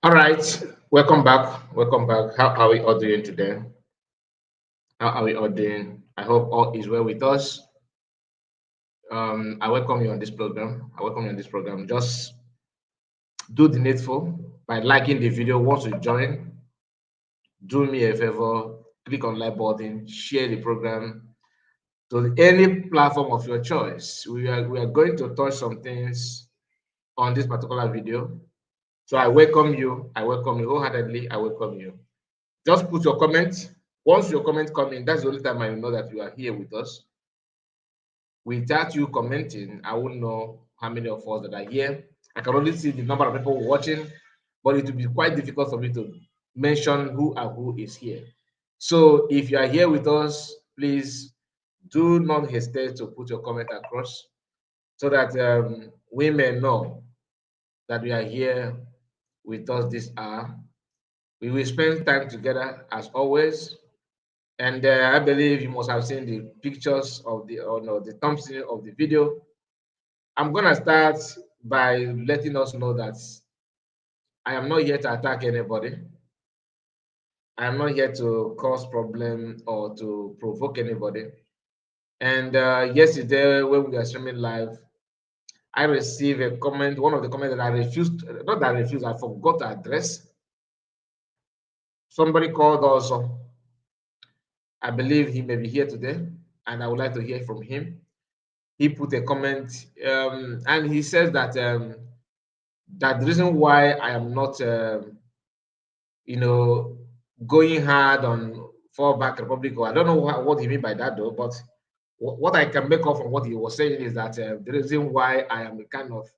All right, welcome back. Welcome back. How are we all doing today? How are we all doing? I hope all is well with us. I welcome you on this program. I welcome you on this program. Just do the needful by liking the video. Once you join, do me a favor, click on like button, share the program to any platform of your choice. We are going to touch some things on this particular video. So I welcome you. I welcome you wholeheartedly. I welcome you. Just put your comment. Once your comment come in, that's the only time I will know that you are here with us. Without you commenting, I won't know how many of us that are here. I can only see the number of people watching, but it will be quite difficult for me to mention who and who is here. So if you are here with us, please do not hesitate to put your comment across so that we may know that we are here with us this hour. We will spend time together as always. And I believe you must have seen the pictures of the, or no, the thumbnail of the video. I'm gonna start by letting us know that I am not here to attack anybody. I am not here to cause problem or to provoke anybody. And yesterday when we were streaming live, I received a comment, one of the comments that I refused, not that I refused, I forgot to address. Somebody called also. I believe he may be here today, and I would like to hear from him. He put a comment, and he says that that the reason why I am not, you know, going hard on fallback Republic, or I don't know what he mean by that though, but what I can make up from what he was saying is that the reason why I am kind of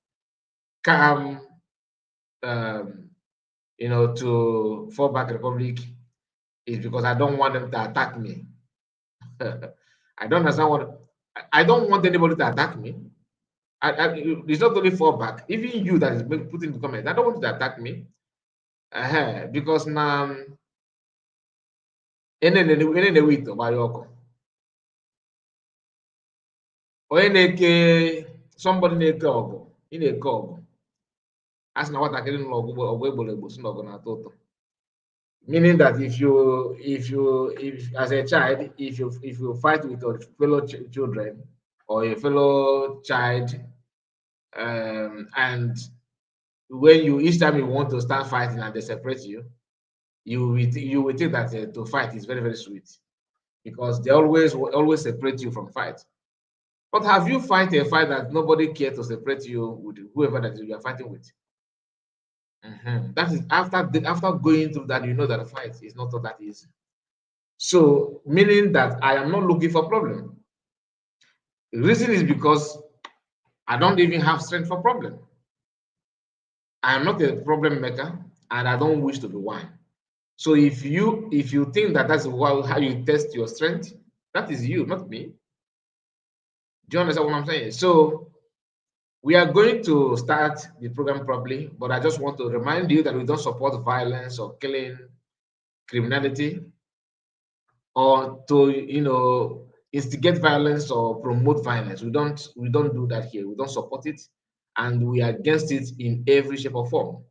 calm, um, to fallback Republic is because I don't want them to attack me. I don't understand what I don't want anybody to attack me. It's not only fallback, even you that is putting the comment. I don't want you to attack me. Because now, any week about your onye na-eke somebody na-eke ọgụ ị na-eke ọgụ a sị na nwatakịrị nụrụ ọgụ egboro egbo si na ọgụ na-atọ ụtọ, meaning that if as a child, if you fight with your fellow children or a fellow child, and when you each time you want to start fighting and they separate you, you will think that to fight is very, very sweet because they always separate you from fight. But have you fight a fight that nobody cared to separate you with whoever that you are fighting with? That is after going through that, you know that the fight is not all that easy. So meaning that I am not looking for problem. The reason is because I don't even have strength for problem. I am not a problem maker, and I don't wish to be one. So if you think that that's how you test your strength, that is you, not me. Do you understand what I'm saying? So we are going to start the program properly, but I just want to remind you that we don't support violence or killing, criminality, or to instigate violence or promote violence. We don't do that here. We don't support it, and we are against it in every shape or form.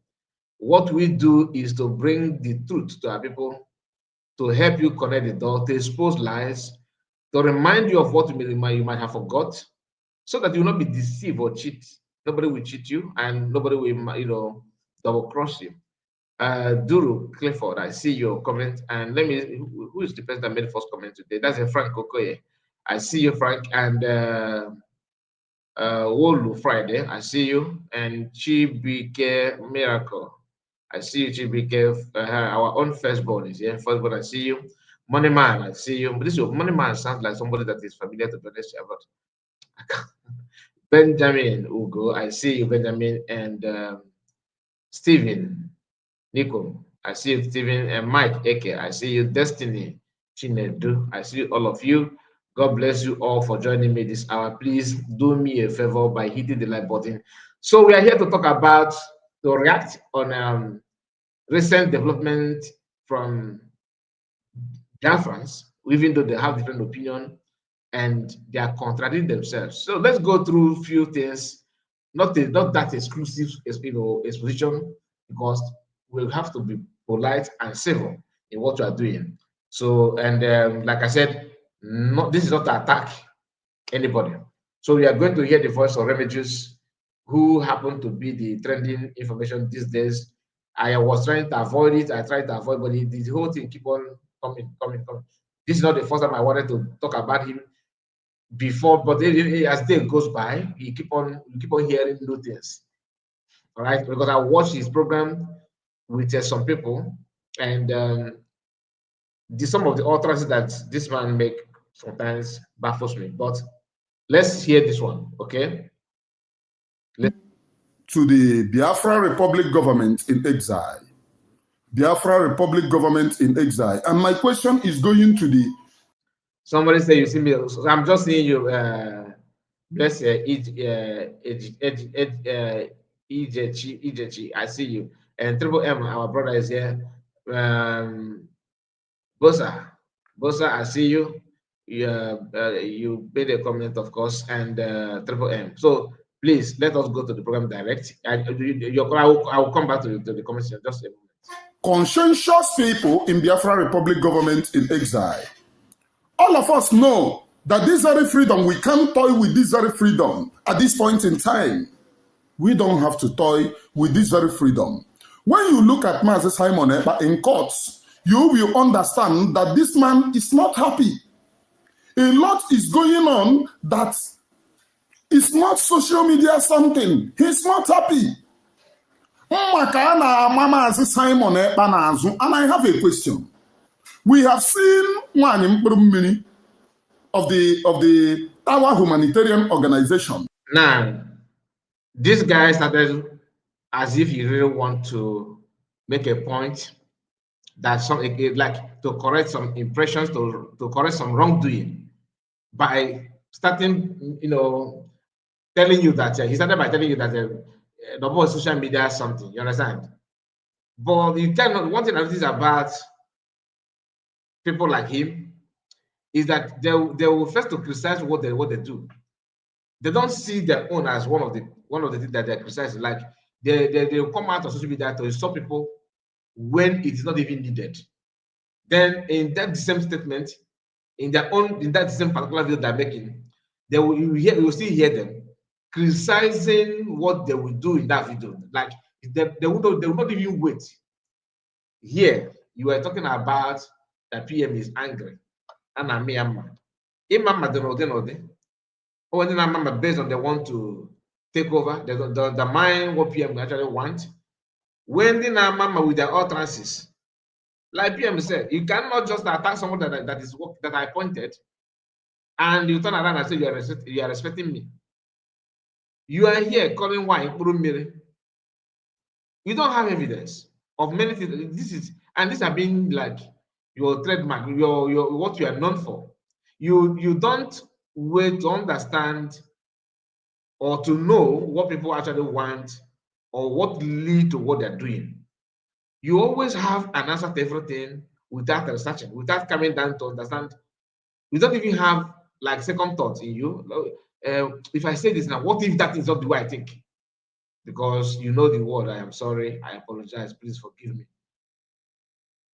What we do is to bring the truth to our people, to help you connect the dot, to expose lies, to remind you of what you might have forgot, so that you will not be deceived or cheat. Nobody will cheat you, and nobody will double cross you. Duru Clifford, I see your comment, and let me. Who is the person that made the first comment today? That's a Frank Okoye. I see you, Frank, and Wolu Friday. I see you, and Chibike Miracle. I see you, Chibike. Our own firstborn is here. Firstborn, I see you. Money Man, I see you. But this Money Man sounds like somebody that is familiar to be honest, but Benjamin Ugo, I see you, Benjamin, and Stephen Nico, I see you, Stephen, and Mike Eke, I see you, Destiny Chinedu, I see all of you. God bless you all for joining me this hour. Please do me a favor by hitting the like button. So we are here to talk about, to react on recent development from Biafrans, even though they have different opinion and they are contradicting themselves. So let's go through a few things, not that exclusive exposition, because will have to be polite and civil in what you are doing. So, and like I said, this is not to attack anybody. So we are going to hear the voice of Remigius, who happen to be the trending information these days. I was trying to avoid it. I tried to avoid, but the whole thing keep on coming. This is not the first time I wanted to talk about him before, but as day goes by, you keep on hearing new things. All right, because I watched his program with some people, and some of the utterances that this man make sometimes baffles me. But let's hear this one, okay? To the Biafra Republic government in exile. Biafra Republic government in exile. And my question is going to the... Somebody say you see me. I'm just seeing you. Bless Ijechi. I see you. And Triple M, our brother, is here. Bosa, I see you. You made a comment, of course, and Triple M. So please let us go to the program direct. I will come back to the comment just a moment. Conscientious people in Biafra Republic government in exile. All of us know that this very freedom, we can't toy with this very freedom at this point in time. We don't have to toy with this very freedom. When you look at Master Simon Ekpa in courts, you will understand that this man is not happy. A lot is going on that is not social media something. He's not happy. Simon Ekpa, and I have a question. We have seen one in of the Tower Humanitarian Organization. Now, this guy started as if he really want to make a point that like to correct some impressions, to correct some wrongdoing by starting, telling you that he started by telling you that the social media is something. You understand? But you cannot. One thing I notice about people like him is that they will first to criticize what they do. They don't see their own as one of the things that they're criticizing. Like they will come out on social media to insult people when it is not even needed. Then in that same statement, in that same particular video they're making, you will still hear them criticizing what they will do in that video. Like they will not even wait. Here you are talking about that PM is angry. And I'm Myanmar. Based on they want to take over, the mind what PM actually want. When the Mama with their utterances, like PM said, you cannot just attack someone that I appointed, and you turn around and say you are respecting me. You are here calling wine. You don't have evidence of many things. This have been like your trademark, your what you are known for. You don't wait to understand or to know what people actually want or what lead to what they're doing. You always have an answer to everything without researching, without coming down to understand. You don't even have like second thoughts in you. If I say this now, what if that is not the way I think? Because you know the word, I am sorry, I apologize, please forgive me.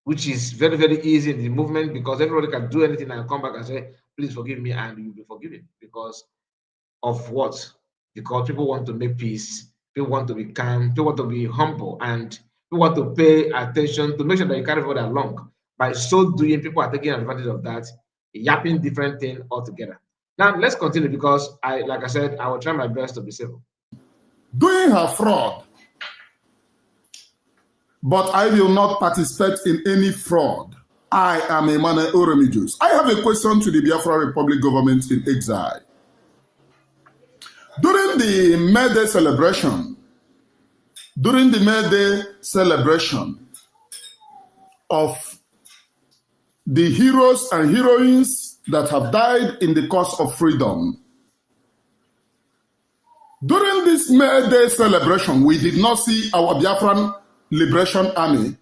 Which is very, very easy in the movement because everybody can do anything and come back and say, please forgive me, and you'll be forgiven. Because of what? Because people want to make peace, people want to be calm, people want to be humble, and people want to pay attention to make sure that you carry everybody along. By so doing, people are taking advantage of that, yapping different thing altogether. Now let's continue because like I said, I will try my best to be civil. Doing her fraud, but I will not participate in any fraud. I am Emmanuel Oremijus. I have a question to the Biafra Republic government in exile. During the May Day celebration of the heroes and heroines that have died in the cause of freedom, during this May Day celebration, we did not see our Biafran Liberation Army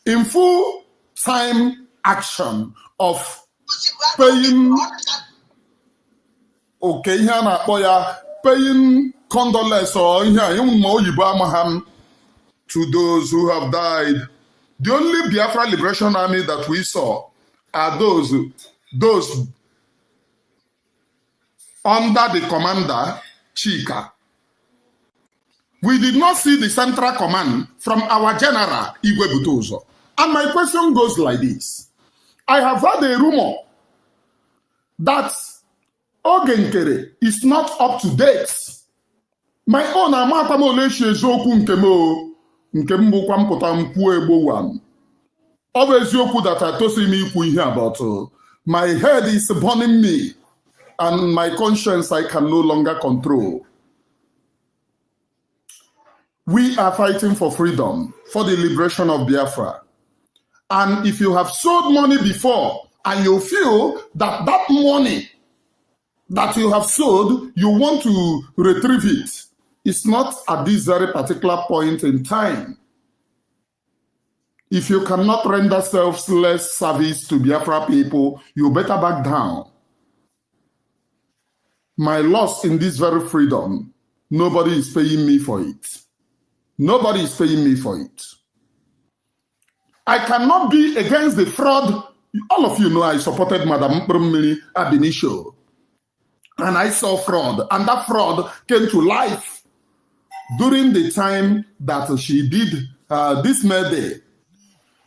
in full-time action of paying paying condolence or to those who have died. The only Biafra Liberation Army that we saw are those under the commander, Chika. We did not see the central command from our general, Igwe Butozo. And my question goes like this. I have heard a rumor that Ogenkere is not up to date. My own amakwamoleshe eziokwu nke m bụkwa mpụta mkwu egbowan. Ọ bụ eziokwu that I told me ikwu ihe about. My head is burning me and my conscience I can no longer control. We are fighting for freedom, for the liberation of Biafra. And if you have sold money before and you feel that that money that you have sold, you want to retrieve it, it's not at this very particular point in time. If you cannot render selfless service to Biafra people, you better back down. My loss in this very freedom, nobody is paying me for it. Nobody is paying me for it. I cannot be against the fraud. All of you know I supported Madam Mprumili Abinisho. And I saw fraud. And that fraud came to life during the time that she did this May.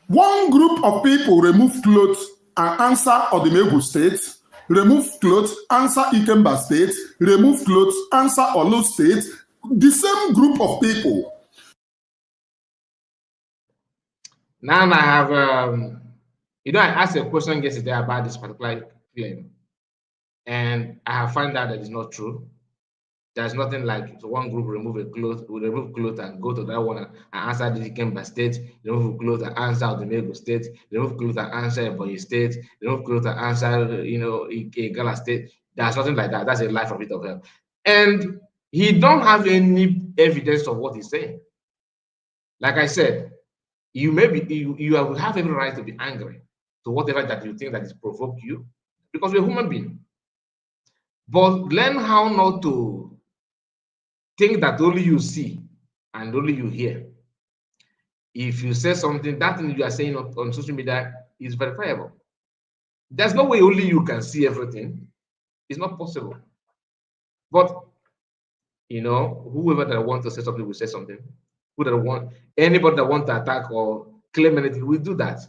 One group of people removed clothes and answer Odimegu State, removed clothes, answer Ikemba State, removed clothes, answer Olu State. The same group of people. Now I have, I asked a question yesterday about this particular claim, and I have found out that it's not true. There's nothing like one group remove clothes and go to that one and answer the Kemba State, remove clothes and answer the Mego State, remove clothes and answer Ebonyi State, remove clothes and answer, Igala State. There's nothing like that. That's a lie from pit of hell. And he don't have any evidence of what he's saying. Like I said, you have every right to be angry to whatever that you think that is provoked you, because we're a human being. But learn how not to think that only you see and only you hear. If you say something, that thing you are saying on social media is verifiable. There's no way only you can see everything. It's not possible. But whoever that wants to say something will say something. Anybody that wants to attack or claim anything will do that.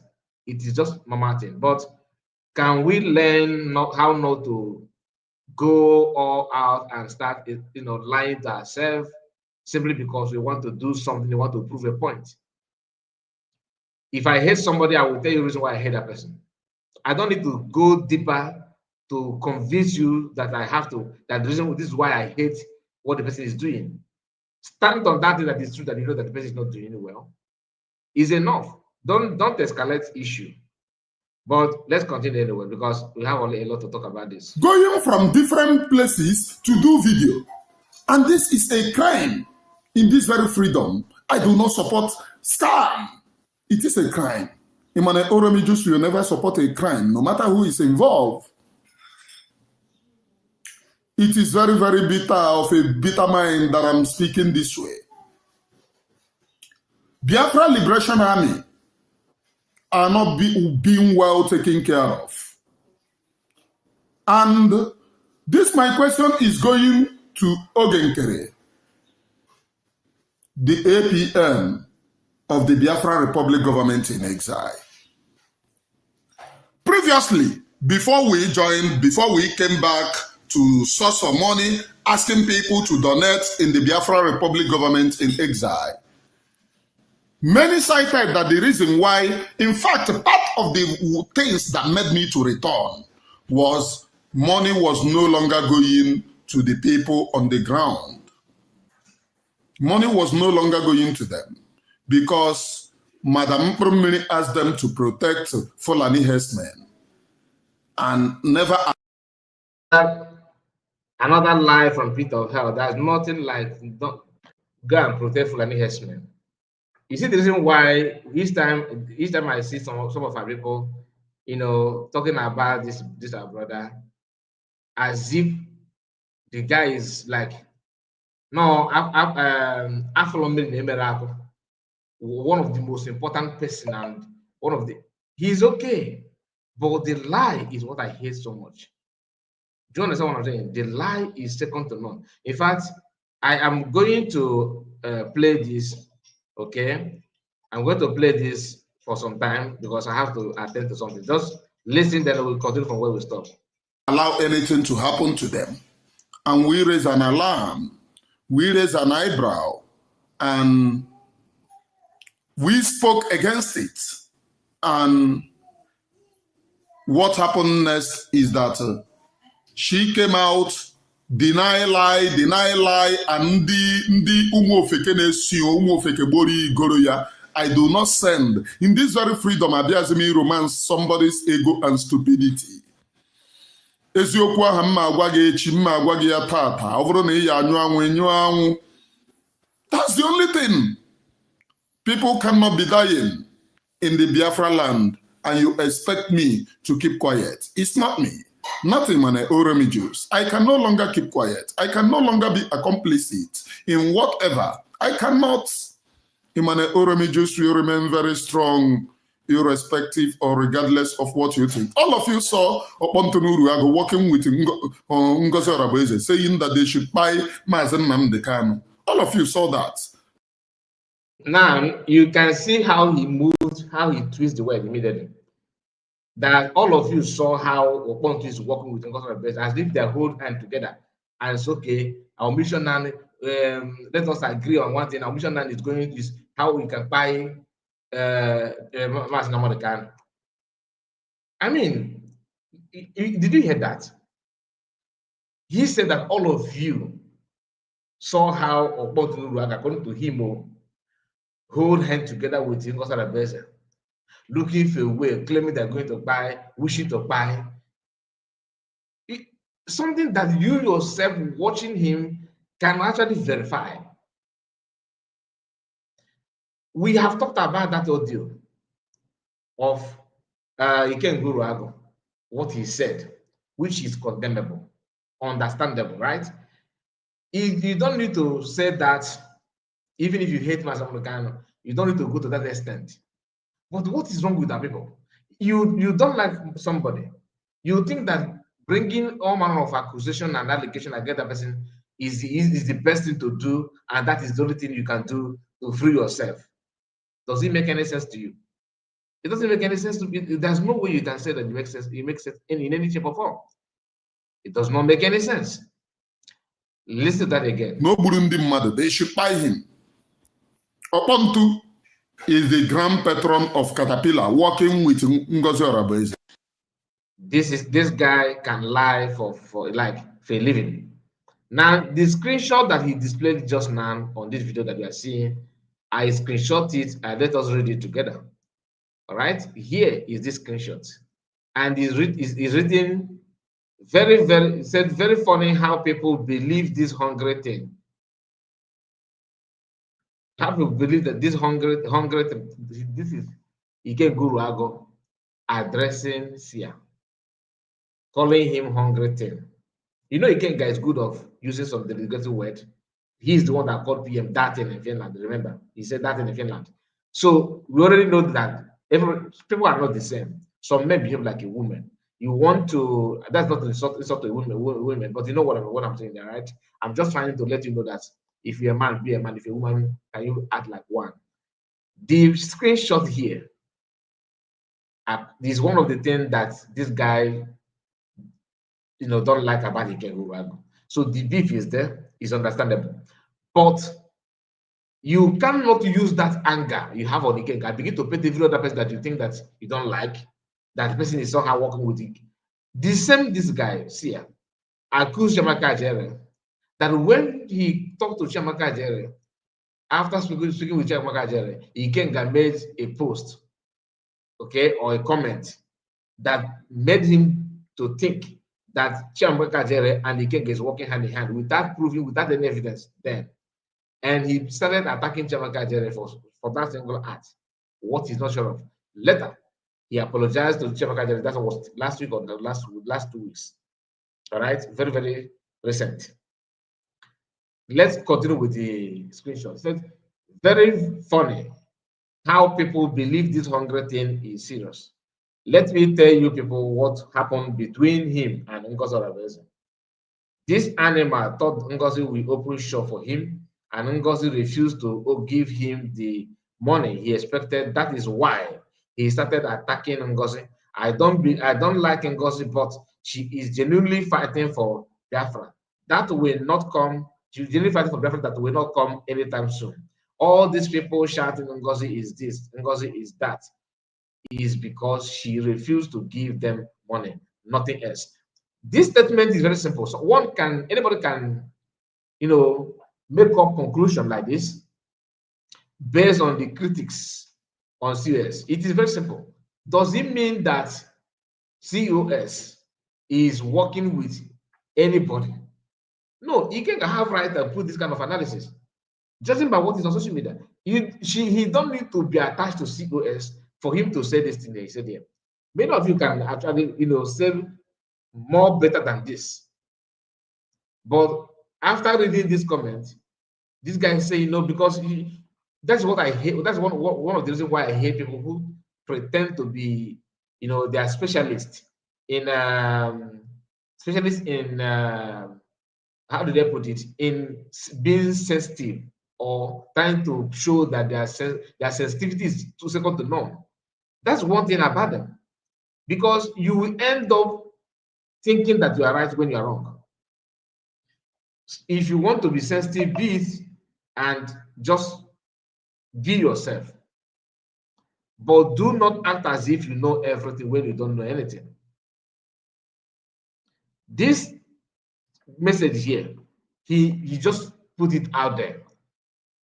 It is just normal thing. But can we learn how not to go all out and start lying to ourselves simply because we want to do something, we want to prove a point? If I hate somebody, I will tell you the reason why I hate that person. I don't need to go deeper to convince you that the reason this is why I hate what the person is doing. Stand on that thing that is true, that you know that the person is not doing it well, is enough. Don't escalate issue. But let's continue anyway, because we have only a lot to talk about this. Going from different places to do video. And this is a crime in this very freedom. I do not support scam. It is a crime. Imane Oromi just will never support a crime, no matter who is involved. It is very, very bitter of a bitter mind that I'm speaking this way. Biafra Liberation Army are not being well taken care of. And this, my question, is going to Ogenkere, the APM of the Biafra Republic government in exile. Previously, before we came back to source for money, asking people to donate in the Biafra Republic government in exile, many cited that the reason why, in fact, part of the things that made me to return was money was no longer going to the people on the ground. Money was no longer going to them because Madam Mprumili asked them to protect Fulani herdsmen and never. Another lie from pit of hell. There's nothing like don't go and protect Fulani herdsmen. You see the reason why each time I see some of our people, talking about this our brother, as if the guy is like, no, one of the most important person and one of the, he's okay. But the lie is what I hate so much. Do you understand what I'm saying? The lie is second to none. In fact, I am going to play this, okay? I'm going to play this for some time because I have to attend to something. Just listen, then we'll continue from where we stop. Allow anything to happen to them. And we raise an alarm, we raise an eyebrow, and we spoke against it. And what happened next is that she came out, deny lie, and the umofeke nesio, umofeke bori goroya. I do not send. In this very freedom, Abiazimi romance somebody's ego and stupidity. Eziokwu aha mma agwa gị echi, mma agwa gị ya tata. Ọ bụrụ na ị ya anyụ anwụ, enyụ anwụ. That's the only thing. People cannot be dying in the Biafra land and you expect me to keep quiet. It's not me. Nothing, man. Oromijus. I can no longer keep quiet. I can no longer be a complicit in whatever. I cannot. Imane Oromijus will remain very strong, irrespective or regardless of what you think. All of you saw Opontonuruago working with Ngozi Oraboeze saying that they should buy Mazen Nnamdi Kanu. All of you saw that. Now you can see how he moved, how he twists the word immediately. That all of you saw how Oponto is working with Ngozi Oraboeze as if they hold hand together. And it's okay, our mission now, let us agree on one thing. Our mission now is going is how we can buy Mazen Nnamdi Kanu. I mean, did you hear that? He said that all of you saw how Oponto, according to him, hold hand together with Ngozi Oraboeze, looking for a way, claiming they're going to buy, wishing to buy. Something that you yourself watching him can actually verify. We have talked about that audio of Iken Guruago, what he said, which is condemnable, understandable, right? You don't need to say that, even if you hate Mazen Nnamdi Kanu, you don't need to go to that extent. But what is wrong with our people? You don't like somebody. You think that bringing all manner of accusation and allegation against that person is the best thing to do, and that is the only thing you can do to free yourself. Does it make any sense to you? It doesn't make any sense to you. There's no way you can say that it makes sense. It makes sense in any shape or form. It does not make any sense. Listen to that again. No Burundi mother, they should buy him. Oponto is the grand patron of Caterpillar, working with Ngozi Oraboeze. This guy can lie for a living. Now, the screenshot that he displayed just now on this video that we are seeing, I screenshot it and let us read it together. All right, here is this screenshot, and is written it said very funny how people believe this hungry thing. How people believe that this hungry thing, this is Ike Guruago addressing Sia, calling him hungry thing. You know, Ike guy is good of using some derogatory word. He's the one that called PM that in Finland. Remember, he said that in Finland. So we already know that people are not the same. Some men behave like a woman. You want to, that's not insult to a women, but you know what I'm saying there, right? I'm just trying to let you know that if you're a man, be a man. If you're a woman, can you act like one? The screenshot here is one of the things that this guy, don't like about Ike. So the beef is there, is understandable. But you cannot use that anger you have on Ike and begin to paint every other person that you think that you don't like, that person is somehow working with it. This guy, Sia, accused Chiamaka Ajere that when he talked to Chiamaka Ajere, after speaking with Chiamaka Ajere, Ikenga made a post, okay, or a comment that made him to think that Chiamaka Ajere and Ikenga is working hand in hand without proving, without any evidence then. And he started attacking Chiamaka Ajere for that single act. What he's not sure of. Later, he apologized to Chiamaka Ajere. That was last week or the last 2 weeks. All right, very, very recent. Let's continue with the screenshot. It's very funny how people believe this hunger thing is serious. Let me tell you people what happened between him and Ngozi Oraveze. This animal thought Ngozi will open shop for him, and Ngozi refused to give him the money he expected. That is why he started attacking Ngozi. I don't like Ngozi, but she is genuinely fighting for Biafra. That will not come. She's genuinely fighting for Biafra that will not come anytime soon. All these people shouting Ngozi is this, Ngozi is that, is because she refused to give them money, nothing else. This statement is very simple. So anybody can, make up conclusion like this based on the critics on COS. It is very simple. Does it mean that COS is working with anybody? No, he can have right to put this kind of analysis. Judging by what is on social media, he don't need to be attached to COS for him to say this thing that he said here. Many of you can actually, say more better than this. But after reading this comment, this guy is saying no, because that's what I hate. That's one of the reasons why I hate people who pretend to be, they are specialists in how do they put it, in being sensitive or trying to show that their sensitivity is too second to none. That's one thing about them, because you will end up thinking that you are right when you are wrong. If you want to be sensitive, be it and just be yourself. But do not act as if you know everything when you don't know anything. This message here, he just put it out there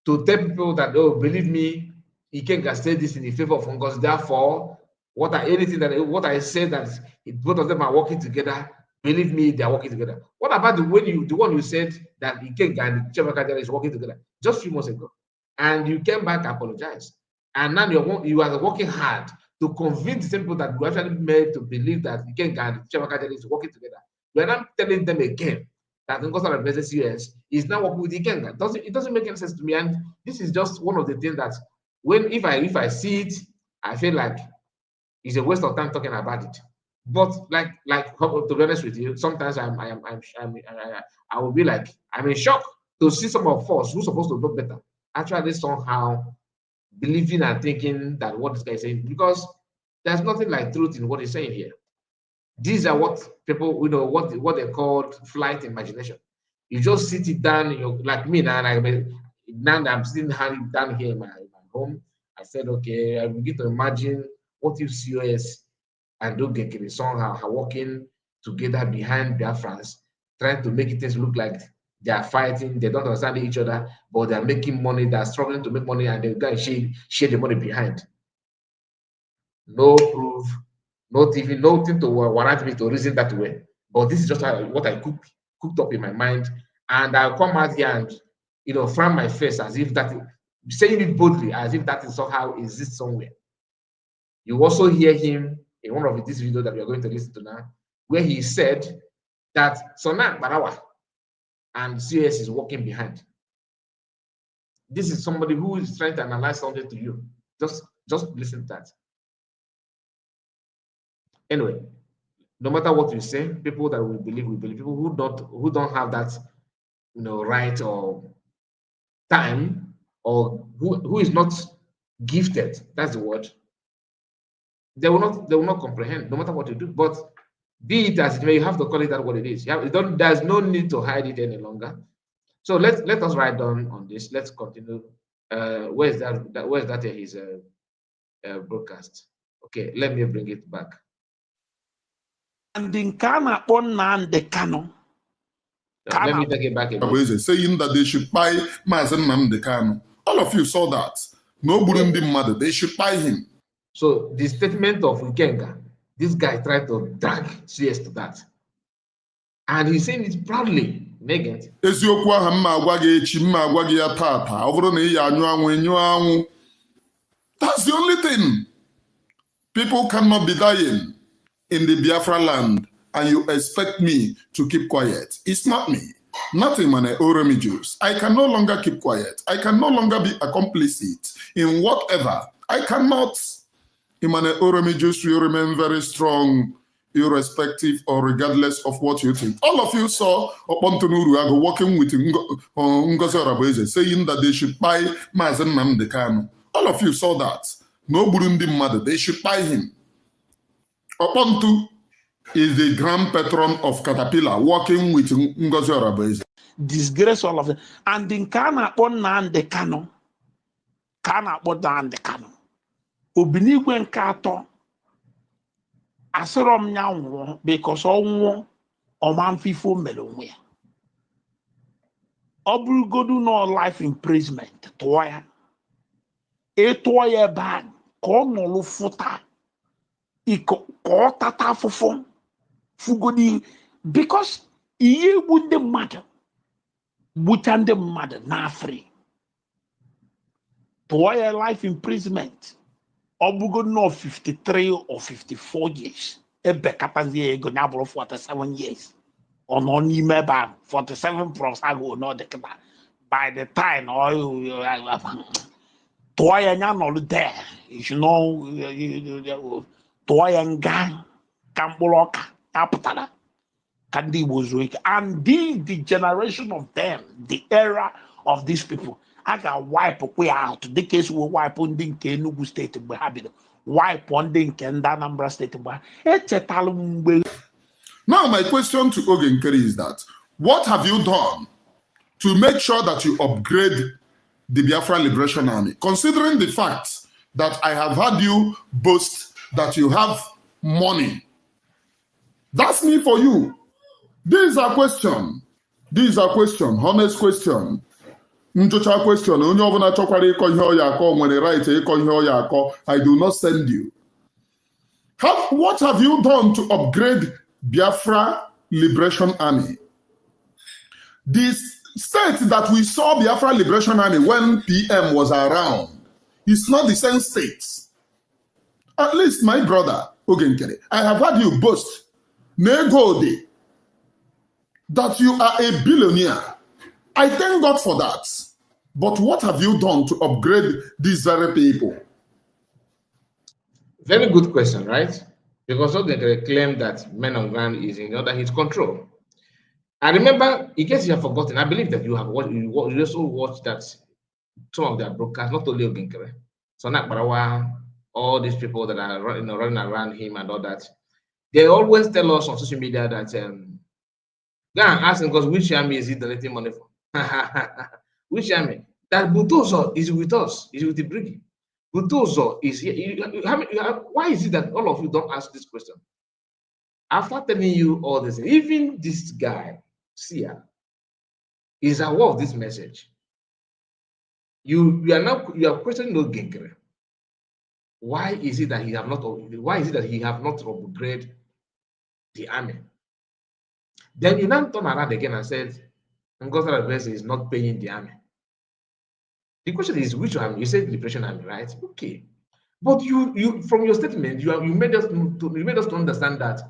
to tell people that, oh, believe me, he can't say this in the favor of Ngozi. Therefore, what I said that both of them are working together, believe me, they are working together. What about the one who said that Ikenga and Chemaka is working together just a few months ago, and you came back and apologized, and now you are working hard to convince the people that you actually made to believe that Ikenga and Chemaka is working together. We are not telling them again that Ngozi represents US is now working with Ikenga. It doesn't make any sense to me, and this is just one of the things that if I see it, I feel like it's a waste of time talking about it. But like to be honest with you, sometimes I will be like, I'm in shock to see some of us who's supposed to know better actually somehow believing and thinking that what this guy is saying, because there's nothing like truth in what he's saying here. These are what people, what they call flight imagination. You just sit it down, like me now, now that I'm sitting down here in my home, I said, okay, I begin to imagine what if COS and Dogekiri somehow are working together behind Biafrans, trying to make things look like they are fighting, they don't understand each other, but they're making money, they're struggling to make money, and they're going to share the money behind. No proof, not even nothing to warrant me to reason that way. But this is just what I cooked up in my mind, and I'll come out here and frown my face as if that, saying it boldly as if that is somehow exists somewhere. You also hear him in one of these videos that we are going to listen to now, where he said that Sonan Barawa and CS is working behind. This is somebody who is trying to analyze something to you. Just listen to that. Anyway, no matter what you say, people that we believe. People who don't have that, right or time, or who is not gifted. That's the word. They will not comprehend, no matter what you do. But be it as it may, you have to call it that what it is. There's no need to hide it any longer. So let us write down on this. Let's continue. Where's that his broadcast? Okay, let me bring it back. And in Kana on the Kano. Let me take it back a bit. Saying that they should buy Mazen Namde Kano. All of you saw that. No Burundi mother, they should buy him. So the statement of Ikenga, this guy tried to drag CS to that. And he's saying it proudly. Megan. That's the only thing. People cannot be dying in the Biafra land and you expect me to keep quiet. It's not me. Nothing, man. I can no longer keep quiet. I can no longer be a complicit in whatever I cannot, Imane Oremi Joshua, remain very strong, irrespective or regardless of what you think. All of you saw Opontonuruago working with Ngozi Oraboeze, saying that they should buy Mazen Namdekano. All of you saw that. No Burundi mother, they should buy him. Opontu is the grand patron of Caterpillar, working with Ngozi Oraboeze. Disgrace all of them. And in Kana on the Kano, Kana on the Kano. Obinigwe nke atọ asịrọ m ya nwụọ because ọ nwụọ ọma mfifo mere onwe ya. Ọ bụrụgodu nọ life imprisonment tụọ ya. Ịtụọ ya ebe a ka ọ nọrọ fụta ka ọ tata afụfụ fugodi because ihe egbu ndị mmadụ gbucha ndị mmadụ n'afrị tụọ ya life imprisonment. Obugo no 53 or 54 years. Ebe katazie ego na abụrụ 47 years. Ono n'ime ebe a 47 plus agụ no de kata. By the time tụọ ya nya nọrụ there. You know tụọ ya nga ka mkpụrụ ọka ya pụtara ka ndị Igbo zuo ike. And the generation of them, the era of these people, I got wipe way out. The case will wipe on the Enugu state of habit, wipe on the Anambra state of Now, my question to Ogenkeri is that what have you done to make sure that you upgrade the Biafra Liberation Army, considering the fact that I have heard you boast that you have money? That's me for you. This is a question. This is a question, honest question. Njocha question. Onye ọbụla chọkwara ịkọ ihe ọ ya akọ nwere right ịkọ ihe ọ ya akọ. I do not send you. What have you done to upgrade Biafra Liberation Army? This state that we saw Biafra Liberation Army when PM was around is not the same state. At least my brother, Ogenkere, I have heard you boast, Negode, that you are a billionaire. I thank God for that. But what have you done to upgrade these very people? Very good question, right? Because all they claim that men on ground is in under his control. I remember, in case you have forgotten, I believe that you have watched, you also watched that some of their broadcasts, not only Oginkere, Sonak Barawa, all these people that are running around him and all that. They always tell us on social media that go and ask him, because which army is he donating money for? Which army? That Butozo is with us, is with the brigade. Butozo is here. Why is it that all of you don't ask this question? After telling you all this, even this guy, Sia, is aware of this message. You are questioning Ogenkere. Why is it that he have not upgraded the army? Then you now turn around again and said, Ngozi Oraboeze is not paying the army. The question is which army? You said Liberation Army, right? Okay, but you from your statement you made us to understand that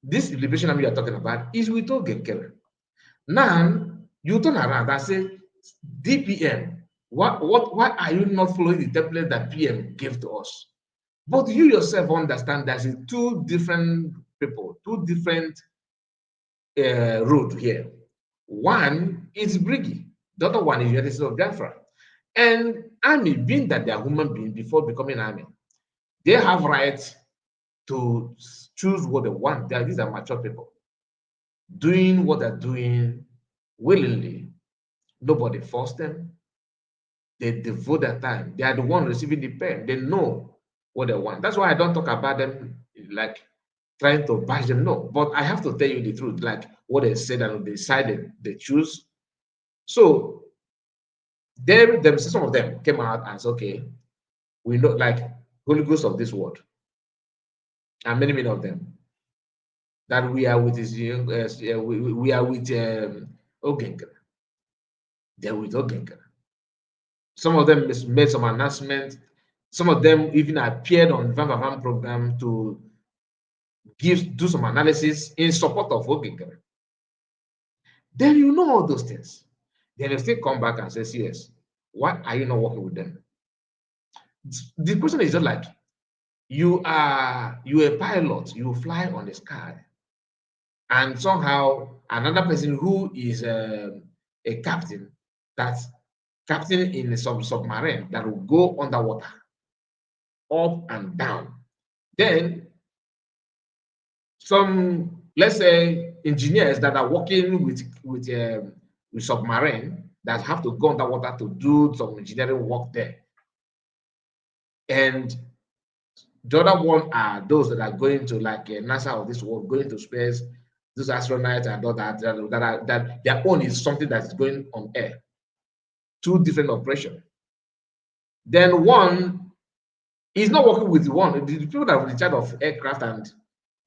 this Liberation Army you are talking about is with Ogenkere. Now you turn around and say DPM. Why are you not following the template that PM gave to us? But you yourself understand that it's two different people, two different road here. One is Briggy, the other one is United States of Biafra. And army, being that they are human beings before becoming army, they have rights to choose what they want. These are mature people doing what they're doing willingly. Nobody forced them. They devote their time. They are the one receiving the pay. They know what they want. That's why I don't talk about them like trying to bash them. No, but I have to tell you the truth, like what they said and they decided they choose. So some of them came out and said, okay, we know, like Holy Ghost of this world, and many of them, that we are with his we are with Ogenkere. They're with Ogenkere. Some of them made some announcements. Some of them even appeared on Van program to do some analysis in support of Ogenkere. Then you know all those things. Then they still come back and say, yes, why are you not working with them? The question is just like you are a pilot, you fly on the sky, and somehow another person who is a captain, that's captain in a submarine that will go underwater, up and down. Then some, let's say, engineers that are working with submarine that have to go underwater to do some engineering work there, and the other one are those that are going to like NASA of this world, going to space, those astronauts and all that their own is something that is going on air. Two different operations. Then one is not working with one. The people that are in charge of aircraft and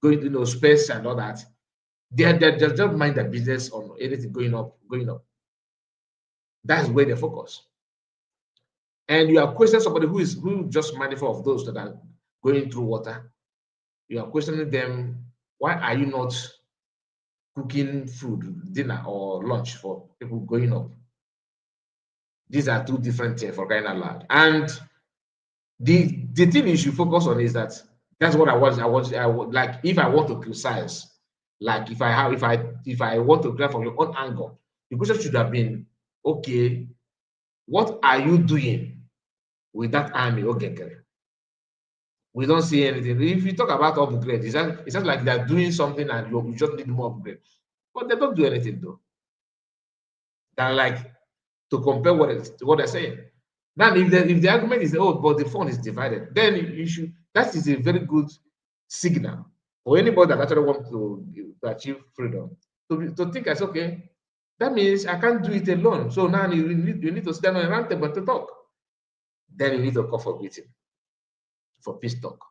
going to space and all that, they just don't mind their business on anything going up, going up. That's where they focus. And you are questioning somebody who just mindful of those that are going through water. You are questioning them, why are you not cooking food, dinner or lunch for people going up? These are two different things, for crying out loud. And the thing you should focus on is that's what I would like. If I want to criticize, like if I want to grab from your own angle, the question should have been, okay, what are you doing with that army? Okay, we don't see anything. If you talk about upgrade, it's just like they're doing something and you just need more upgrade, but they don't do anything though. They're like to compare what they're saying. Now, if the argument is, oh, but the fund is divided, then you should, that is a very good signal for anybody that actually wants to achieve freedom to think as, okay, that means I can't do it alone. So now you need to stand on a round table to talk. Then you need to call for meeting, for peace talk.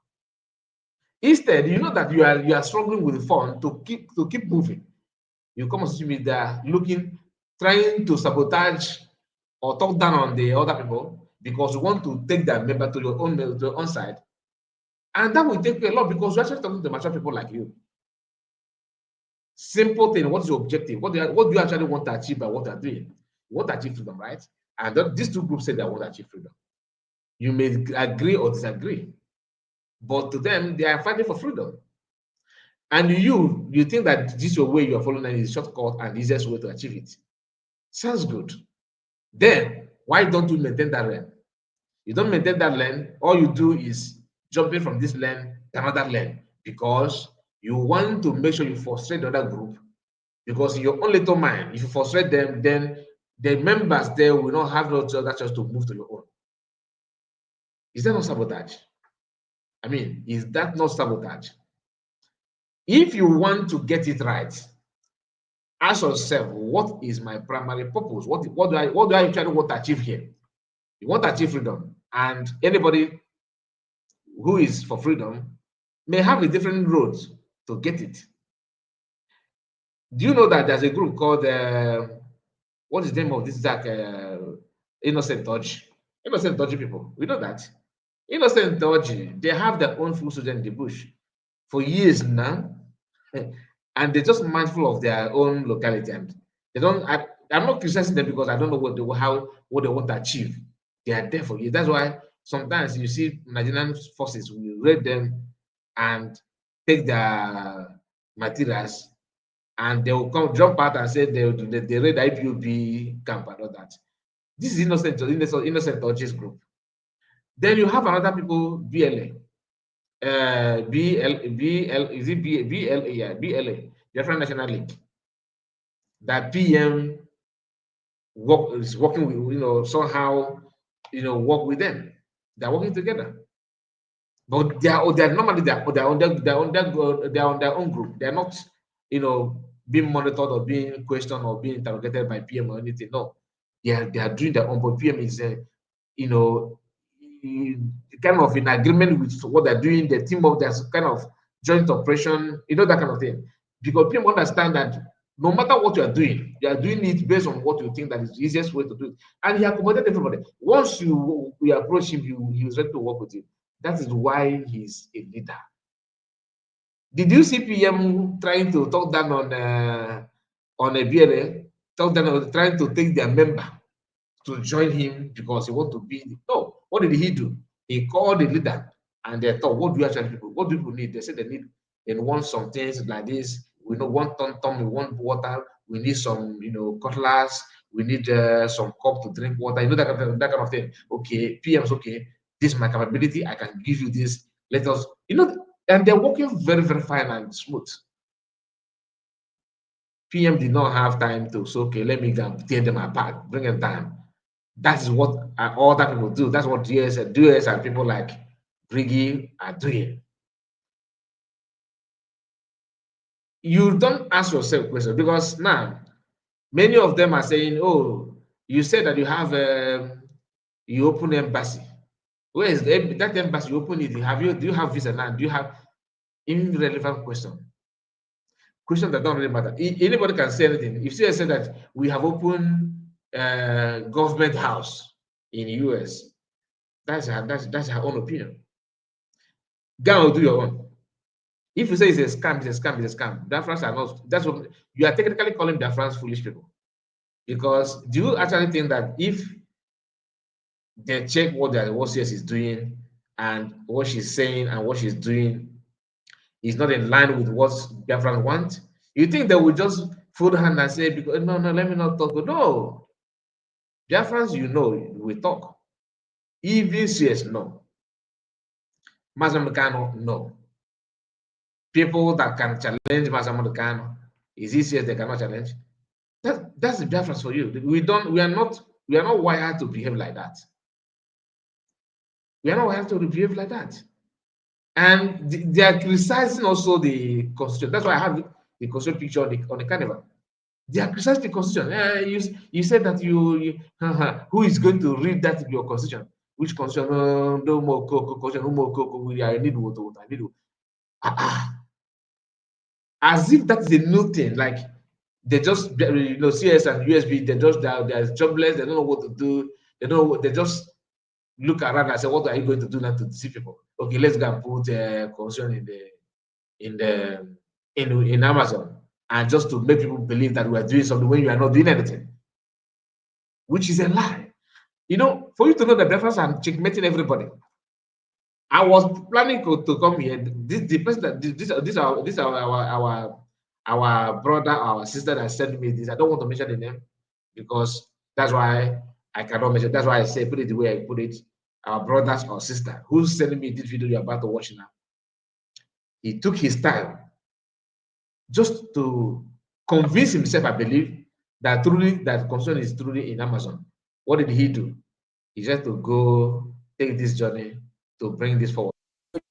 Instead, you know that you are struggling with the fund to keep moving. You come on social media trying to sabotage or talk down on the other people because you want to take their member to your own side. And that will take you a lot because you're actually talking to mature people like you. Simple thing, what's your objective? What do you actually want to achieve by what you're doing? You want to achieve freedom, right? And these two groups say they want to achieve freedom. You may agree or disagree, but to them, they are fighting for freedom. And you think that this your way you are following is shortcut and easiest way to achieve it. Sounds good. Then why don't you maintain that lane? You don't maintain that lane, all you do is jumping from this lane to another lane because you want to make sure you frustrate the other group, because in your own little mind, if you frustrate them, then the members there will not have no other chance to move to your own. Is that not sabotage? I mean, is that not sabotage? If you want to get it right, ask yourself, what is my primary purpose? What do I actually want to achieve here? You want to achieve freedom, and anybody who is for freedom may have a different road to get it. Do you know that there's a group called what is the name of this Zach Innocent Dodge? Innocent Dodgy people. We know that. Innocent Dodgy, they have their own food soldier in the bush for years now. And they're just mindful of their own locality. And they don't I'm not criticizing them because I don't know what they want to achieve. They are there for you. That's why sometimes you see Nigerian forces will raid them and take their materials, and they will come jump out and say they raid IPOB camp and all that. This is innocent Dodges group. Then you have another people, BLA. Is it BLA? Yeah, BLA, Biafra National League. That PM is working with, somehow, work with them. They're working together. But they're normally they're on their own group. They're not, being monitored or being questioned or being interrogated by PM or anything. No, they are doing their own. But PM is, kind of in agreement with what they're doing. The team of there's kind of joint operation, that kind of thing. Because people understand that no matter what you are doing it based on what you think that is the easiest way to do it. And he accommodated everybody. Once you approach him, he was ready to work with you. That is why he's a leader. Did you see PM trying to talk down on a BLA, trying to take their member to join him because he want to be? No. What did he do? He called the leader and they thought, what do you actually people? What do people need? They said they want some things like this. We know one tom, we want water, we need some, cutlass, we need some cup to drink water, that kind of thing. Okay, PM's okay. This is my capability, I can give you this. Let us, and they're working very, very fine and smooth. PM did not have time to say, okay, let me go tear them apart, bring them down. That is what other people do. That's what DS and people like Briggy are doing. You don't ask yourself questions because now many of them are saying, "Oh, you said that you have you open embassy. Where is that embassy? You open it. Do you have visa now? Do you have irrelevant question? Questions that don't really matter. Anybody can say anything. If you say that we have opened government house in US, that's her own opinion. Go and do your own. If you say it's a scam, it's a scam, it's a scam. Biafrans are not. That's what you are technically calling Biafrans foolish people. Because do you actually think that if they check what CS is doing and what she's saying and what she's doing is not in line with what Biafrans want, you think they will just fold hand and say, because no, let me not talk. No. Biafrans, we talk. Even CS, no. Mazamukano, no. People that can challenge Mazamukano, is it CS they cannot challenge? That's the Biafrans for you. We are not wired to behave like that. We are not wired to behave like that. And they are criticizing also the constitution. That's why I have the constitution picture on the carnival. They are criticizing the constitution. You said that who is going to read that in your constitution? Which constitution? No more constitution, no more we are need water. I need as if that is a new thing. Like they just CS and USB, they're jobless, they don't know what to do, they just look around and say, what are you going to do now to deceive people? Okay, let's go and put constitution in Amazon, and just to make people believe that we are doing something when you are not doing anything, which is a lie. For you to know the difference, I'm checkmating everybody. I was planning to come here. The person that this our brother, our sister that sent me this. I don't want to mention the name because that's why I cannot mention. That's why I say put it the way I put it. Our brothers or sister who's sending me this video you're about to watch now. He took his time just to convince himself, I believe, that concern is truly in Amazon. What did he do? He just to go take this journey to bring this forward.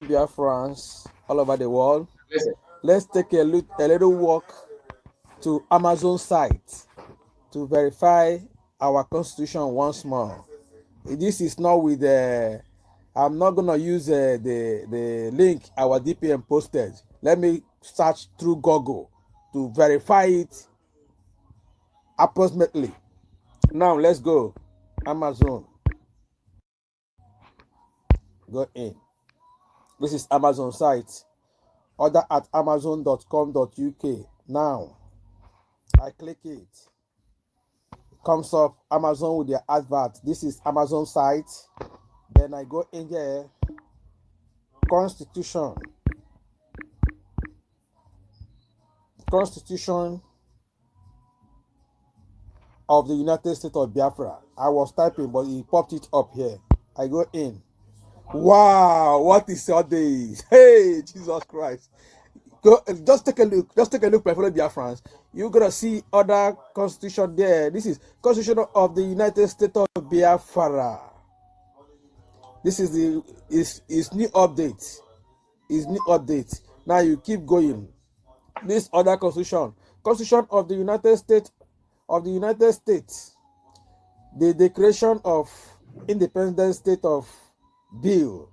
Biafrans all over the world. Listen. Let's take a little walk to Amazon site to verify our constitution once more. This is not with I'm not gonna use the link our DPM posted. Let me search through Google to verify it approximately. Now let's go. Amazon. Go in. This is Amazon site. Order at amazon.com.uk. Now I click it. Comes up Amazon with their advert. This is Amazon site. Then I go in here. Constitution of the United States of Biafra. I was typing, but he popped it up here. I go in. Wow, what is all this? Hey, Jesus Christ. Go, just take a look, my fellow Biafrans. You're gonna see other constitution there. This is Constitution of the United States of Biafra. This is is new update. Is new update. Now you keep going. This other constitution of the United States the Declaration of Independent State of Bill.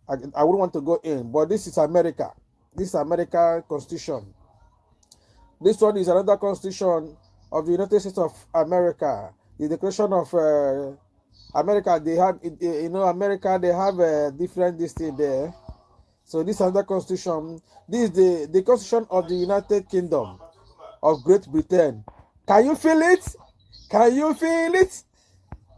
I wouldn't want to go in, but this is America. This is American Constitution. This one is another Constitution of the United States of America. The Declaration of America. They have, America. They have a different thing there. So this is another Constitution. This is the Constitution of the United Kingdom of Great Britain. Can you feel it? Can you feel it?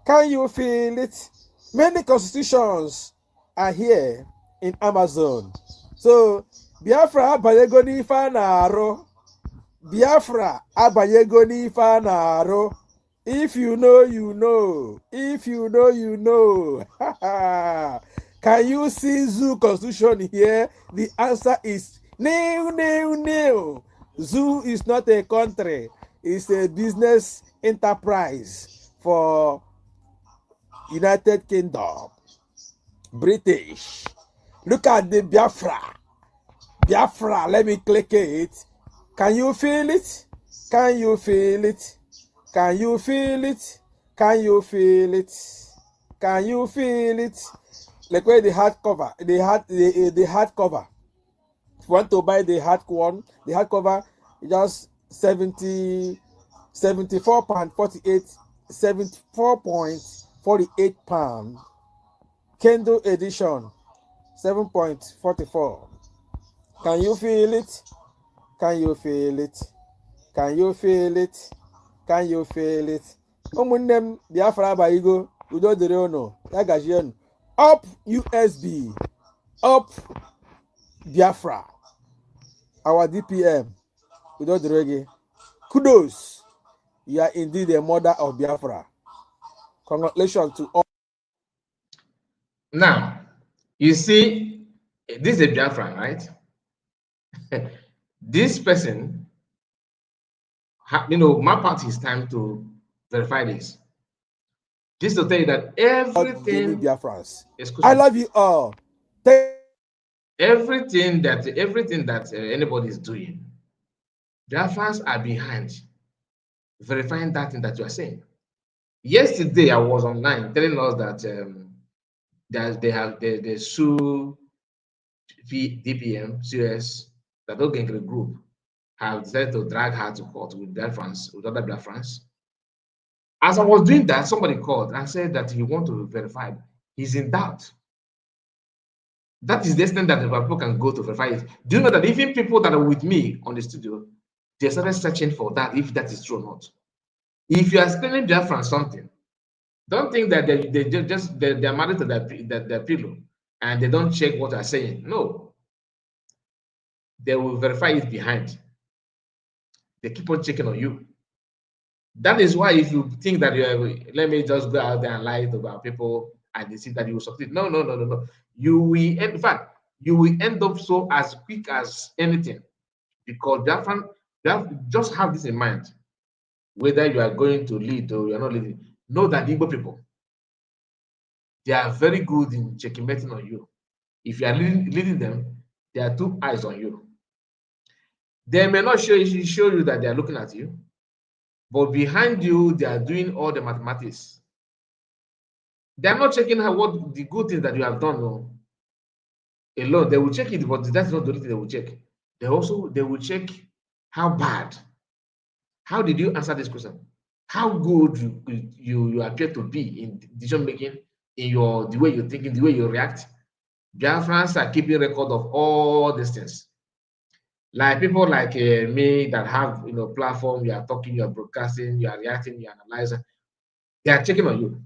Can you feel it? Many constitutions are here in Amazon. So Biafra abanyego n'ife a na-arụ. Biafra abanyego n'ife a na-arụ. If you know, you know. If you know, you know. Can you see Zoo Constitution here? The answer is no, no, no. Zoo is not a country. It's a business enterprise for United Kingdom. British. Look at the Biafra. Biafra, let me click it. Can you feel it? Can you feel it? Can you feel it? Can you feel it? Can you feel it? Like where the hardcover, the hardcover. If you want to buy the hardcover, just 74.48, 74.48 pound. Kindle edition, 7.44. Can you feel it? Can you feel it? Can you feel it? Can you feel it? Ụmụnne m Biafra abaghịgo, udo dịrị unu, ya gazie unu. Up USB, up Biafra, our DPM, udo dịrị gị. Kudos, you are indeed a mother of Biafra. Congratulations to all. Now, you see, this is a Biafran, right? This person, map out his time to verify this. Just to tell you that everything, Biafrans. I love you all. Everything that anybody is doing, Biafrans are behind verifying that thing that you are saying. Yesterday, I was online telling us that they sue DPM, CS, that Ogengre group have decided to drag her to court with Biafrans, with other Biafrans. As I was doing that, somebody called and said that he wants to verify. He's in doubt. That is the extent that the people can go to verify it. Do you know that even people that are with me on the studio, they started searching for that, if that is true or not. If you are explaining Biafran something, don't think that they're married to their pillow and they don't check what they're saying. No. They will verify it behind. They keep on checking on you. That is why if you think that let me just go out there and lie about people and they see that you will succeed. No. You will, in fact, you will end up so as quick as anything, because just have this in mind. Whether you are going to lead or you're not leading, know that Igbo people, they are very good in checkmating on you. If you are leading them, there are two eyes on you. They may not show you that they are looking at you, but behind you, they are doing all the mathematics. They are not checking what the good things that you have done. No. Alone, they will check it, but that's not the only thing they will check. They will check how bad. How did you answer this question? How good you appear to be in decision making, in the way you're thinking, the way you react. Biafrans are keeping record of all these things. Like people like me that have platform, you are talking, you are broadcasting, you are reacting, you are analyzing. They are checking on you.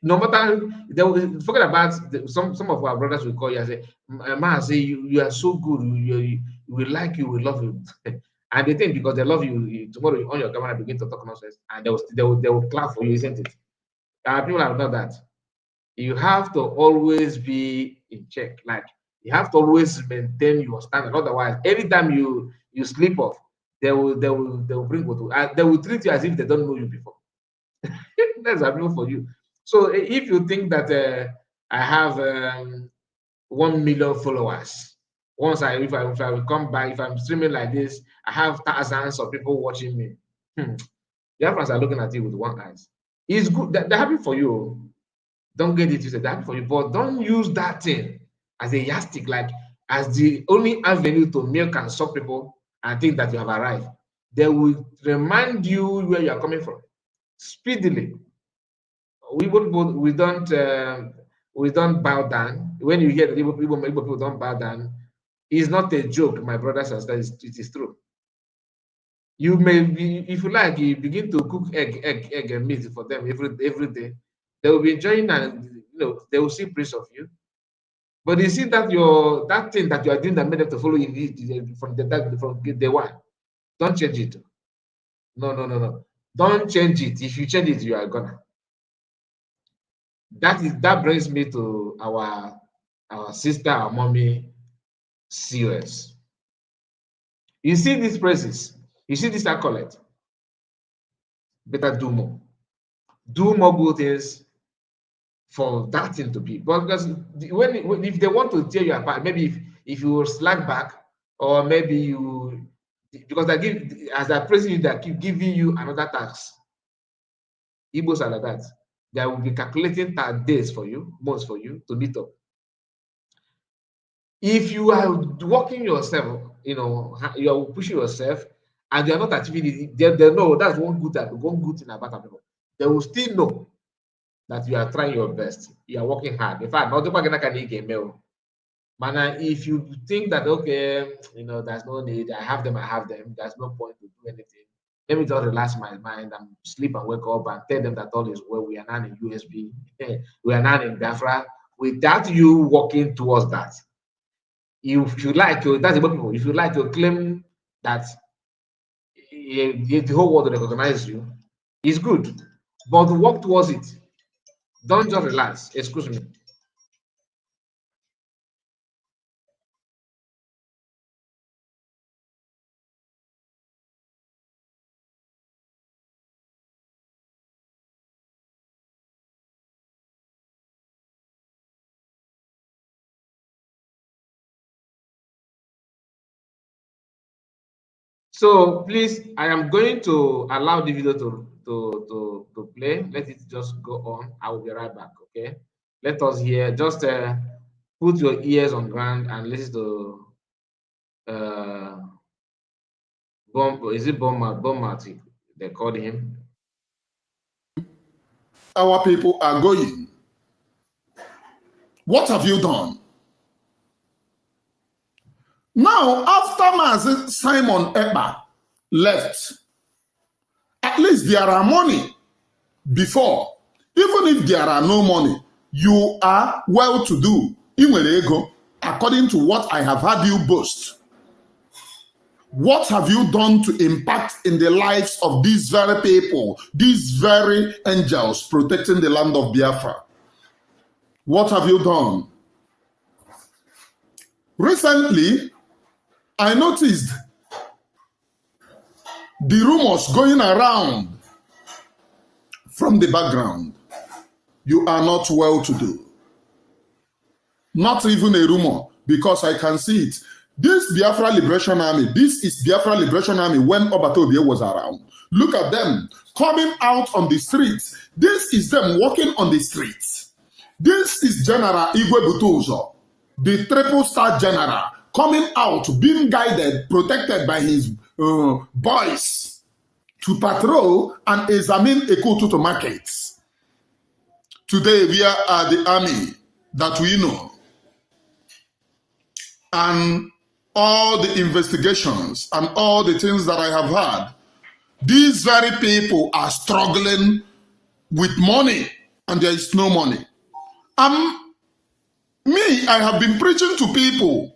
No matter, they will forget about some of our brothers will call you and say, "Man, say you are so good. We will like you, we love you." And they think because they love you, tomorrow on your camera begin to talk nonsense, and they will clap for you, isn't it? People have done that. You have to always be in check. Like you have to always maintain your standard. Otherwise, anytime you slip off, they will bring what they will treat you as if they don't know you before. That's happening for you. So if you think that I have 1 million followers, if I will come back, if I'm streaming like this, I have thousands of people watching me. The Africans are looking at you with one eye. It's good. They're happy for you. Don't get it twisted. They're happy for you, but don't use that thing as a yardstick, like as the only avenue to milk and suck people and think that you have arrived. They will remind you where you are coming from speedily. We don't bow down. When you hear that Igbo people don't bow down, it's not a joke, my brothers and sisters. It is true. You may be, if you like, you begin to cook egg and meat for them every day. They will be enjoying, and they will see praise of you. But you see that that thing that you are doing that made them to follow you from day one. Don't change it. No, no, no, no. Don't change it. If you change it, you are gonna. That brings me to our sister, our mommy, COS. You see these praises, you see this accolade. Better do more. Do more good things for that thing to be. Because if they want to tear you apart, maybe if you slack back, or maybe you, because they give, as they're praising you, they keep giving you another tax. Igbos are like that. They will be calculating days for you, months for you to meet up. If you are working yourself, you are pushing yourself, and you are not achieving it, they know that's one good thing about people. They will still know that you are trying your best. You are working hard. In fact, not if you think that, okay, there's no need, I have them, there's no point to do anything. Let me just relax my mind and sleep and wake up and tell them that all is well. We are now in USB. We are now in Biafra. Without you working towards that, if you like, that's what people. If you like to claim that the whole world will recognize you, it's good, but work towards it. Don't just relax. Excuse me. So please, I am going to allow the video to play. Let it just go on. I will be right back. Okay. Let us hear. Just put your ears on ground and listen to is it Bomati? They called him. Our people are going. What have you done? Now, after Mazi Simon Ekpa left, at least there are money before. Even if there are no money, you are well to do. According to what I have heard you boast. What have you done to impact in the lives of these very people, these very angels protecting the land of Biafra? What have you done? Recently, I noticed the rumors going around from the background. You are not well to do. Not even a rumor, because I can see it. This Biafra Liberation Army, this is Biafra Liberation Army when Obatobie was around. Look at them coming out on the streets. This is them walking on the streets. This is General Igwe Butuzo, the triple-star general, coming out, being guided, protected by his boys to patrol and examine Ekutu to markets. Today we are the army that we know. And all the investigations and all the things that I have heard, these very people are struggling with money and there is no money. I have been preaching to people.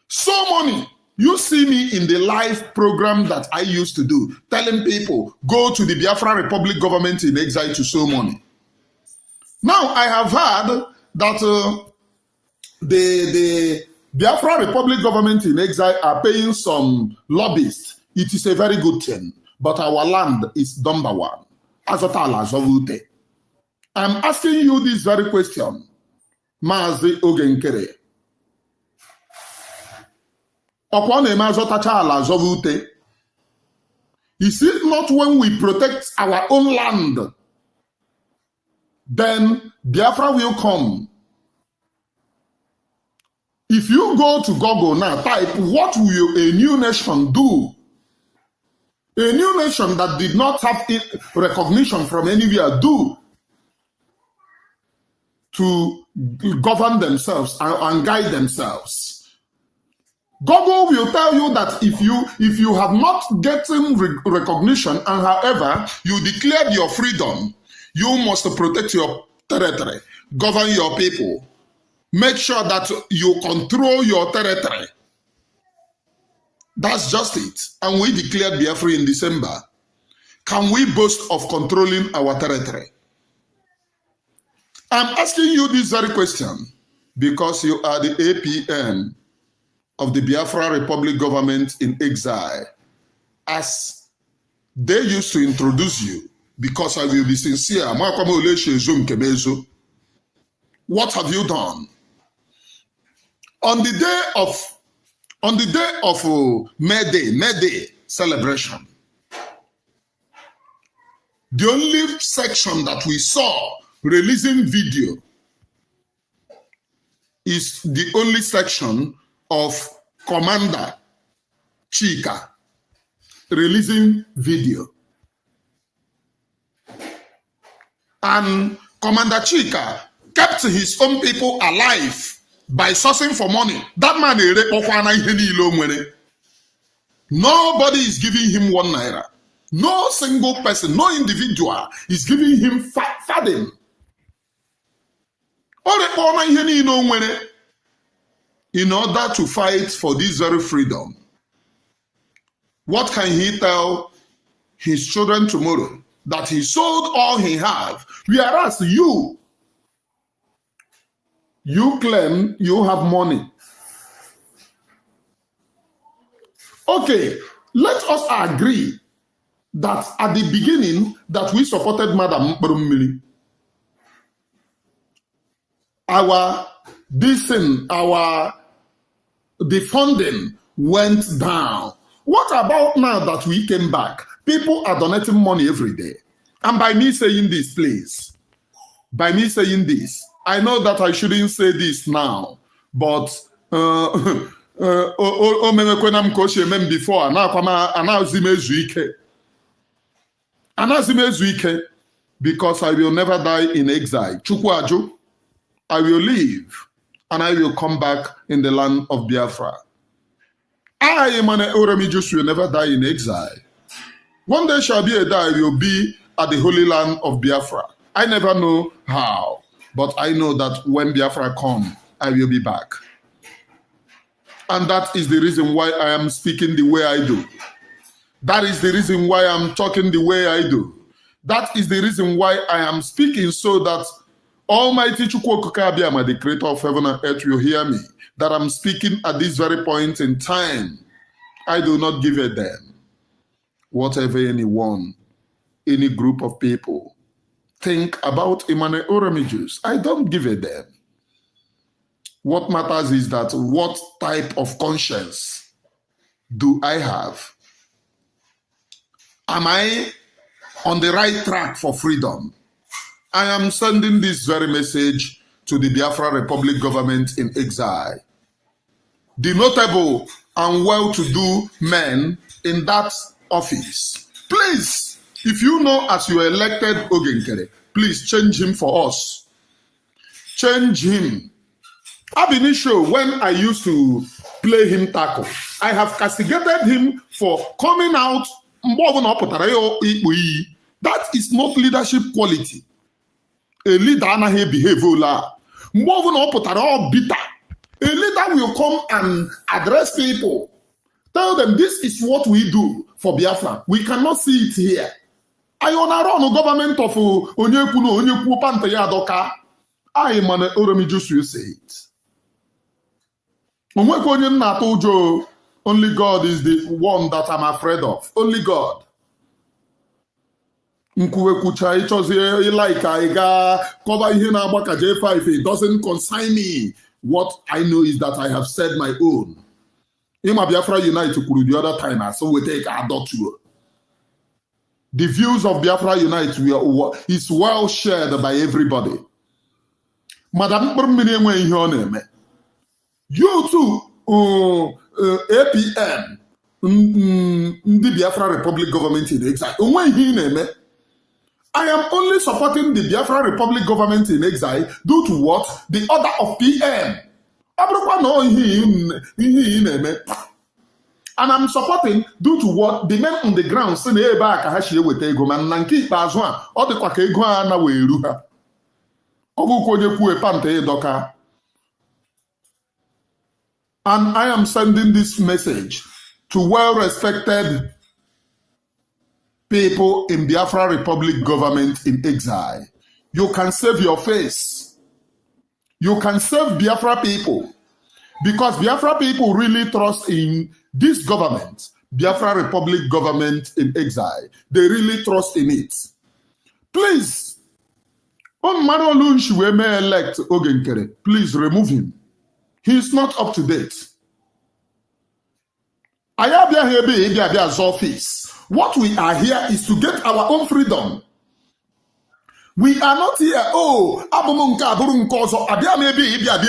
So money. You see me in the live program that I used to do, telling people, go to the Biafra Republic government in exile to sow money. Now I have heard that the Biafra Republic government in exile are paying some lobbyists. It is a very good thing, but our land is number one. I'm asking you this very question, Mazi Ogenkere. Is it not when we protect our own land, then Biafra will come? If you go to Google now, type, what will a new nation do? A new nation that did not have recognition from anywhere do to govern themselves and guide themselves. Google will tell you that if you have not gotten recognition and however you declared your freedom, You must protect your territory, govern your people, make sure that you control your territory. That's just it. And we declared Biafra in December. Can we boast of controlling our territory? I'm asking you this very question because you are the APN of the Biafra Republic government in exile, as they used to introduce you, because I will be sincere. What have you done? On the day of May Day celebration, the only section that we saw releasing video is the only section of Commander Chika releasing video. And Commander Chika kept his own people alive by sourcing for money. That man, nobody is giving him 1 naira. No single person, no individual is giving him fathom. In order to fight for this very freedom, what can he tell his children tomorrow? That he sold all he have, whereas you claim you have money. Okay, let us agree that at the beginning that we supported Madam Mkpurumili, the funding went down. What about now that we came back? People are donating money every day. And by me saying this, please, by me saying this, I know that I shouldn't say this now, but before, because I will never die in exile. Chukwaju, I will leave and I will come back in the land of Biafra. I, Emmanuel Oremijus, will never die in exile. One day shall be a day I will be at the Holy Land of Biafra. I never know how, but I know that when Biafra comes, I will be back. And that is the reason why I am speaking the way I do. That is the reason why I'm talking the way I do. That is the reason why I am speaking, so that Almighty Chukwokukabiyama, the creator of heaven and earth, will hear me. That I'm speaking at this very point in time. I do not give a damn. Whatever anyone, any group of people think about Emmanuel Oremijus, I don't give a damn. What matters is that what type of conscience do I have? Am I on the right track for freedom? I am sending this very message to the Biafra Republic government in exile. The notable and well-to-do men in that office, please, if you know as you elected Ogenkere, please change him for us. Change him. Ab initio, when I used to play him tackle, I have castigated him for coming out. That is not leadership quality. A leader anaghị behave ola. Mgbe ọbụla ọ pụtara ọ bitter. A leader will come and address people. Tell them this is what we do for Biafra. We cannot see it here. I run government of Onyekwu Panta ya adoka. I Emmanuel Oremijus will say it. Onwekwe onye nna atụ ụjọ. Only God is the one that I'm afraid of. Only God. Nkwuwekwucha ịchọzie ịlaika ịga cover ihe na-agba ka J5. It doesn't concern me. What I know is that I have said my own. Ima Biafra Unite kwuru the other time, so we take adulthood. The views of Biafra Unite is well shared by everybody. Madam Mkpurumili enwe ihe ọ na-eme. You too, APM, the Biafra Republic government in exile. Onwe ihe ị na-eme. I am only supporting the Biafra Republic government in exile due to what? The order of PM. And I'm supporting due to what the men on the ground say na ebe a ka ha shie weta ego ma na nke ikpeazụ a ọ dịkwa ka ego a na wee eru ha. Ọ bụkwa onye kwuo panta ịdọka. And I am sending this message to well-respected people in Biafra Republic government in exile. You can save your face. You can save Biafra people. Because Biafra people really trust in this government, Biafra Republic government in exile. They really trust in it. Please, on Marolunshi we may elect Ogenkere, please remove him. He is not up to date. Office. What we are here is to get our own freedom. We are not here,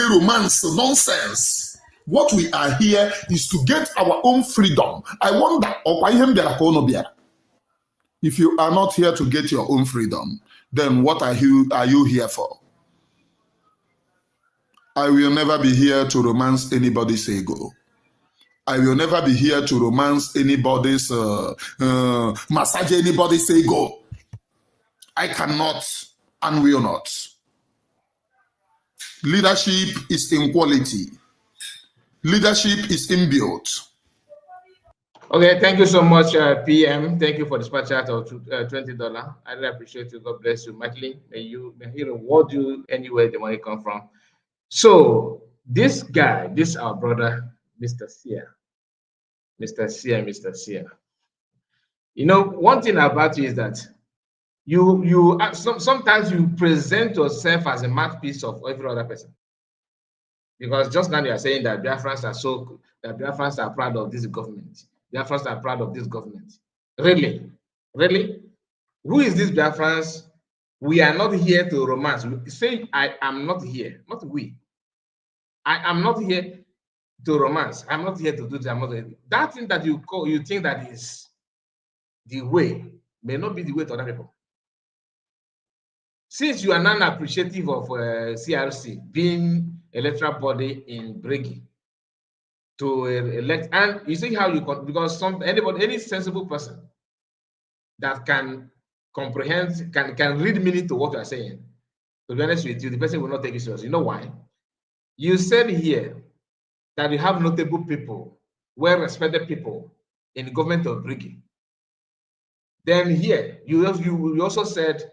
romance, nonsense. What we are here is to get our own freedom. I wonder, if you are not here to get your own freedom, then what are you here for? I will never be here to romance anybody's ego. I will never be here to romance anybody's, massage anybody's ego. I cannot and will not. Leadership is in quality. Leadership is inbuilt. Okay, thank you so much, PM. Thank you for the super chat of $20. I really appreciate you. God bless you mightily. May He reward you anywhere the money come from. So this guy, this our brother, Mr. Sia. Mr. Sia, Mr. Sia. You know, one thing about you is that sometimes you present yourself as a mouthpiece of every other person. Because just now you are saying that Biafrans are proud of this government. Biafrans are proud of this government. Really? Really? Who is this Biafrans? We are not here to romance. Say, I am not here, not we. I am not here to romance. I'm not here to do that. That thing that you think that is the way may not be the way to other people. Since you are non-appreciative of CRC being electoral body in Bregi to elect, and you see how you because any sensible person that can comprehend, can read meaning to what you are saying, to be honest with you, the person will not take it serious. You know why? You said here that you have notable people, well-respected people in the government of Brigi. Then here, you also said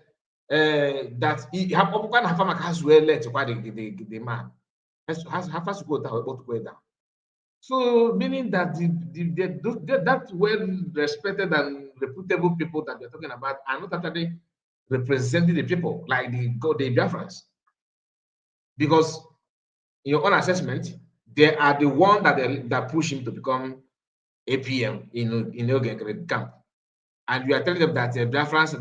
that has well led to the man. So meaning that that well-respected and reputable people that we're talking about are not actually representing the people like the Biafrans. Because in your own assessment, they are the one that push him to become APM in Ogenkere camp. And you are telling them that Biafrans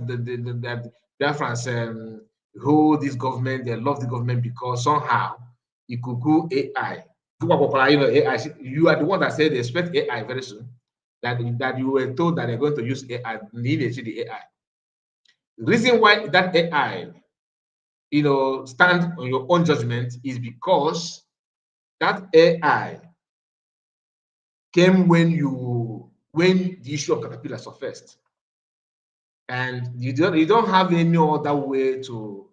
hold this government, they love the government because somehow it could go AI. You know, AI. You are the one that said they expect AI very soon. That you were told that they're going to use AI, the AI. The reason why that AI, stand on your own judgment is because that AI came when the issue of Caterpillar surfaced. And you don't have any other way to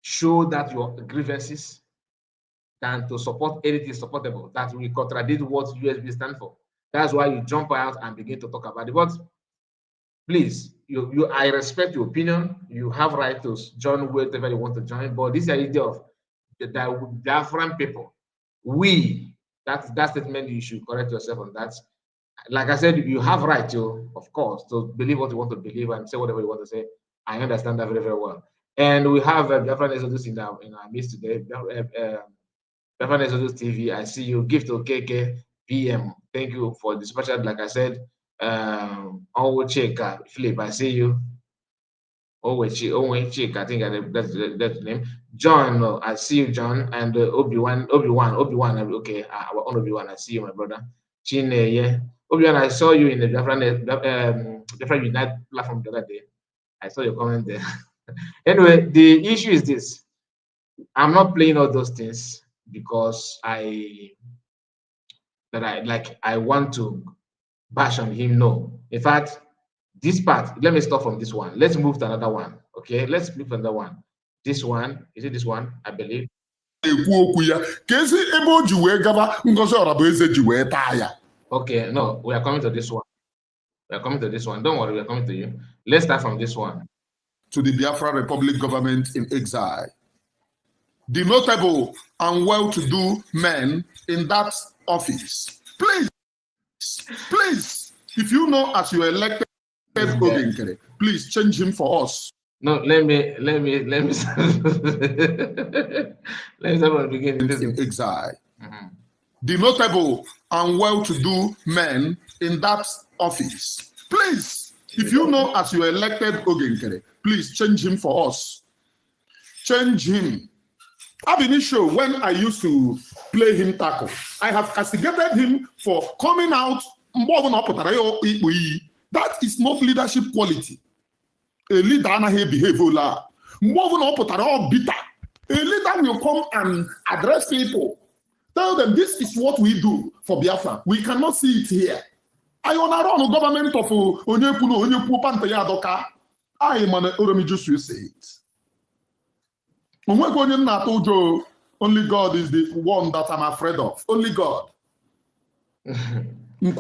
show that your grievances than to support anything supportable that will contradict what USB stands for. That's why you jump out and begin to talk about it. But please, I respect your opinion. You have right to join whatever you want to join. But this idea of the Biafran people, that statement, you should correct yourself on that. Like I said, you have right to, of course, to believe what you want to believe and say whatever you want to say. I understand that very, very well. And we have Biafran Exodus in our midst today. Biafran Exodus TV, I see you. Gift to KK PM. Thank you for the special. Like I said, Philip, I see you. Chik, I think that's the name. John, I see you, John, and Obi-Wan. Okay, our own Obi-Wan, I see you, my brother. Chineye. Obi-Wan, I saw you in the Biafran Unite platform the other day. I saw your comment there. Anyway, the issue is this. I'm not playing all those things because I want to bash on him. No. In fact, this part, let me stop from this one. Let's move to another one. Okay, let's move to another one. This one, is it this one? I believe. ekwu okwu ya ka ezi ebe o ji wee gaba Ngozi Orabueze ji wee taa ya. Okay, no, we are coming to this one. We are coming to this one. Don't worry, we are coming to you. Let's start from this one. To the Biafra Republic government in exile. The notable and well-to-do men in that office. Please, if you know as you elected Ogenkere, please change him for us. No, let me let me let me start from the beginning. In exile. The notable and well-to-do men in that office. Please, if you know as you elected Ogenkere, please change him for us. Change him. Ab initio, when I used to play him tackle, I have castigated him for coming out. That is not leadership quality. A leader anaghị behave ola. Bitter. A leader will come and address people. Tell them this is what we do for Biafra. We cannot see it here. I want to run a government of Onyepuno Pantaya Doka. I am an Oromi just say it. Only God is the one that I'm afraid of. Only God. It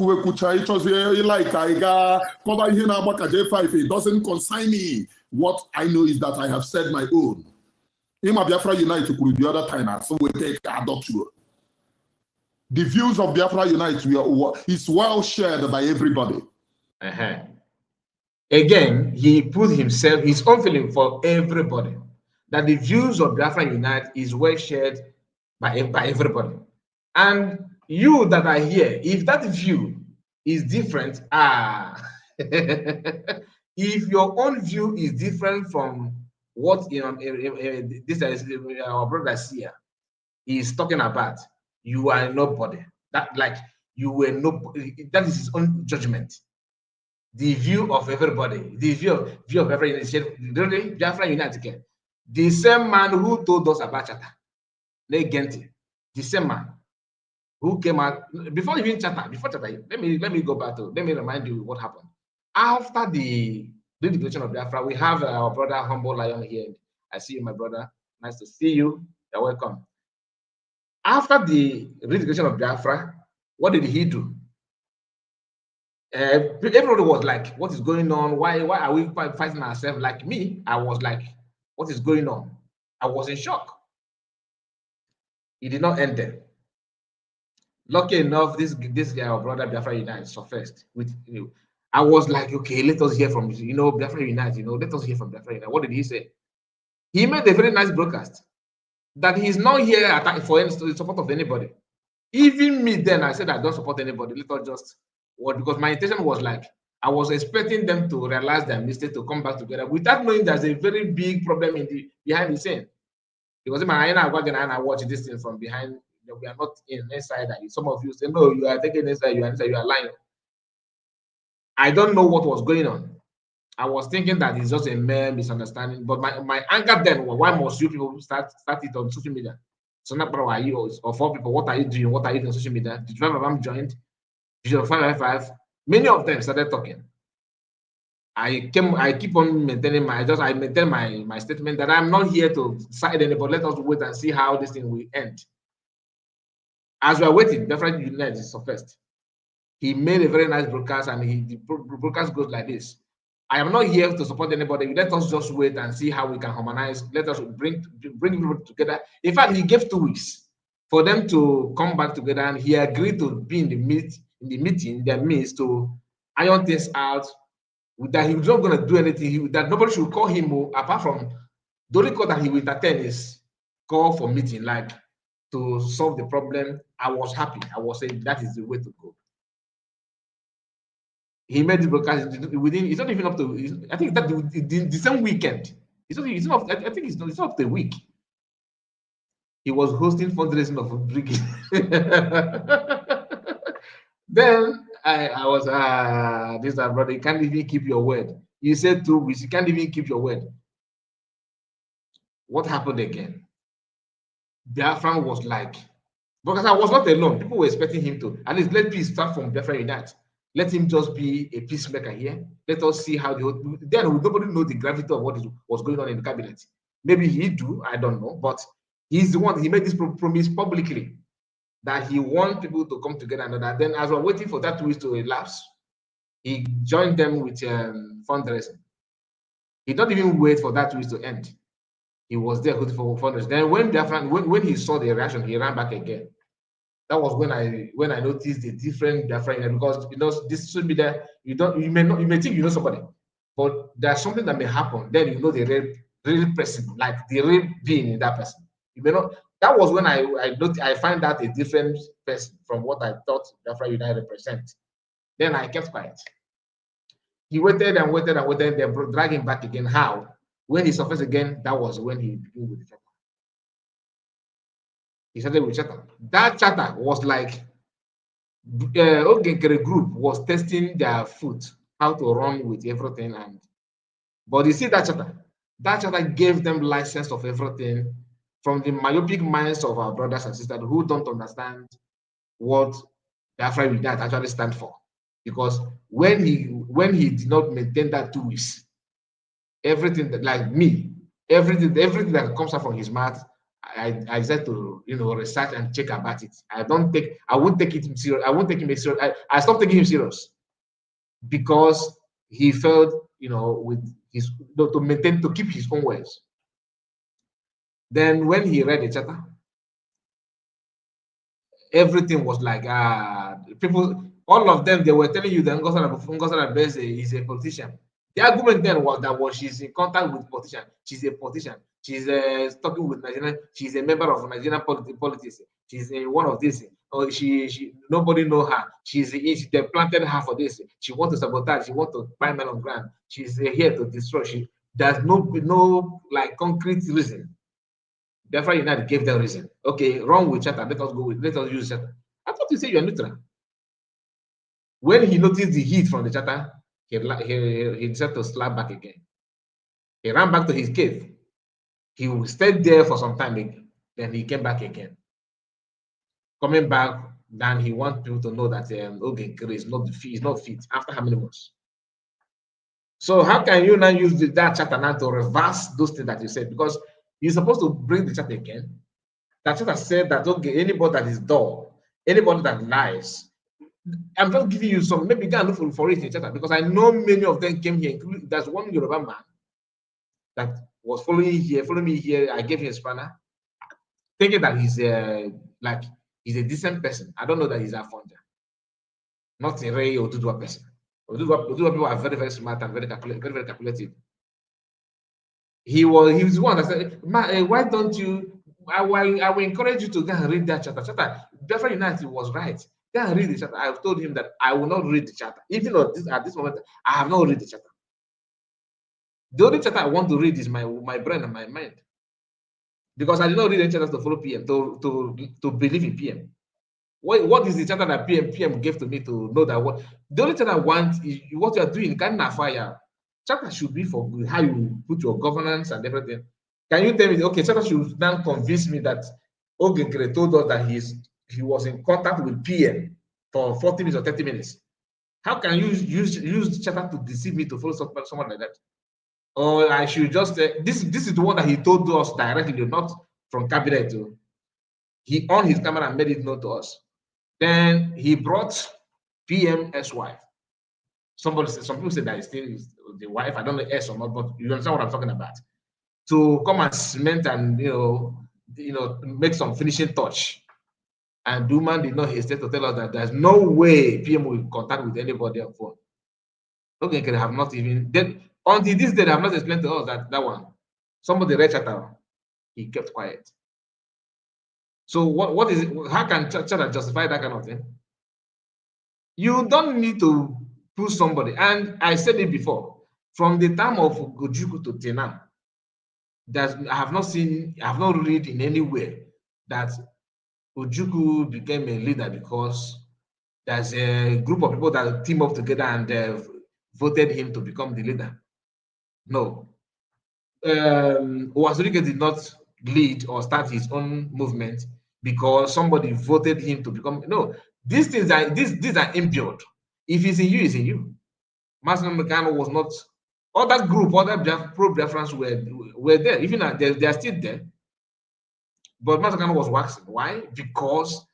doesn't concern me. What I know is that I have said my own. Biafra Unite the other time, so we take adoption. The views of Biafra Unite is well shared by everybody. Again, he put himself, his own feeling for everybody. That the views of Biafra Unite is well shared by everybody. And you that are here, if that view is different, if your own view is different from what this is our brother here is talking about, you are nobody. That like you were nobody. That is his own judgment. The view of everybody, the view of every really Biafra Unite again. The same man who told us about Chata, Negenti, the same man who came out before even Chata, let me go back to, let me remind you what happened. After the declaration of Biafra, we have our brother Humble Lion here. I see you, my brother. Nice to see you. You're welcome. After the declaration of Biafra, what did he do? Everybody was like, what is going on? Why are we fighting ourselves? Like me, I was like, what is going on? I was in shock. It did not end there. Lucky enough, this guy, our brother Biafra Unite, surfaced with I was like, okay, let us hear from Biafra Unite. Let us hear from Biafra Unite. What did he say? He made a very nice broadcast that he's not here for any support of anybody. Even me, then I said I don't support anybody. Let us just because my intention was like I was expecting them to realize their mistake, to come back together without knowing there's a very big problem behind the scene. Because I watch this thing from behind. We are not inside. Some of you say, no, you are taking inside, you are lying. I don't know what was going on. I was thinking that it's just a mere misunderstanding. But my anger then was, why must you people start it on social media? So not are you or 4 people, what are you doing? What are you doing on social media? The 12 of them joined. 555. Many of them started talking. I keep on maintaining I maintain my statement that I'm not here to side anybody. Let us wait and see how this thing will end. As we are waiting, Biafra Unite is first. He made a very nice broadcast, and the broadcast goes like this: I am not here to support anybody. Let us just wait and see how we can harmonize. Let us bring people together. In fact, he gave 2 weeks for them to come back together, and he agreed to be in the meeting, their midst, to iron things out. That he was not going to do anything. That nobody should call him apart from the only call that he will entertain is call for meeting, like to solve the problem. I was happy. I was saying that is the way to go. He made the broadcast within. It's not even up to. I think that the same weekend. It's not. I think it's not up to a week. He was hosting fundraising of Brigade. Then I was this brother. You can't even keep your word. You said 2 weeks. You can't even keep your word. What happened again? Biafra was like, because I was not alone. People were expecting him to at least let peace start from Biafra Unite. Let him just be a peacemaker here. Let us see how then nobody know the gravity of what was going on in the cabinet. Maybe he do, I don't know, but he's the one, he made this promise publicly that he wants people to come together and that. Then as we're waiting for that 2 weeks to elapse, he joined them with fundraising. He don't even wait for that 2 weeks to end. He was there for fundraising. Then when he saw the reaction, he ran back again. That was when I noticed the different Biafra, because this social media, you may think you know somebody, but there's something that may happen. Then you know the real person, like the real being in that person. You may not. That was when I find out a different person from what I thought Biafra United represent. Then I kept quiet. He waited and waited and waited. Then drag him back again. How? When he surfaced again, that was when he began with the chatter. He started with chatter. That chatter was like Ogenkere group was testing their foot, how to run with everything. But you see that chatter gave them license of everything from the myopic minds of our brothers and sisters who don't understand what Biafra Unite actually stand for. Because when he did not maintain that 2 weeks, everything that, like me, everything that comes out from his mouth, I decided to research and check about it. I won't take it serious. I won't take him serious. I stopped taking him serious because he felt with his to keep his own words. Then when he read the chatter, everything was like people, all of them, they were telling you that Ngosara Bese is a politician. The argument then was that she's in contact with politicians, she's a politician. She's talking with Nigerian. She's a member of Nigerian politics. She's one of this. Or she nobody know her. They planted her for this. She wants to sabotage. She wants to buy men on ground. She's here to destroy. There's no like concrete reason. Biafra United gave them reason. Okay, wrong with chatter. Let us use chatter. I thought you said you're neutral. When he noticed the heat from the chatter, he decided to slap back again. He ran back to his cave. He stayed there for some time again. Then he came back again. Coming back, then he wants people to know that Ogenkere is not fit after how many months? So how can you now use that chatter now to reverse those things that you said? Because you're supposed to bring the chatter again. That chatter said that, okay, anybody that is dull, anybody that lies, I'm just giving you some, maybe you can look for it in chatter, because I know many of them came here, including there's one Yoruba man that was following me here. I gave him a spanner, thinking that he's he's a decent person. I don't know that he's a founder, not a Ray or Dudua person. Dudua people are very, very smart and very calculated. He was the one that said, why don't you, I will encourage you to go and read that chatter. Biafra United was right. Go and read the chatter. I told him that I will not read the chatter. Even at this moment, I have not read the chatter. The only chatter I want to read is my brain and my mind. Because I did not read any chatters to follow PM, to believe in PM. What is the chatter that PM gave to me to know that what the only chatter I want is what you are doing, kind of fire. Chatter should be for how you put your governance and everything. Can you tell me, okay, chatter should now convince me that Ogenkere told us that he was in contact with PM for 40 minutes or 30 minutes. How can you use chatter to deceive me to follow someone like that? Or I should just this is the one that he told us directly, not from cabinet. He on his camera and made it known to us. Then he brought PM's wife. Some people say that it's still the wife. I don't know S or not, but you understand what I'm talking about. To come and cement and make some finishing touch. And the woman did not hesitate to tell us that there's no way PM will contact with anybody on phone. Okay, they have not even until this day they have not explained to us that one. Somebody read chatter, he kept quiet. So what is it? How can chatter justify that kind of thing? You don't need to push somebody. And I said it before, from the time of Ojukwu to Tena, I have not read in anywhere that Ojukwu became a leader because there's a group of people that team up together and voted him to become the leader. No. Owazurike did not lead or start his own movement because somebody voted him to become. No, these things are these are imbued. If it's in you, it's in you. Marcel Mekano was not. Other group, other pro-Biafrans were there. Even they are still there. But Marcel Mekano was waxing. Why? Because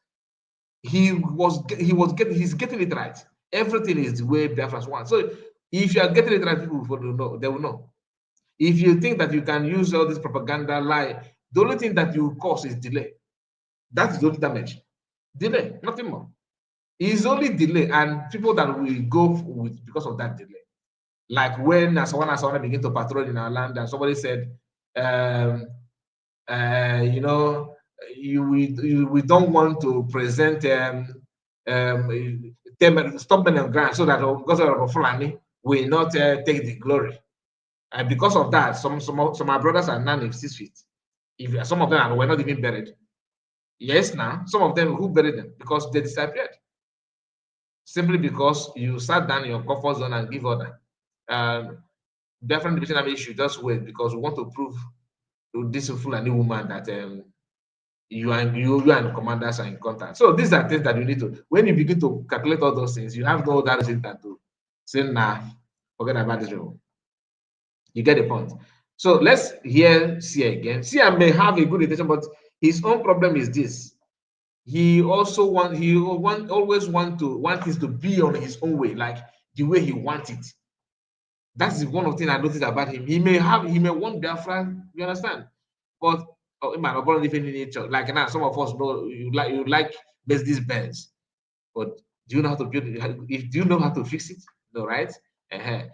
he's getting it right. Everything is the way Biafrans want. So if you are getting it right, people will know. They will know. If you think that you can use all this propaganda lie, the only thing that you cause is delay. That is the only damage. Delay, nothing more. It's only delay, and people that will go with because of that delay. Like when Asawana began to patrol in our land, and somebody said, you know, we don't want to present stubborn and grand so that because of Fulani will not take the glory. And because of that, some of our brothers are now in 6 feet. If some of them were not even buried. Yes, now some of them who buried them because they disappeared. Simply because you sat down in your comfort zone and give order. Different division army should just wait because we want to prove to this Fulani woman that you and the commanders are in contact. So these are things that you need to. When you begin to calculate all those things, you have no other reason than to say, nah, forget about this. You get the point. So let's hear Sia again. Sia may have a good intention, but his own problem is this. He also always want things to be on his own way, like the way he wants it. That's one of the things I noticed about him. He may want Biafra, you understand? But it might not even in nature. Like now, some of us know you like Mercedes Benz, but do you know how to build it? Do you know how to fix it? No, right?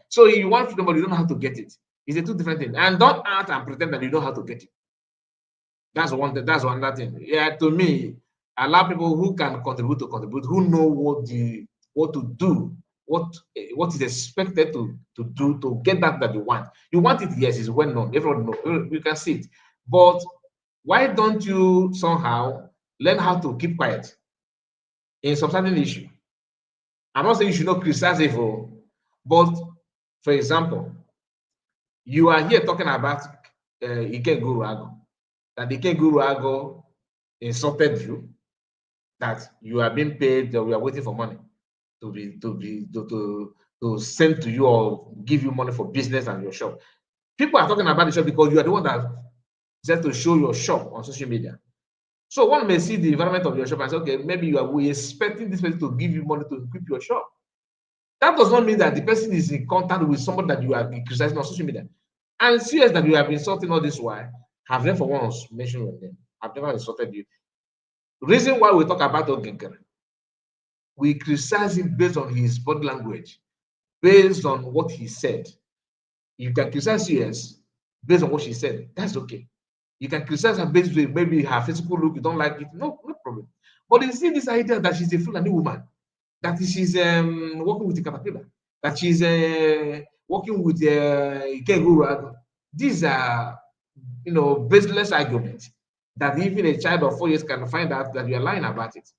So you want freedom, but you don't know how to get it. It's a two different thing. And don't act and pretend that you know how to get it. That's another thing. Yeah, to me, allow people who can contribute to contribute, who know what to do, what is expected to do to get that you want. You want it, yes, it's well known. Everyone knows. You can see it. But why don't you somehow learn how to keep quiet in some certain issue? I'm not saying you should not criticize evil, but for example, you are here talking about Ike Guru Ago, that Ike Guru Ago insulted you, that you are being paid, that we are waiting for money to send to you or give you money for business and your shop. People are talking about the shop because you are the one that said to show your shop on social media. So one may see the environment of your shop and say, okay, maybe we expecting this person to give you money to equip your shop. That does not mean that the person is in contact with somebody that you are criticizing on social media. And serious that you have been insulting all this while, have never once mentioned your name. I've never insulted you. The reason why we talk about Ogenkere, we criticize him based on his body language, based on what he said. You can criticize CS based on what she said. That's okay. You can criticize her based on maybe her physical look, you don't like it, no problem. But you see this idea that she's a Fulani woman, that she's working with the caterpillar, that she's working with Ikeguru. These are, baseless arguments that even a child of 4 years can find out that you are lying about it.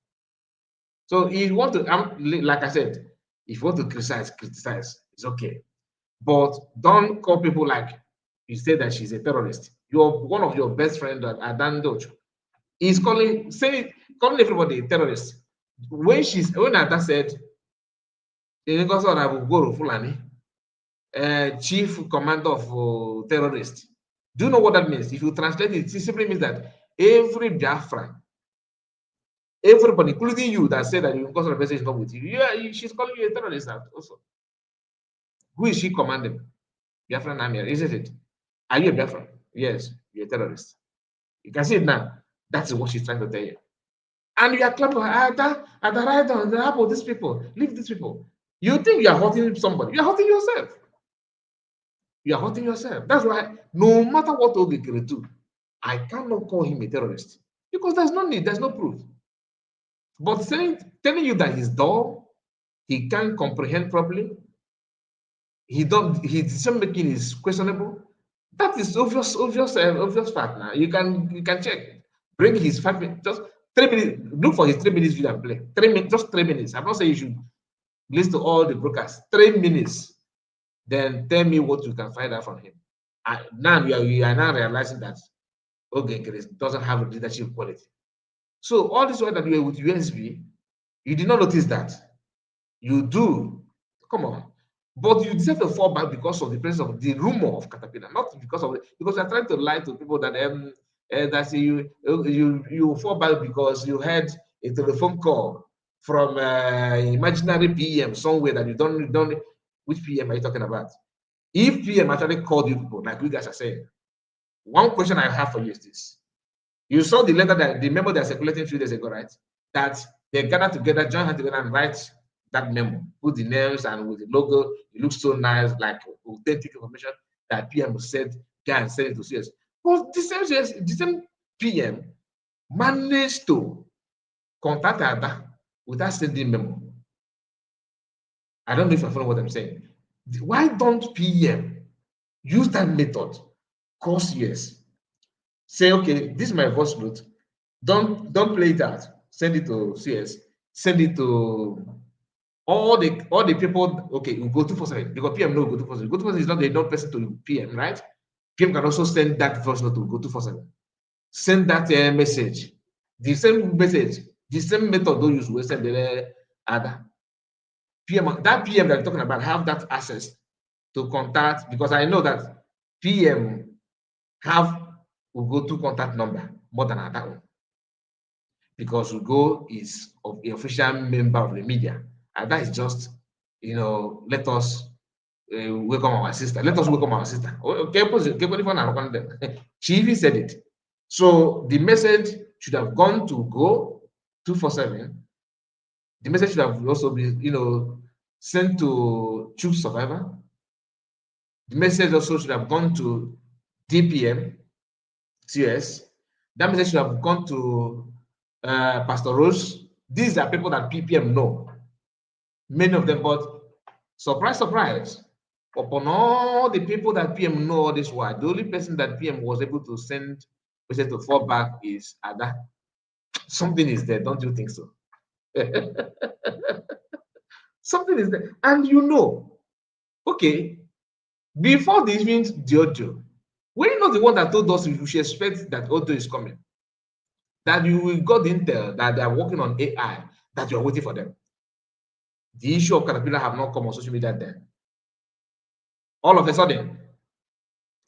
So if you want to, like I said, if you want to criticize, it's okay. But don't call people like you say that she's a terrorist. You're one of your best friends, Adan Dojo, is calling everybody a terrorist. When Ada said, Fulani, chief commander of terrorists, do you know what that means? If you translate it, it simply means that every Biafran, everybody, including you, that said that because of the is not with you, she's calling you a terrorist also. Who is she commanding? Biafran army, isn't it? Are you a Biafran? Yes, you're a terrorist. You can see it now. That's what she's trying to tell you. And you are clapping at the right on the help of these people. Leave these people. You think you are hurting somebody. You are hurting yourself. You are hurting yourself. That's why no matter what Ogekere do, I cannot call him a terrorist. Because there's no need, there's no proof. But telling you that he's dull, he can't comprehend properly, his decision making is questionable. That is obvious fact now. You can check. Bring his 5 minutes, just 3 minutes. Look for his 3 minutes video and play. 3 minutes, just 3 minutes. I'm not saying you should listen to all the broadcasts. 3 minutes. Then tell me what you can find out from him. Now you are now realizing that doesn't have leadership quality. So all this while that you were with USB, you did not notice that. You do. Come on. But you decide to fall back because of the presence of the rumor of caterpillar, not because of it, because you're trying to lie to people that that say you fall back because you had a telephone call from imaginary PM somewhere that you don't. Which PM are you talking about? If PM actually called you people, like you guys are saying, one question I have for you is this: you saw the letter that the memo they're circulating 3 days ago, right? That they gather together, join hands together, and write that memo, put the names and with the logo. It looks so nice, like authentic information that PM said, go and send it to CS. But the same PM managed to contact Ada without sending memo. I don't know if you follow what I'm saying. Why don't PM use that method? Call CS. Say, okay, this is my voice note. Don't play it out. Send it to CS. Send it to all the people. Okay, we go 247 because PM no go 247. Go 247 is not the not person to PM, right? PM can also send that voice note to go 247. Send that message. The same message, the same method don't use. We send the other PM. That PM that you're talking about have that access to contact, because I know that PM have Ugo2 contact number more than that one, because Ugo is of the official member of the media, and that is just, let us welcome our sister. Let us welcome our sister. She even said it. So the message should have gone to Go 247. The message should have also been, sent to Choose Survivor. The message also should have gone to DPM, CS. That message should have gone to Pastor Rose. These are people that PPM know, many of them, but surprise, surprise, upon all the people that PM know all this while, the only person that PM was able to send message to fall back is Ada. Something is there, don't you think so? Something is there. And okay, before the event, the audio, we're not the one that told us we should expect that audio is coming. That you got the intel that they are working on AI, that you are waiting for them. The issue of Caterpillar have not come on social media then. All of a sudden,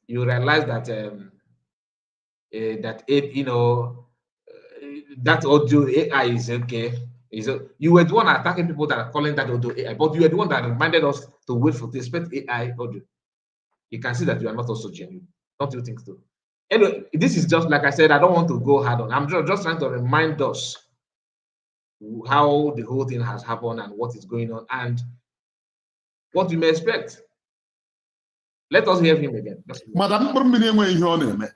you realize that that audio AI is okay. You were the one attacking people that are calling that audio AI, but you were the one that reminded us to wait for to expect AI audio. You can see that you are not also genuine. Don't you think so? Anyway, this is just like I said, I don't want to go hard on. I'm just trying to remind us how the whole thing has happened and what is going on and what we may expect. Let us hear him again. Madam mkpụrụ mmiri enweghị ihe ọ na-eme.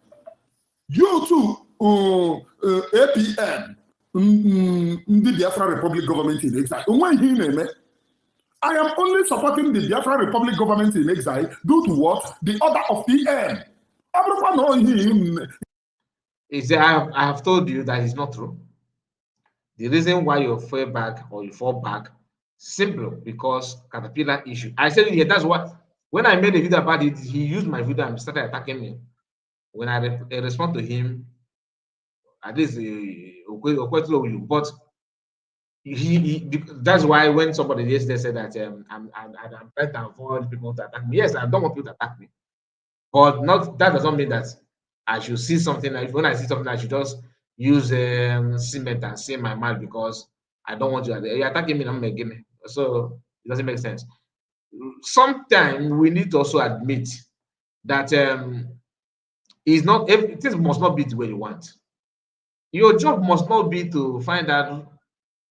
You otu APM ndị Biafra Republic Government in Exile onweghị ihe ị na-eme. I am only supporting the Biafra Republic Government in Exile due to what? The order of PM. I have told you that it's not true. The reason why you fall back or you fall back, simple, because Caterpillar issue. I said yeah, that's what, when I made a video about it, he used my video and started attacking me. When I respond to him, at least but that's why when somebody yesterday said that I'm trying to avoid people to attack me. Yes, I don't want people to attack me, but that doesn't mean that I should see something. When I see something, I should just use cement and seal my mouth because I don't want you. You're attacking me, I'm making. So it doesn't make sense. Sometimes we need to also admit that it's not, things must not be the way you want. Your job must not be to find out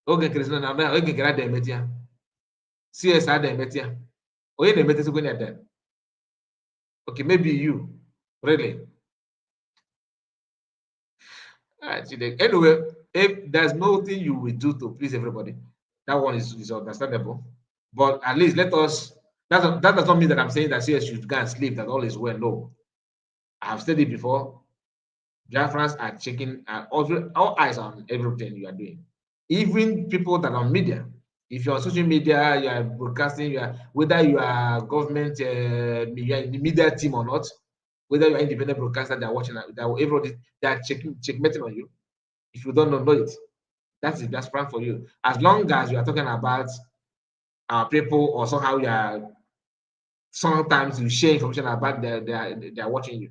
okay, maybe you really. Anyway, if there's nothing you will do to please everybody, that one is understandable. But at least let us. That does not mean that I'm saying that CS should go and sleep, that all is well. No, I have said it before. Biafrans are checking, all eyes on everything you are doing. Even people that are on media. If you're on social media, you are broadcasting, whether you are government, you are in the media team or not, whether you are independent broadcaster, they are watching, everybody, they are checkmating on you. If you don't know it. That's the best plan for you. As long as you are talking about our people, or somehow you are sometimes you share information about they are watching you.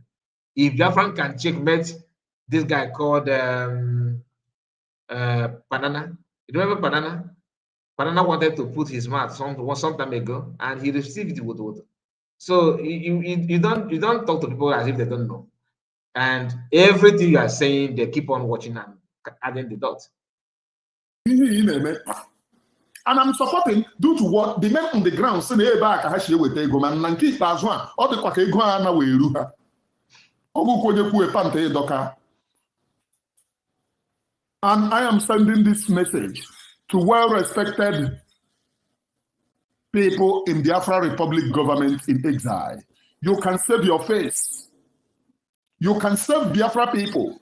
If Biafran can checkmate this guy called Banana, you remember Banana? Banana wanted to put his mouth some time ago, and he received it with water. So you don't talk to people as if they don't know, and everything you are saying they keep on watching and adding the dots. And I'm supporting due to what the men on the ground say na ebe a ka ha si eweta ego ma na nke ikpeazụ a ọ dịkwa ka ego a na wee eru ha ọ bụkwa onye kwuo panta ịdọka. And I am sending this message to well-respected people in Biafra Republic government in exile. You can save your face. You can save Biafra people.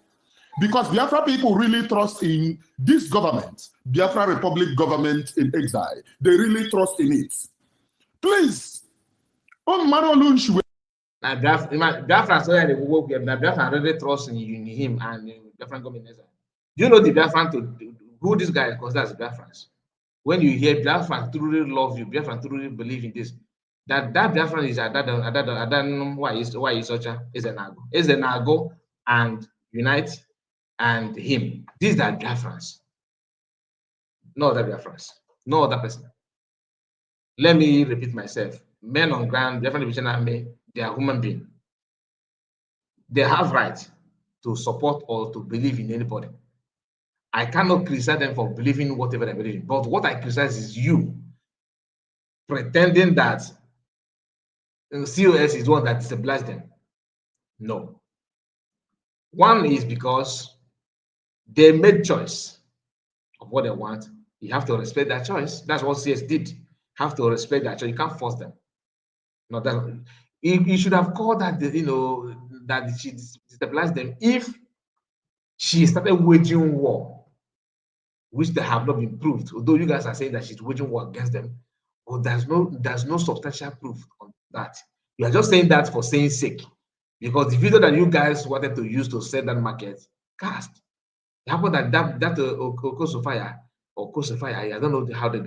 Because Biafra people really trust in this government, Biafra Republic government in exile. They really trust in it. Please, on Marolunch. Biafra really trust in him and Biafran government. Do you know the Biafran who this guy considers Biafrans? When you hear Biafran truly love you, Biafran truly believe in this, that Biafran is why is such a is an Ago and Unite and him. These are Biafrans. No other Biafrans. No other person. Let me repeat myself. Men on ground, Biafran Division Army, they are human beings. They have right to support or to believe in anybody. I cannot criticize them for believing whatever they believe in. But what I criticize is you pretending that COS is one that destabilizes them. No. One is because they made choice of what they want. You have to respect that choice. That's what CS did. Have to respect that choice. You can't force them. No, that you should have called that that she destabilized them if she started waging war, which they have not been proved. Although you guys are saying that she's waging war against them, but there's no substantial proof on that. You are just saying that for saying sake, because the video that you guys wanted to use to sell that market cast. It happened that Okosofaya or Kosofaya, I don't know how the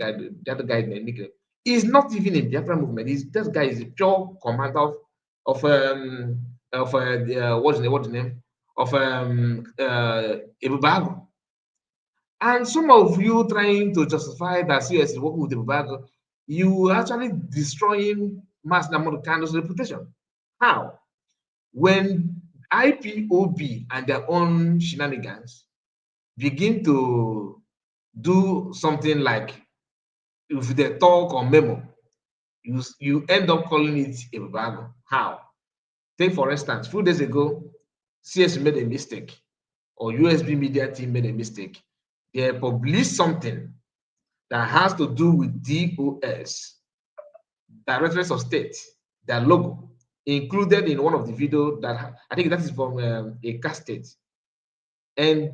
other guy nickname is not even in Biafra movement. That guy is a pure commander of what's the name of Ebubago. And some of you trying to justify that CS is working with Ebubago, you actually destroying Mass Namorkano's reputation. How? When IPOB and their own shenanigans begin to do something like, if they talk or memo, you end up calling it a bag. How? Take for instance, a few days ago, CS made a mistake, or USB media team made a mistake. They published something that has to do with DOS, Directorates of State, their logo, included in one of the video that I think that is from a cast state. And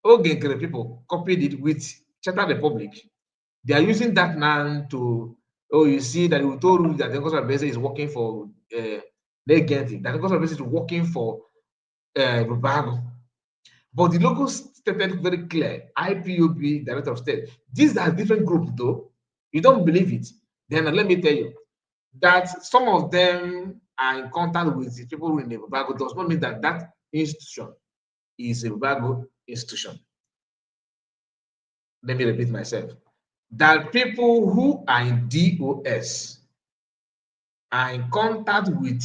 Ogenkere people copied it with Charter Republic. They are using that now to, you see that we told you that the Nkosal Bese is working for Negenti, that the Nkosal Bese is working for Rubago. But the logo stated very clear, IPOB, Director of State. These are different groups though. You don't believe it. Then let me tell you that some of them are in contact with the people in the Rubago does not mean that that institution is a Rubago institution. Let me repeat myself. That people who are in DOS are in contact with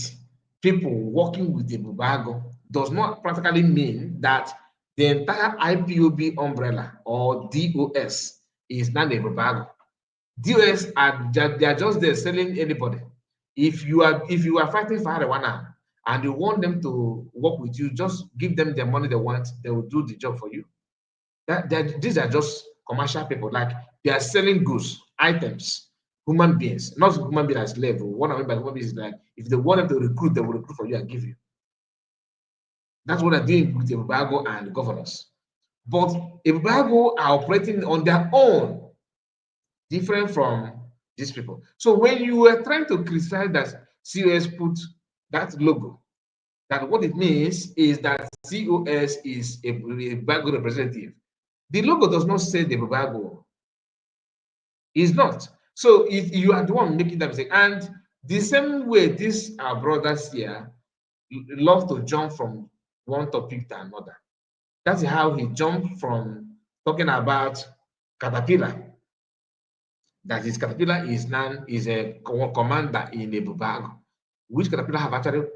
people working with the Bubago does not practically mean that the entire IPOB umbrella or DOS is not a Bubago. DOS they are just there selling anybody. If you are fighting for Arewana and you want them to work with you, just give them the money they want, they will do the job for you. These are just commercial people, like they are selling goods, items, human beings, not human beings as slave. What I mean by human beings is like if they want them to recruit, they will recruit for you and give you. That's what they're doing with Ebubago and governors. But Ebubago are operating on their own, different from these people. So when you were trying to criticize that COS put that logo, that what it means is that COS is a Ebubago representative. The logo does not say the Bubago. It's not. So if you are the one making that mistake, and the same way these our brothers here love to jump from one topic to another. That's how he jumped from talking about caterpillar. That his caterpillar is now is a commander in a Bubago, which caterpillar have actually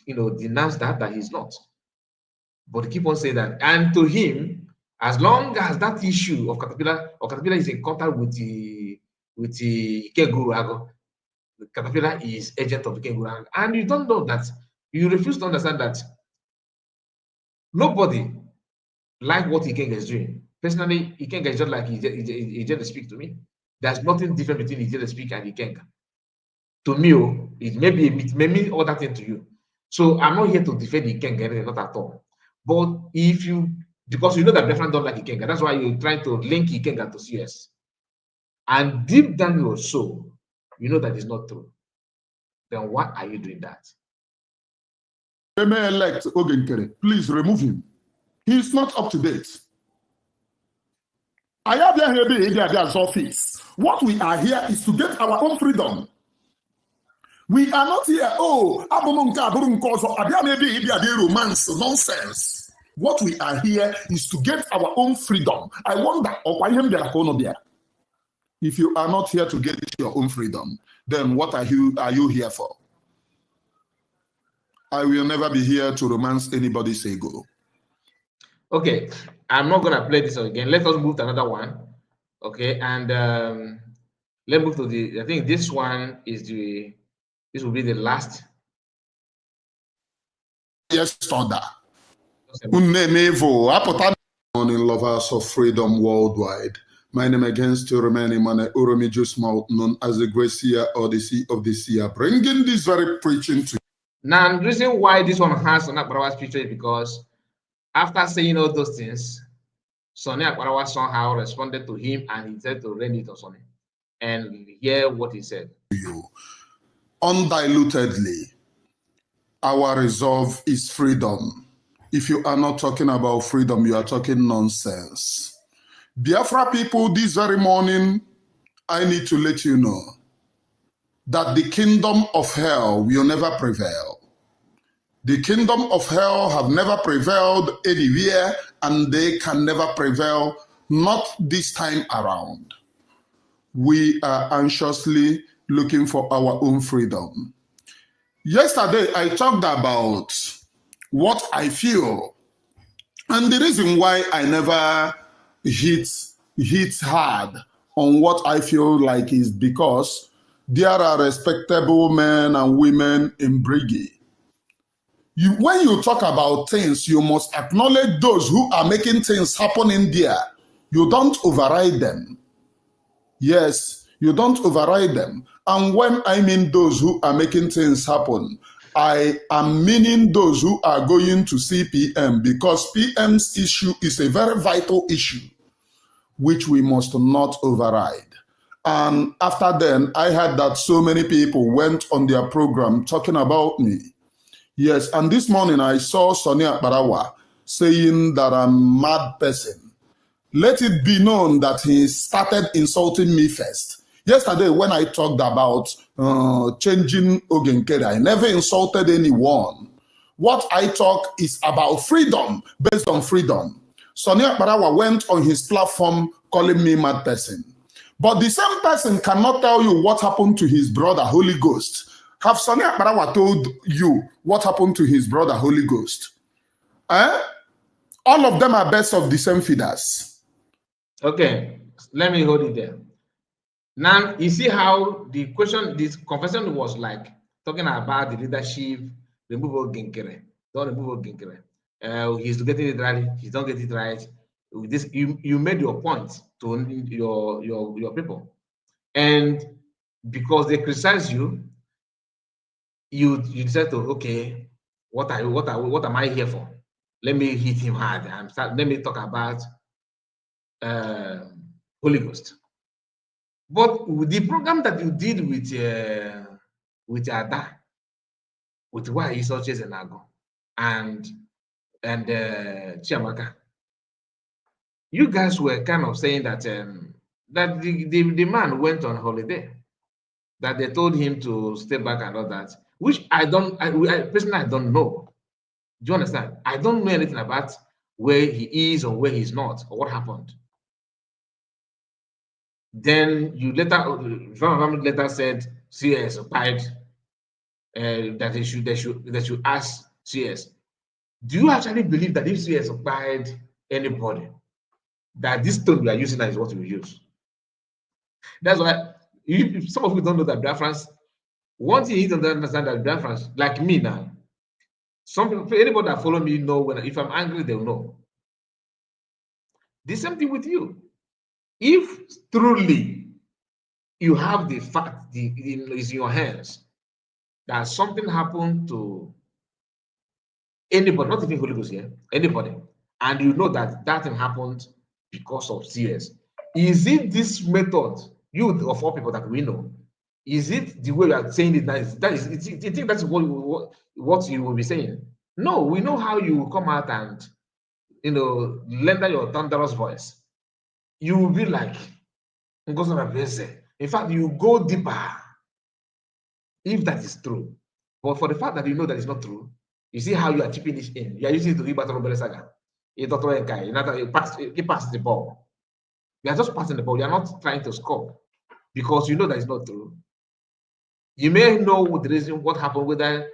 denounced that he's not. But keep on saying that, and to him, as long as that issue of caterpillar is in contact with the Ikeguru, the caterpillar is agent of Ikeguru, and you don't know that, you refuse to understand that nobody like what Ikenga is doing. Personally, Ikenga is just like he just speak to me. There's nothing different between Ijele speak and Ikenga. To me, it may mean other thing to you. So I'm not here to defend Ikenga, not at all. But if you, because you know that Biafran don't like Ikenga, that's why you're trying to link Ikenga to CS. And deep down your soul, you know that is not true. Then why are you doing that? Elect Ogenkere, please remove him. He's not up to date. I have here their office. What we are here is to get our own freedom. We are not here, romance, nonsense. What we are here is to get our own freedom. I wonder, if you are not here to get your own freedom, then what are you here for? I will never be here to romance anybody's ego. Okay, I'm not gonna play this again. Let us move to another one. Okay, and let's move to the. I think this one is this will be the last. Yes, Father. Morning, lovers of freedom worldwide. My name again still remaining Mane Uromi Jusmouth, known as the Great Seer or the Sea of the Seer, bringing this very preaching to you. Now, the reason why this one has Sonny Akbarawa's picture is because after saying all those things, Sonny Akbarawa somehow responded to him and he said to rend it on Sonny. And hear what he said. You. Undilutedly, our resolve is freedom. If you are not talking about freedom, you are talking nonsense. Biafra people, this very morning, I need to let you know that the kingdom of hell will never prevail. The kingdom of hell have never prevailed anywhere, and they can never prevail, not this time around. We are anxiously looking for our own freedom. Yesterday, I talked about what I feel, and the reason why I never hit hard on what I feel like is because there are respectable men and women in Briggy. When you talk about things, you must acknowledge those who are making things happen in there. You don't override them. Yes, you don't override them. And when I mean those who are making things happen, I am meaning those who are going to see PM, because PM's issue is a very vital issue, which we must not override. And after then, I heard that so many people went on their program talking about me. Yes, and this morning I saw Sonny Akbarawa saying that I'm a mad person. Let it be known that he started insulting me first. Yesterday, when I talked about changing Ogenkere, I never insulted anyone. What I talk is about freedom, based on freedom. Sonny Akbarawa went on his platform calling me mad person. But the same person cannot tell you what happened to his brother, Holy Ghost. Have Sonny Akbarawa told you what happened to his brother, Holy Ghost? All of them are birds of the same feathers. Okay, let me hold it there. Now, you see how the question, this confession was like talking about the leadership, remove Ogenkere, don't remove Ogenkere. He's getting it right, he's not getting it right. With this, you made your point to your people. And because they criticize you, you decide to, okay, what am I here for? Let me hit him hard and let me talk about Holy Ghost. But the program that you did with Ada, with why he saw Chezenago and Chiamaka, you guys were kind of saying that that the man went on holiday, that they told him to stay back and all that, which I personally I don't know. Do you understand? I don't know anything about where he is or where he's not or what happened. Then you later, family later said CS applied that they should ask CS. Do you actually believe that if CS applied anybody, that this tone we are using now is what we use? That's why some of you don't know that Biafrans. One thing you don't understand that Biafrans, like me now, some people, anybody that follow me know when if I'm angry, they'll know. The same thing with you. If truly you have the fact is in your hands that something happened to anybody, not even Holy Ghost here, anybody, and you know that that thing happened because of CS, is it this method, you of all people that we know, is it the way you are saying it? You think that's what you will be saying? No, we know how you will come out and lend your thunderous voice. You will be like, in fact, you go deeper if that is true. But for the fact that you know that it's not true, you see how you are chipping this in. You are using it to read Battle of Saga. You pass the ball. You are just passing the ball. You are not trying to score because you know that it's not true. You may know the reason what happened, whether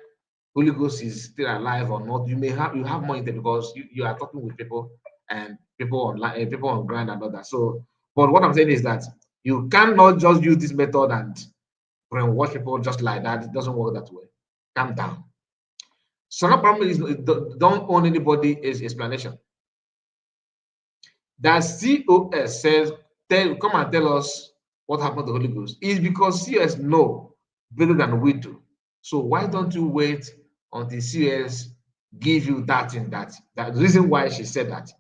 Holy Ghost is still alive or not. You have more intent because you are talking with people and people online, people on ground and all that. So, but what I'm saying is that you cannot just use this method and brainwash people just like that. It doesn't work that way. Calm down. So no problem is don't own anybody is explanation. That COS says, come and tell us what happened to the Holy Ghost is because CS know better than we do. So why don't you wait until CS give you that in that reason why she said that?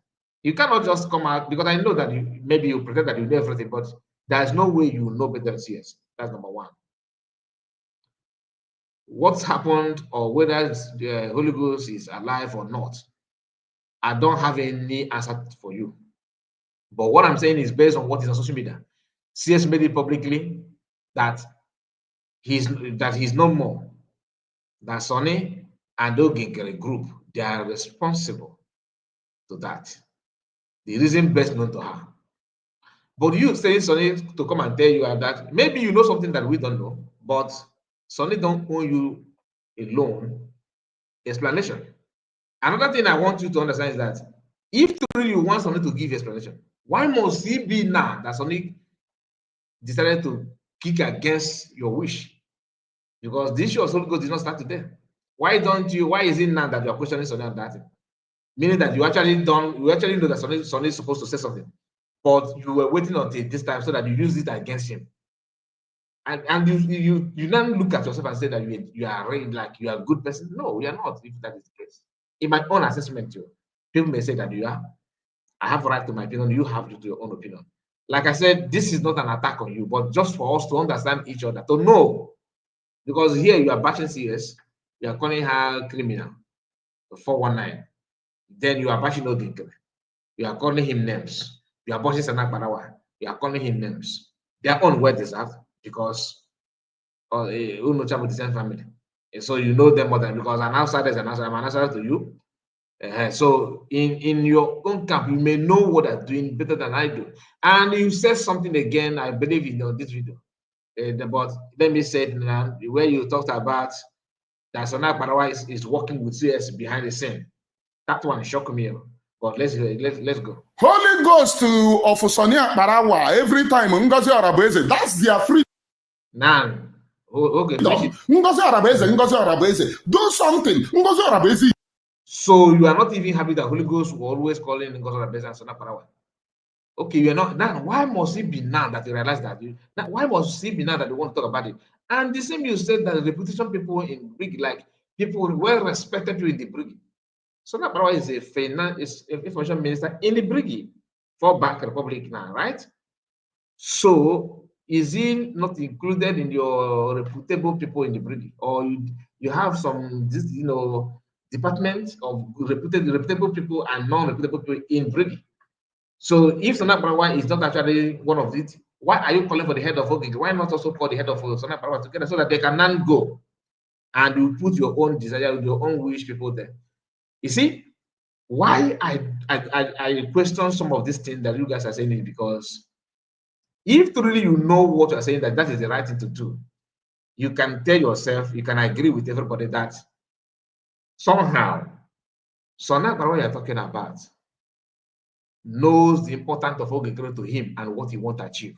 You cannot just come out because I know that maybe you pretend that you know everything, but there's no way you know better than CS. That's number one. What's happened or whether the Holy Ghost is alive or not, I don't have any answer for you. But what I'm saying is based on what is on social media. CS made it publicly that he's no more. That Sonny and Ogengere group, they are responsible to that. The reason best known to her. But you saying Sonny to come and tell you that maybe you know something that we don't know, but Sonny don't owe you alone explanation. Another thing I want you to understand is that if truly you want Sonny to give explanation, why must he be now that Sonny decided to kick against your wish? Because the issue of Holy Ghost did not start today. Why is it now that you are questioning Sonny on that? Meaning that you actually know that Sonny is supposed to say something, but you were waiting until this time so that you use it against him. And you then look at yourself and say that you are really like you are a good person. No, you are not, if that is the case. In my own assessment, people may say that you are. I have right to my opinion, you have to your own opinion. Like I said, this is not an attack on you, but just for us to understand each other, to know. Because here you are bashing CS, you are calling her criminal, 419. Then you are bashing Odinke. You are calling him names. You are bashing Sanak Barawa. You are calling him names. Their own well deserved because Uno Cham with the same family. And so you know them more than because an outsider is an outsider. I'm an outsider to you. So in your own camp, you may know what they're doing better than I do. And you said something again, I believe in this video. But let me say it now, where you talked about that Sanak Barawa is working with CS behind the scene. That one shocked me. But let's go. Holy Ghost to of Sonny Akparawa every time Ngozi Arabueze, that's their free. Now, okay, Ngozi Arabueze, do something. Ngozi Arabueze. So you are not even happy that Holy Ghost will always call in Ngozi Arabueze and Sonny Akparawa. Okay, you're not now. Why must it be now that you realize that? Why must it be now that you want to talk about it? And the same you said that the reputation people in Brig, like people well respected you in the Brig. Sonny Akparawa is a information minister in the Brig for Back Republic now, right? So is he not included in your reputable people in the Brig, or you have some department of reputable people and non-reputable people in Brig? So if Sona Barawa is not actually one of it, why are you calling for the head of Ogig? Why not also call the head of Sona Barawa together so that they can then go and you put your own desire, your own wish people there? You see, why I question some of these things that you guys are saying is because if truly you know what you're saying, that is the right thing to do, you can tell yourself, you can agree with everybody that somehow Sona Barawa you're talking about knows the importance of Ogekere to him and what he wants to achieve.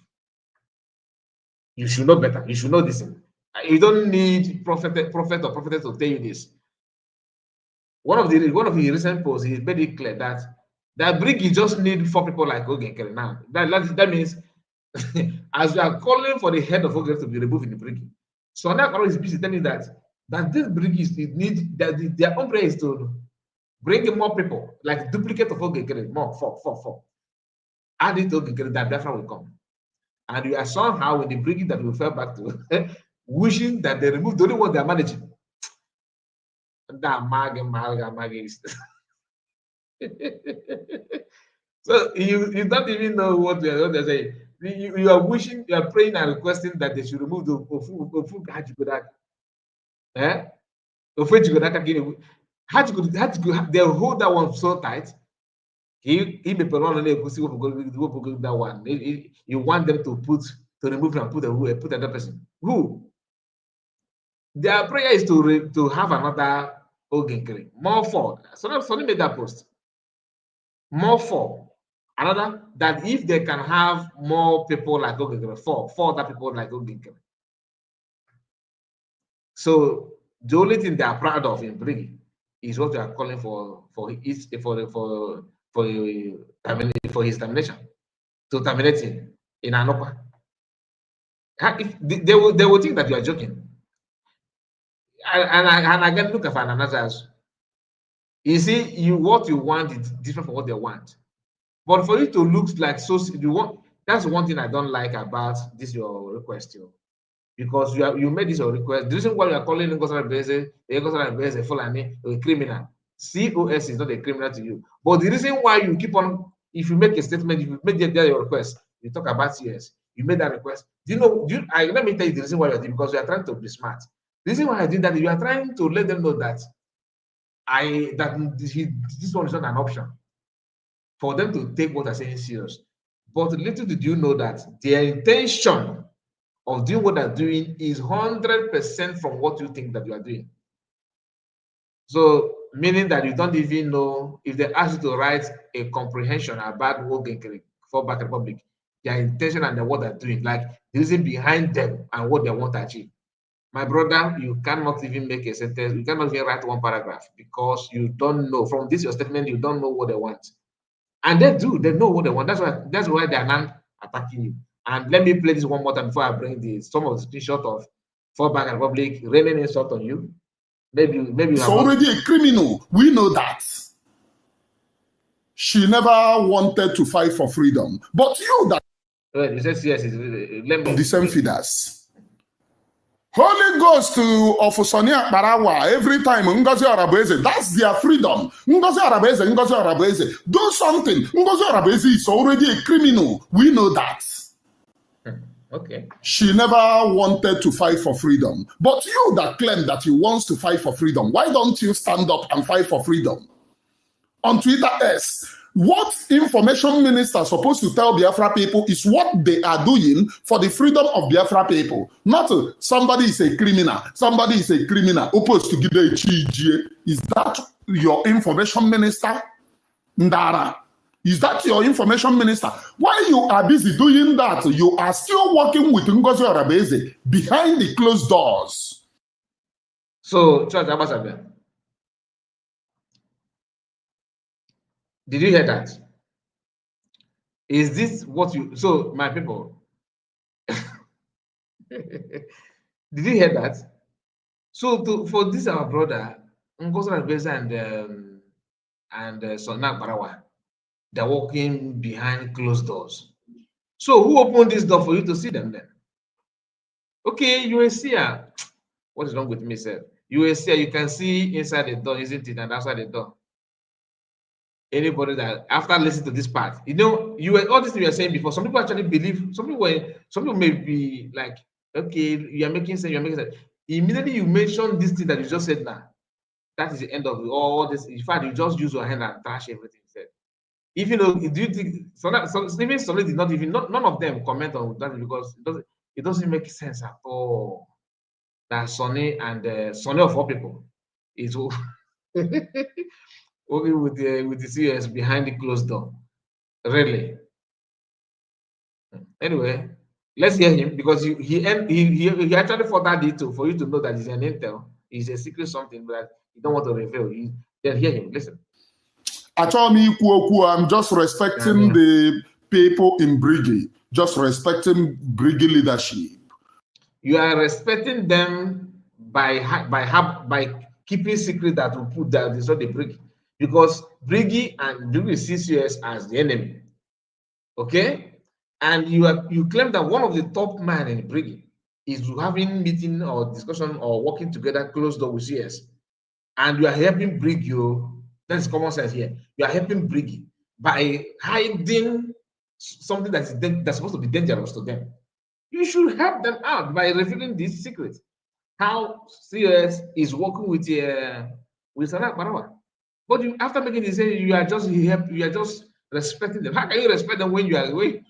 You should know better. You should know this. You don't need prophet or prophetess to tell you this. One of the recent posts, he made it clear that Briggy just need 4 people like Ogekere now. That means as we are calling for the head of Ogekere to be removed in the Briggy, so now is busy telling that this Briggy need that their own prayer is to bring in more people, like duplicate of Ogekere, more 4. Add it to Ogekere, that Biafra will come. And you are somehow in the Briggy that we fell back to, wishing that they remove the only one they are managing. That so you don't even know what they're saying. You are wishing, you are praying and requesting that they should remove the Ofu Hajigodak. Eh? Ofu Hajigodak, they hold that one so tight. He be that one. You want them to remove and put another person. Who? Their prayer is to have another Ogenkere. More 4. So they made that post. More 4. Another that if they can have more people like Ogenkere, 4 other people like Ogenkere. So the only thing they are proud of in bringing is what we are calling for his termination, to terminate him in Anopa. If they will think that you are joking. And again, look at another. You see, what you want is different from what they want. But for you to look like so, that's one thing I don't like about this your request, because you made this your request. The reason why you are calling Ngosara Beze a Fulani, a criminal. COS is not a criminal to you. But the reason why you keep on, if you make a statement, if you make your request, you talk about CS, you made that request. Let me tell you the reason why you're doing, because you are trying to be smart. The reason why I did that, you are trying to let them know that this one is not an option for them to take what I'm saying serious. But little did you know that their intention of doing what they're doing is 100% from what you think that you are doing. So, meaning that you don't even know, if they ask you to write a comprehension about Wogenkere for Back Republic, their intention and what they're doing, like the reason behind them and what they want to achieve. My brother, you cannot even make a sentence, you cannot even write one paragraph, because you don't know. From this your statement, you don't know what they want. And they know what they want. That's why they are not attacking you. And let me play this one more time before I bring some of the screenshot of Fallback Republic raining insult on you. Maybe you It's already a criminal. We know that. She never wanted to fight for freedom. But you that you said yes, let me the same feeders. Holy Ghost of Sonia Barawa, every time Ngozi Arabeze, that's their freedom. Ngozi Arabeze, do something. Ngozi Arabeze is already a criminal. We know that. Okay. She never wanted to fight for freedom. But you that claim that you want to fight for freedom, why don't you stand up and fight for freedom? On Twitter S, what information minister supposed to tell Biafra people is what they are doing for the freedom of Biafra people. Not somebody is a criminal, opposed to Gide Chijie. Is that your information minister? Ndara. Is that your information minister? While you are busy doing that, you are still working with Ngozi Arabeze behind the closed doors. So, Church Ambassador, did you hear that? Is this what you... So, my people, did you hear that? So, for this our brother, Ngozi Arabeze and Sonak Barawa, they're walking behind closed doors. So, who opened this door for you to see them then? Okay, you will see. What is wrong with me, sir? You will see. You can see inside the door, isn't it, and outside the door. anybody that after listening to this part, you were all this thing you were saying before. Some people actually believe. Some people may be like, okay, you are making sense. You are making sense. Immediately you mention this thing that you just said now. That is the end of all this. In fact, you just use your hand and trash everything you said. Even though, do you think even Sonny did not even none of them comment on that because it doesn't make sense at all that Sonny and Sonny of all people is working with the CS behind the closed door. Really. Anyway, let's hear him because he actually further detail for you to know that he's an intel. He's a secret something that you don't want to reveal. Then hear him. Listen. I'm just respecting the people in Briggy, just respecting Briggy leadership. You are respecting them by keeping secret that will put that is not the Briggy, because Briggy and Briggy sees you as the enemy. Okay, and you claim that one of the top men in Briggy is having meeting or discussion or working together closed door with CS, and you are helping Briggy. That's common sense here. You are helping Briggy by hiding something that's supposed to be dangerous to them. You should help them out by revealing this secret. How CS is working with Salah Barawa. But after making this, you are just respecting them. How can you respect them when you are away?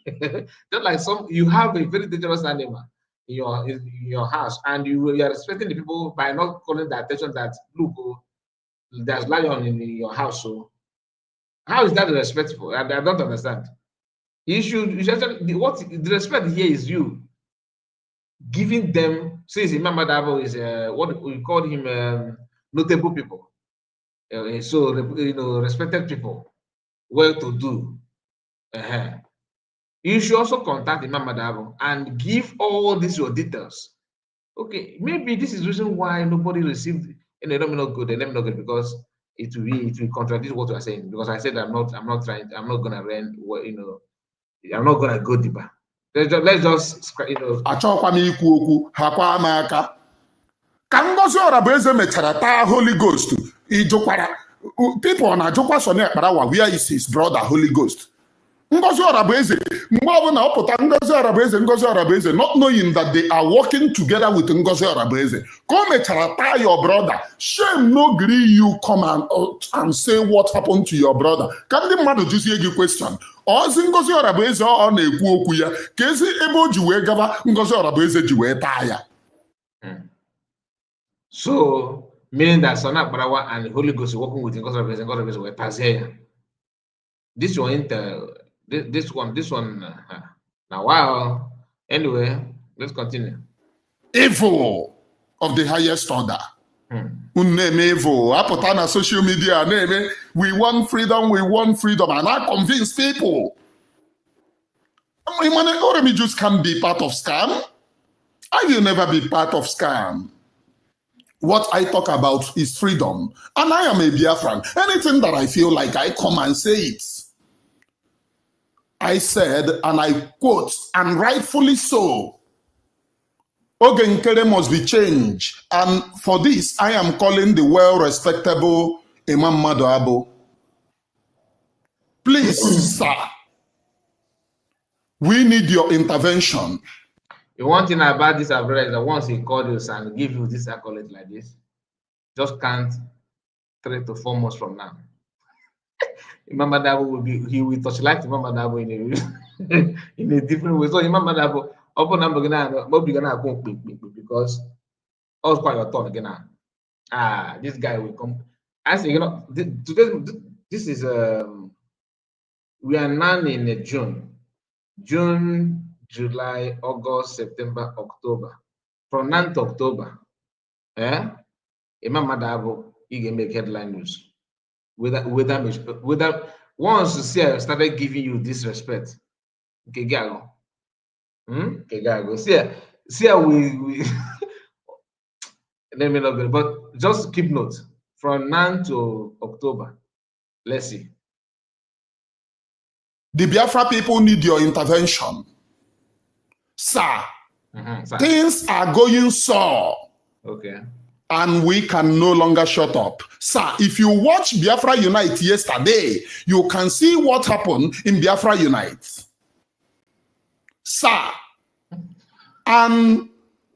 Just like you have a very dangerous animal in your house, and you are respecting the people by not calling the attention that look, there's lion in your house. So how is that respectful? I don't understand. You should the respect here is you giving them, since Imam Adabo is what we call him, notable people, so respected people, well to do. You should also contact Imam Adabo and give all these your details. Okay, maybe this is the reason why nobody received, and let me not go, they let me not go, because it will contradict what you are saying. Because I said I'm not gonna rent, I'm not gonna go deeper. Let's just Achọkwa m ikwu okwu ha kwa m aka ka Ngozi Orabueze mechara taa Holy Ghost. Ijukwara people na-ajụkwa Sonny Akparawa where is his brother Holy Ghost. Ngozi Orabueze mgbe ọbụla ọ pụta Ngozi Orabueze not knowing that they are working together with Ngozi Orabueze ka o mechara taa your brother. Shame no gree you come and say what happened to your brother. Ka ndị mmadụ jụzie gị question. Ozi Ngozi Orabueze ọ na-ekwu okwu ya ka ezi ebe o ji wee gaba Ngozi Orabueze ji wee taa ya. So meaning that Sonny Akparawa and the Holy Ghost working with Ngozi Orabueze were taziya. This one now wow. Anyway, let's continue. Evil of the highest order. Name evil. Apụta na social media name we want freedom, and I convince people. Oremi just can't be part of scam. I will never be part of scam. What I talk about is freedom, and I am a Biafran. Anything that I feel like, I come and say it. I said, and I quote, and rightfully so, Ogenkere must be changed. And for this, I am calling the well-respectable Imam Madoabo. Please, sir, we need your intervention. The one thing about this Abra is that once he calls you and give you this accolade like this, just count 3 to 4 months from now. Imam Adabo will touchlight Imam Adabo in a different way. So Imam Adabo open number because all quite your turn again. This guy will come. I say, today this is we are now in June, July, August, September, October. From 9th October, Imam Adabo, he can make headline news. Without once you see I started giving you this respect, okay, go. See how we let me not go, but just keep note from 9 to October. Let's see. The Biafra people need your intervention. Sir, Sir. Things are going sour. Okay. And we can no longer shut up. Sir, if you watch Biafra Unite yesterday, you can see what happened in Biafra Unite. Sir, and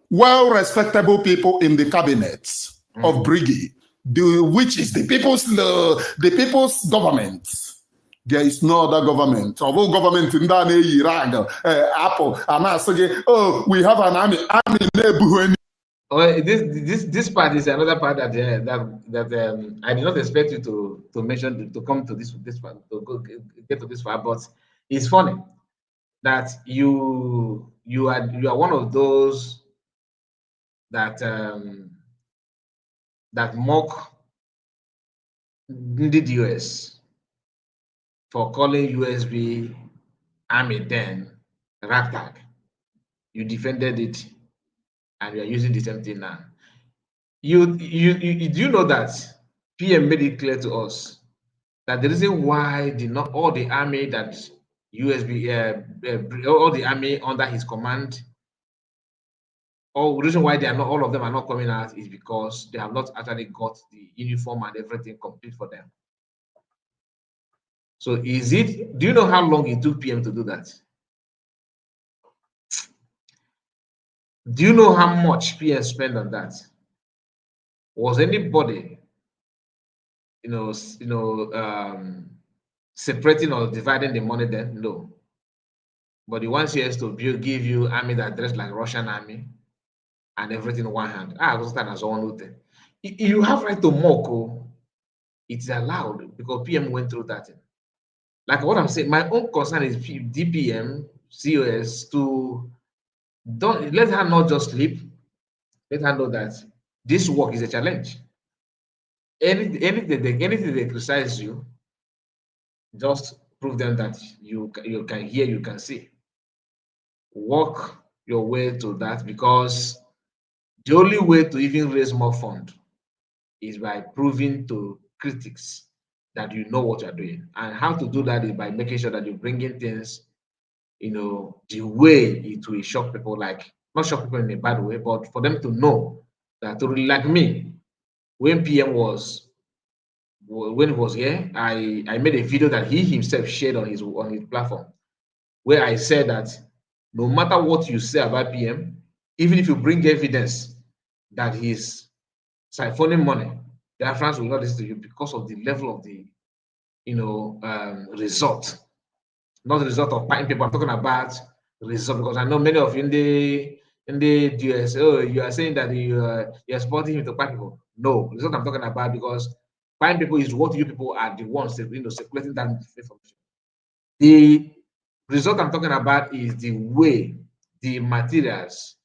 well-respectable people in the cabinet of Briggy, which is the people's government. There is no other government. Although government in Apple, and oh, we have an army. Oh, this part is another part that I did not expect you to mention, to come to this part, to go get to this part, but it's funny that you are one of those that that mock the US for calling USB army then ragtag. You defended it, and you are using the same thing now. You do you know that PM made it clear to us that the reason why not all the army that USB all the army under his command, or the reason why they are not all of them are not coming out is because they have not actually got the uniform and everything complete for them. So do you know how long it took PM to do that? Do you know how much PM spent on that? Was anybody, separating or dividing the money then? No. But the one CS to give you army that dress like Russian army and everything in one hand. I understand as one. You have right to mock. Oh, it's allowed because PM went through that. Like what I'm saying, my own concern is DPM, COS to don't let her not just sleep. Let her know that this work is a challenge. Anything they criticize you, just prove them that you can hear, you can see. Work your way to that, because the only way to even raise more fund is by proving to critics that you know what you're doing. And how to do that is by making sure that you're bringing things, the way it will shock people, like not shock people in a bad way, but for them to know that, like me, when PM was here, I made a video that he himself shared on his platform, where I said that no matter what you say about PM, even if you bring evidence that he's siphoning money, Biafrans will not listen to you because of the level of the result, not the result of buying people. I'm talking about result, because I know many of you in the DS, oh, you are saying that you're supporting him to buy people. No, it's what I'm talking about, because buying people is what you people are the ones that circulating that information. The result I'm talking about is the way the materials,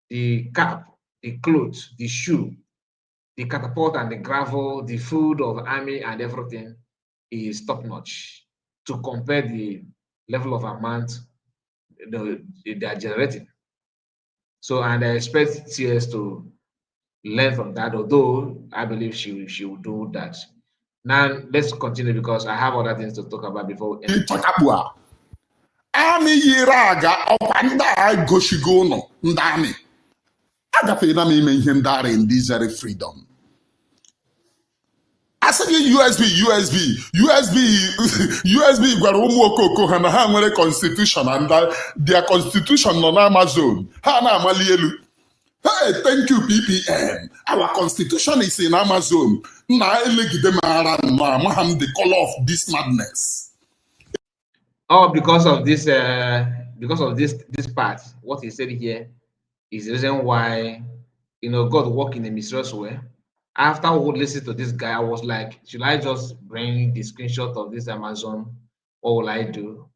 the cap, the clothes, the shoe, the catapult and the gravel, the food of army and everything is top notch to compare the level of amount they are generating. So, and I expect CS to learn from that, although I believe she will do that. Now, let's continue because I have other things to talk about before we end. Army yiri aga ọkwa ndị a goshigo ụlọ ndị amị agafeela m ime ihe ndị ara in this very freedom. Asịghị USB gwara ụmụ okoko ha na ha nwere constitution, and their constitution nọ na Amazon, ha na-amali elu. Hey, thank you PPM. Our constitution is in Amazon. Na elegide m ara ma amaghị m the color of this madness. Oh, because of this part, what he said here is the reason why God work in a mysterious way. After I would listen to this guy, I was like, should I just bring the screenshot of this Amazon? What will I do?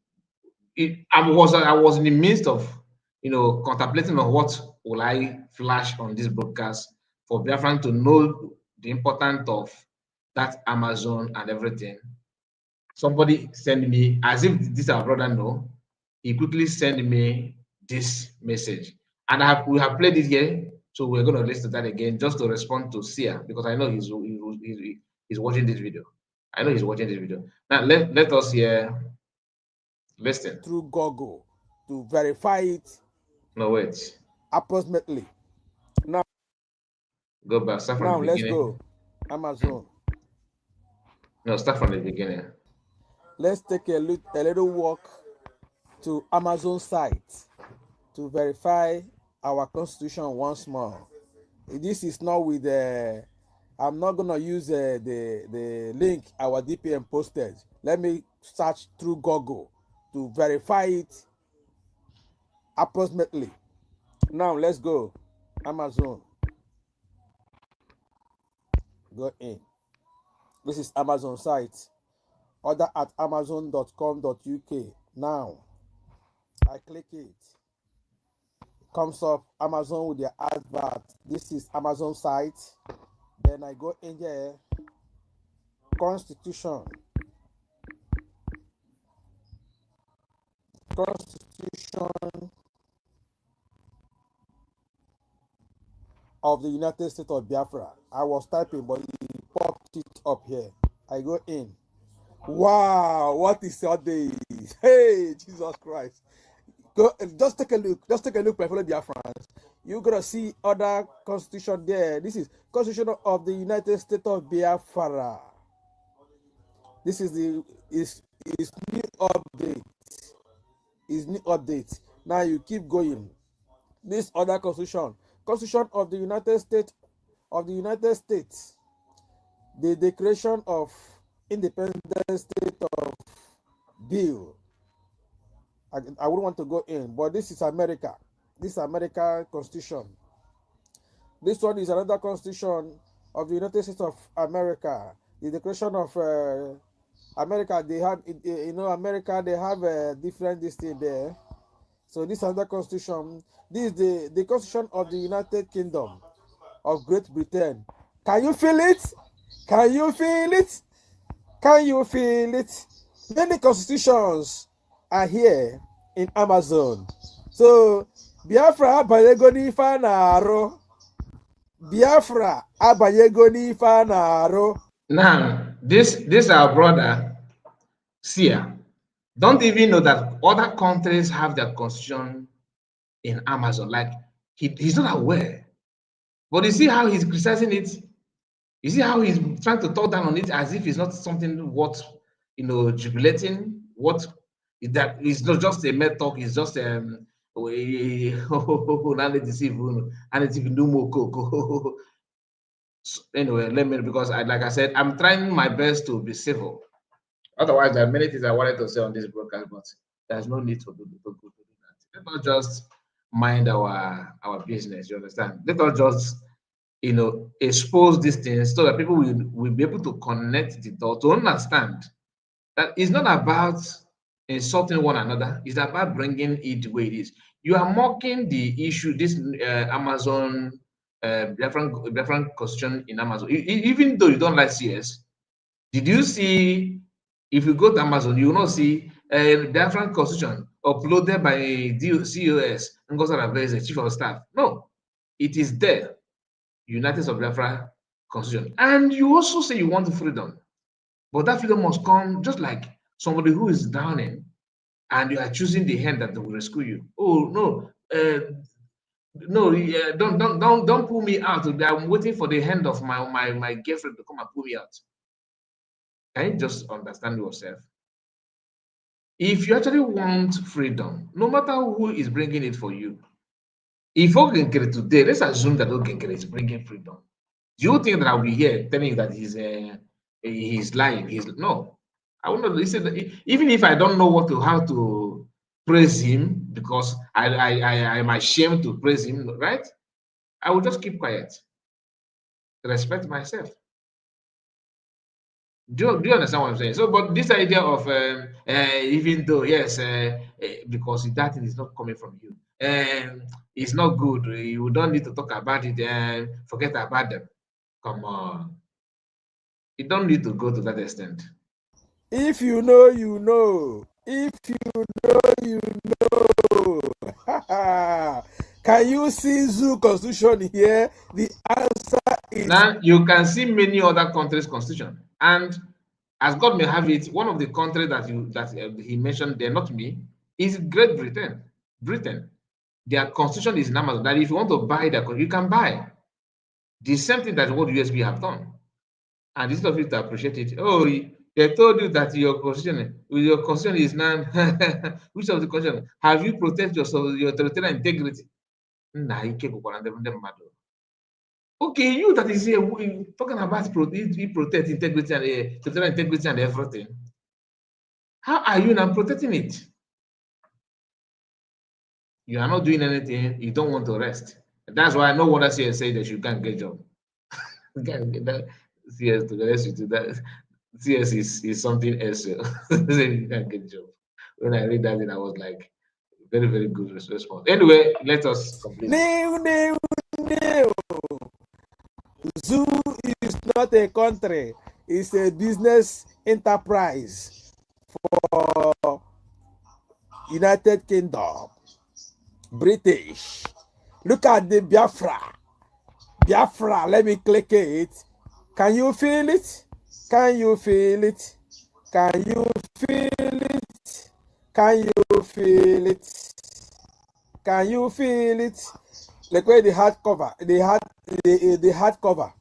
I was in the midst of contemplating on what will I flash on this broadcast for Biafran to know the importance of that Amazon and everything. Somebody send me, as if this our brother know, he quickly sent me this message, and we have played it here, so we're going to listen to that again just to respond to Sia, because I know he's watching this video. I know he's watching this video. Now let us hear. Listen through Google to verify it. No, wait. Approximately. Now, Go back. Start from Now the let's beginning. go. Amazon. No, start from the beginning. Let's take a little walk to Amazon site to verify our constitution once more. This is not with the. I'm not gonna use the link our DPM posted. Let me search through Google to verify it approximately. Now let's go. Amazon. Go in. This is Amazon site. Order at amazon.com.uk. Now I click it. Comes up Amazon with their advert. This is Amazon site. Then I go in here. Constitution. Constitution of the United States of Biafra. I was typing, but it popped it up here. I go in. Wow, what is all this? Hey, Jesus Christ. Go, just take a look. Just take a look, my fellow Biafrans. You're gonna see other constitution there. This is Constitution of the United States of Biafra. This is the is new update. Is new update. Now you keep going. This other constitution, Constitution of the United States the Declaration of Independent State of Bill. I wouldn't want to go in, but this is America. This is American Constitution. This one is another Constitution of the United States of America. The Declaration of America. They have, America. They have a different this thing there. So this is another Constitution. This is the Constitution of the United Kingdom of Great Britain. Can you feel it? Can you feel it? Can you feel it? Many constitutions are here in Amazon. So Biafra abanyego n'ife na-arụ. Biafra abanyego n'ife na-arụ. Now, this our brother, Sia, don't even know that other countries have their constitution in Amazon. Like he's not aware. But you see how he's criticizing it. You see how he's trying to talk down on it as if it's not something worth, jubilating. What is that? It's not just a mere talk. It's just and it's even do more. Anyway, let me, because like I said, I'm trying my best to be civil. Otherwise, there are many things I wanted to say on this broadcast, but there's no need to do that. Let us just mind our business. You understand? Let us just expose these things so that people will be able to connect the dots to understand that it's not about insulting one another. It's about bringing it the way it is. You are mocking the issue, this Amazon Biafran constitution in Amazon. Even though you don't like CS, did you see, if you go to Amazon, you will not see a Biafran constitution uploaded by COS, Ngozi Arabeze, Chief of Staff. No, it is there. United States of Biafra constitution. And you also say you want freedom. But that freedom must come just like somebody who is drowning and you are choosing the hand that will rescue you. Oh no, don't pull me out. I'm waiting for the hand of my girlfriend to come and pull me out. Can you just understand yourself? If you actually want freedom, no matter who is bringing it for you, if Ogenkere today, let's assume that Ogenkere is bringing freedom. Do you think that I'll be here telling you that he's lying? No. I want to listen. Even if I don't know how to praise him, because I'm ashamed to praise him, right? I will just keep quiet. Respect myself. Do you understand what I'm saying? So, but this idea of even though yes, because that thing is not coming from you, it's not good. You don't need to talk about it and forget about them. Come on, you don't need to go to that extent. If you know, you know. If you know, you know. Can you see Zoo Constitution here? The answer is now you can see many other countries' constitution, and as God may have it, one of the countries that he mentioned there, not me, is Great Britain. Britain, their constitution is in Amazon. That if you want to buy their, you can buy. The same thing that what USB have done. And instead of you to appreciate it, oh, they told you that your constitution is now, which of the constitution? Have you protected your territorial integrity? Nah, okay, you that is here talking about protect integrity and territorial integrity and everything. How are you now protecting it? You are not doing anything. You don't want to rest. That's why no wonder CS say that you can't get job. You can't get that CS to rest you to that. CS is something else. You can't get job. When I read that, I was like, very, very good response. Anyway, let us complete. New. Zoo is not a country, it's a business enterprise for United Kingdom, British. Look at the Biafra. Biafra, let me click it. Can you feel it? Can you feel it? Can you feel it? Can you feel it? Can you feel it? Like where the hardcover, the hardcover.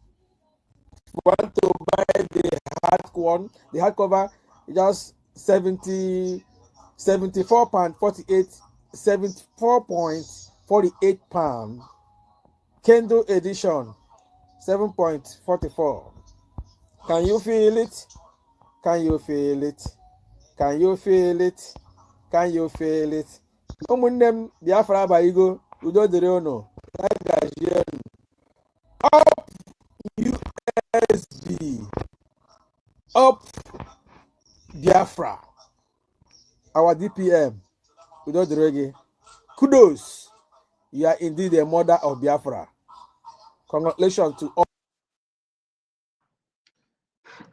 Want to buy the hardcover, just 74.48, 74.48 pound. Kindle edition, 7.44. Can you feel it? Can you feel it? Can you feel it? Can you feel it? Ụmụnne m Biafra abaghịgo, udo dịrị unu. Up USB. Up Biafra. Our DPM. Udo dịrị gị. Kudos. You are indeed a mother of Biafra. Congratulations to all.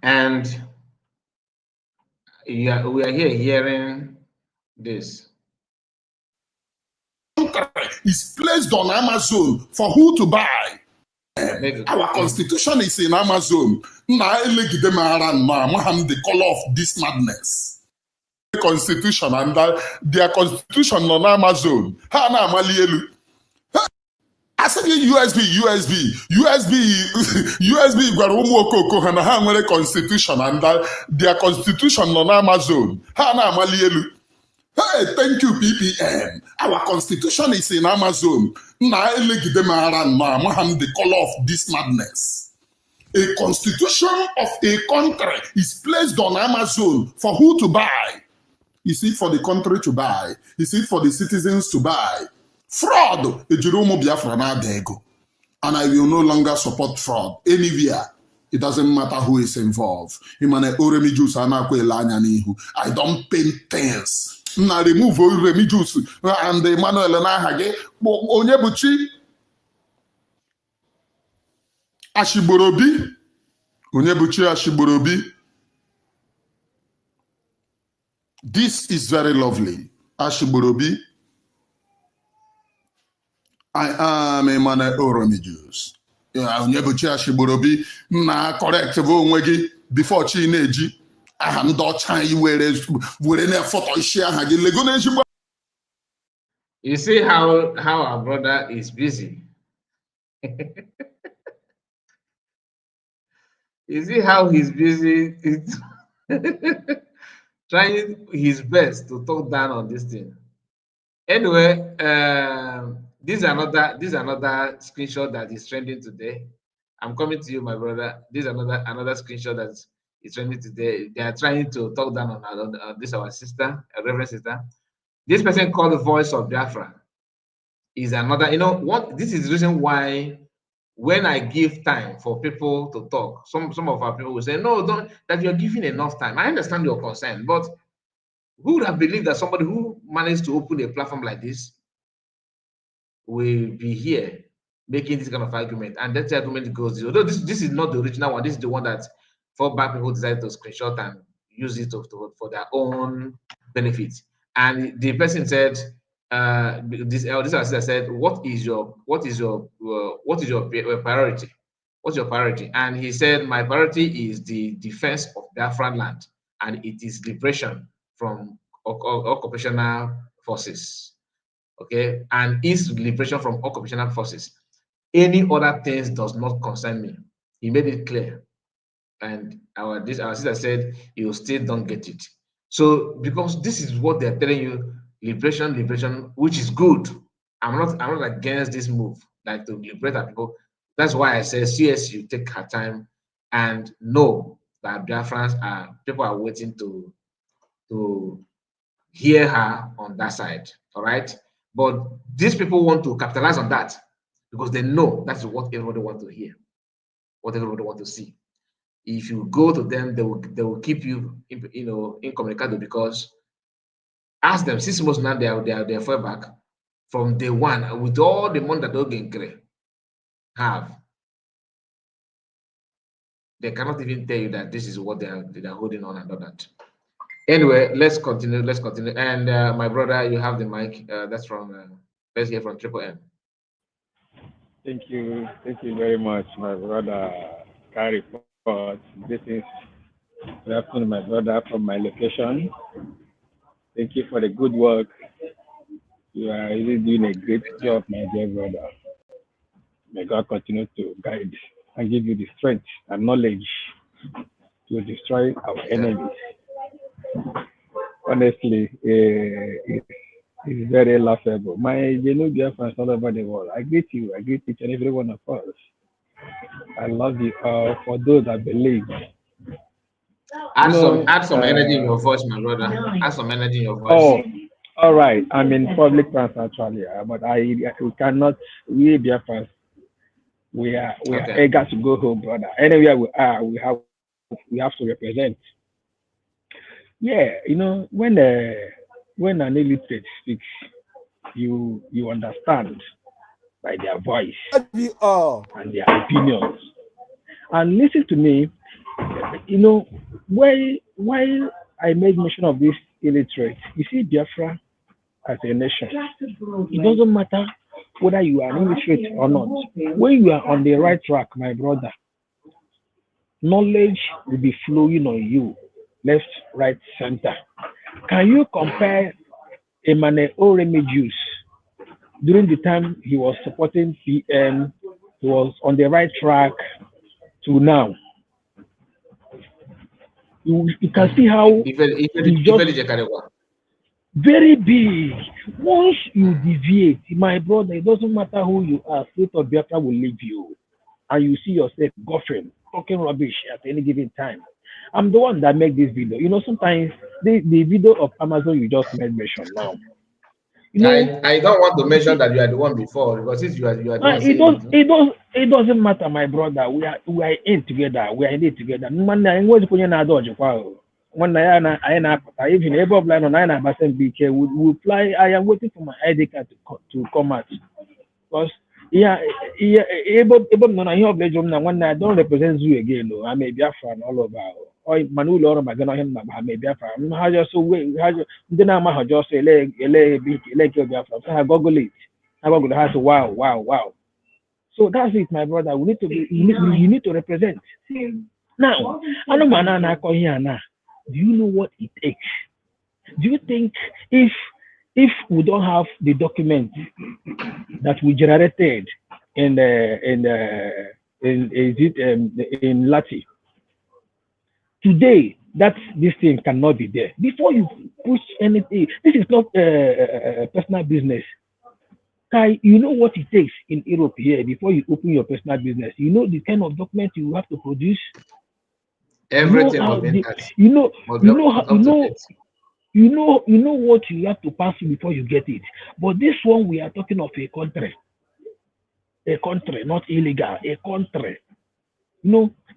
And yeah, we are here hearing this. Is placed on Amazon for who to buy. Our constitution is in Amazon. The color of this madness. The constitution and their constitution on Amazon. I said USB gwara ụmụ okoko ha na ha nwere constitution and their constitution nọ na Amazon. Ha na-amali elu. Hey, thank you, PPM. Our constitution is in Amazon. The color of this madness. A constitution of a country is placed on Amazon for who to buy? Is it for the country to buy? Is it for the citizens to buy? Fraud. And I will no longer support fraud anywhere. It doesn't matter who is involved. I don't paint things. Na remove Remi Juice and Emmanuel Nahage Onyebuchi Ashiborobi Onyebuchi Ashiborobi. This is very lovely. Ashiborobi. I am Emmanuel Remi Juice. Onyebuchi Ashiborobi na correct onwe before Chineji. You see how our brother is busy. You see how he's busy trying his best to talk down on this thing. Anyway, this is another screenshot that is trending today. I'm coming to you, my brother. This is another screenshot that is trending today. They are trying to talk down on this our sister, a reverend sister. This person called the Voice of Biafra is another. You know what? This is the reason why when I give time for people to talk, some of our people will say, "No, don't. That you're giving enough time." I understand your concern, but who would have believed that somebody who managed to open a platform like this will be here making this kind of argument? And that argument goes, although this is not the original one, this is the one that for back people decided to screenshot and use it for their own benefit. And the person said, this sister said, what is your priority? What's your priority? And he said, my priority is the defense of Biafran land, and it is liberation from occupational forces. Okay, and is liberation from occupational forces. Any other things does not concern me. He made it clear. And our sister said, you still don't get it. So because this is what they're telling you, liberation, which is good. I'm not against this move, like to liberate our people. That's why I say CSU take her time and know that people are waiting to hear her on that side. All right. But these people want to capitalize on that because they know that's what everybody wants to hear, what everybody wants to see. If you go to them, they will keep you incommunicado, because ask them 6 months now, they are far back from day one with all the money that they have. They cannot even tell you that this is what they are holding on and all that. Anyway, let's continue. And my brother, you have the mic. That's from let's hear from Triple M. Thank you. Thank you very much, my brother. Carry forward. This is good afternoon, my brother, from my location. Thank you for the good work. You are really doing a great Thank you. job, my dear brother. May God continue to guide and give you the strength and knowledge to destroy our Exactly. enemies. Honestly, it's very laughable. My Genuine friends all over the world, I greet you. I greet each and every one of us. I love you all. For those that believe, you know, Add some energy in your voice, my brother. Add some energy in your voice. oh, all right. I'm in public trans actually, but we cannot. We Biafrans, we are Okay. eager to go home, brother. Anywhere we are, we have to represent. Yeah, when an illiterate speaks, you understand by their voice Love you all. and their opinions. And listen to me, you know, while I made mention of this illiterate, you see Biafra as a nation. It doesn't matter whether you are illiterate or not. When you are on the right track, my brother, knowledge will be flowing on you, left, right, center. Can you compare Emmanuel Oremedius during the time he was supporting PM, he was on the right track to now? You can see how he just Ifeli Jekarewa. very big. Once you deviate, my brother, it doesn't matter who you are, state of Biafra will leave you. And you see yourself golfing, talking rubbish at any given time. I'm the one that make this video. Sometimes the video of Amazon you just made mention now. I don't want to mention that you are the one before, because since you are the one It saying does it. No? it does it doesn't matter, my brother. We are in together. We are in it together. Nwanne anyị nwezi onye na-adọji kwa o. Nwanne ya na anyị na-apụta even ebe ọbụla nọ na anyị na-agbasa mbọ ike. We fly. I am waiting for my ID card to come out because yeah, ebe m nọ na ihe ọbụla eji m na nwanne I don't represent you again. No, I'm a Biafran all over. Mana ụlọ ọrụ maka na ọhịa m na ha mee Biafra. Ha just ndị na-amaghị just ele ebe ike ele nke Biafra. So ha google it. Ha google ha say wow wow wow. So that's it, my brother. We need to be. You need to represent. Now, Anumana Nakoyana, do you know what it takes? Do you think if we don't have the document that we generated in Lati today, that this thing cannot be there. Before you push anything, this is not personal business. Kai, you know what it takes in Europe here before you open your personal business. You know the kind of document you have to produce. Everything must be You know must be you know how up to date. you know what you have to pass through before you get it. But this one we are talking of a country, not illegal, a country.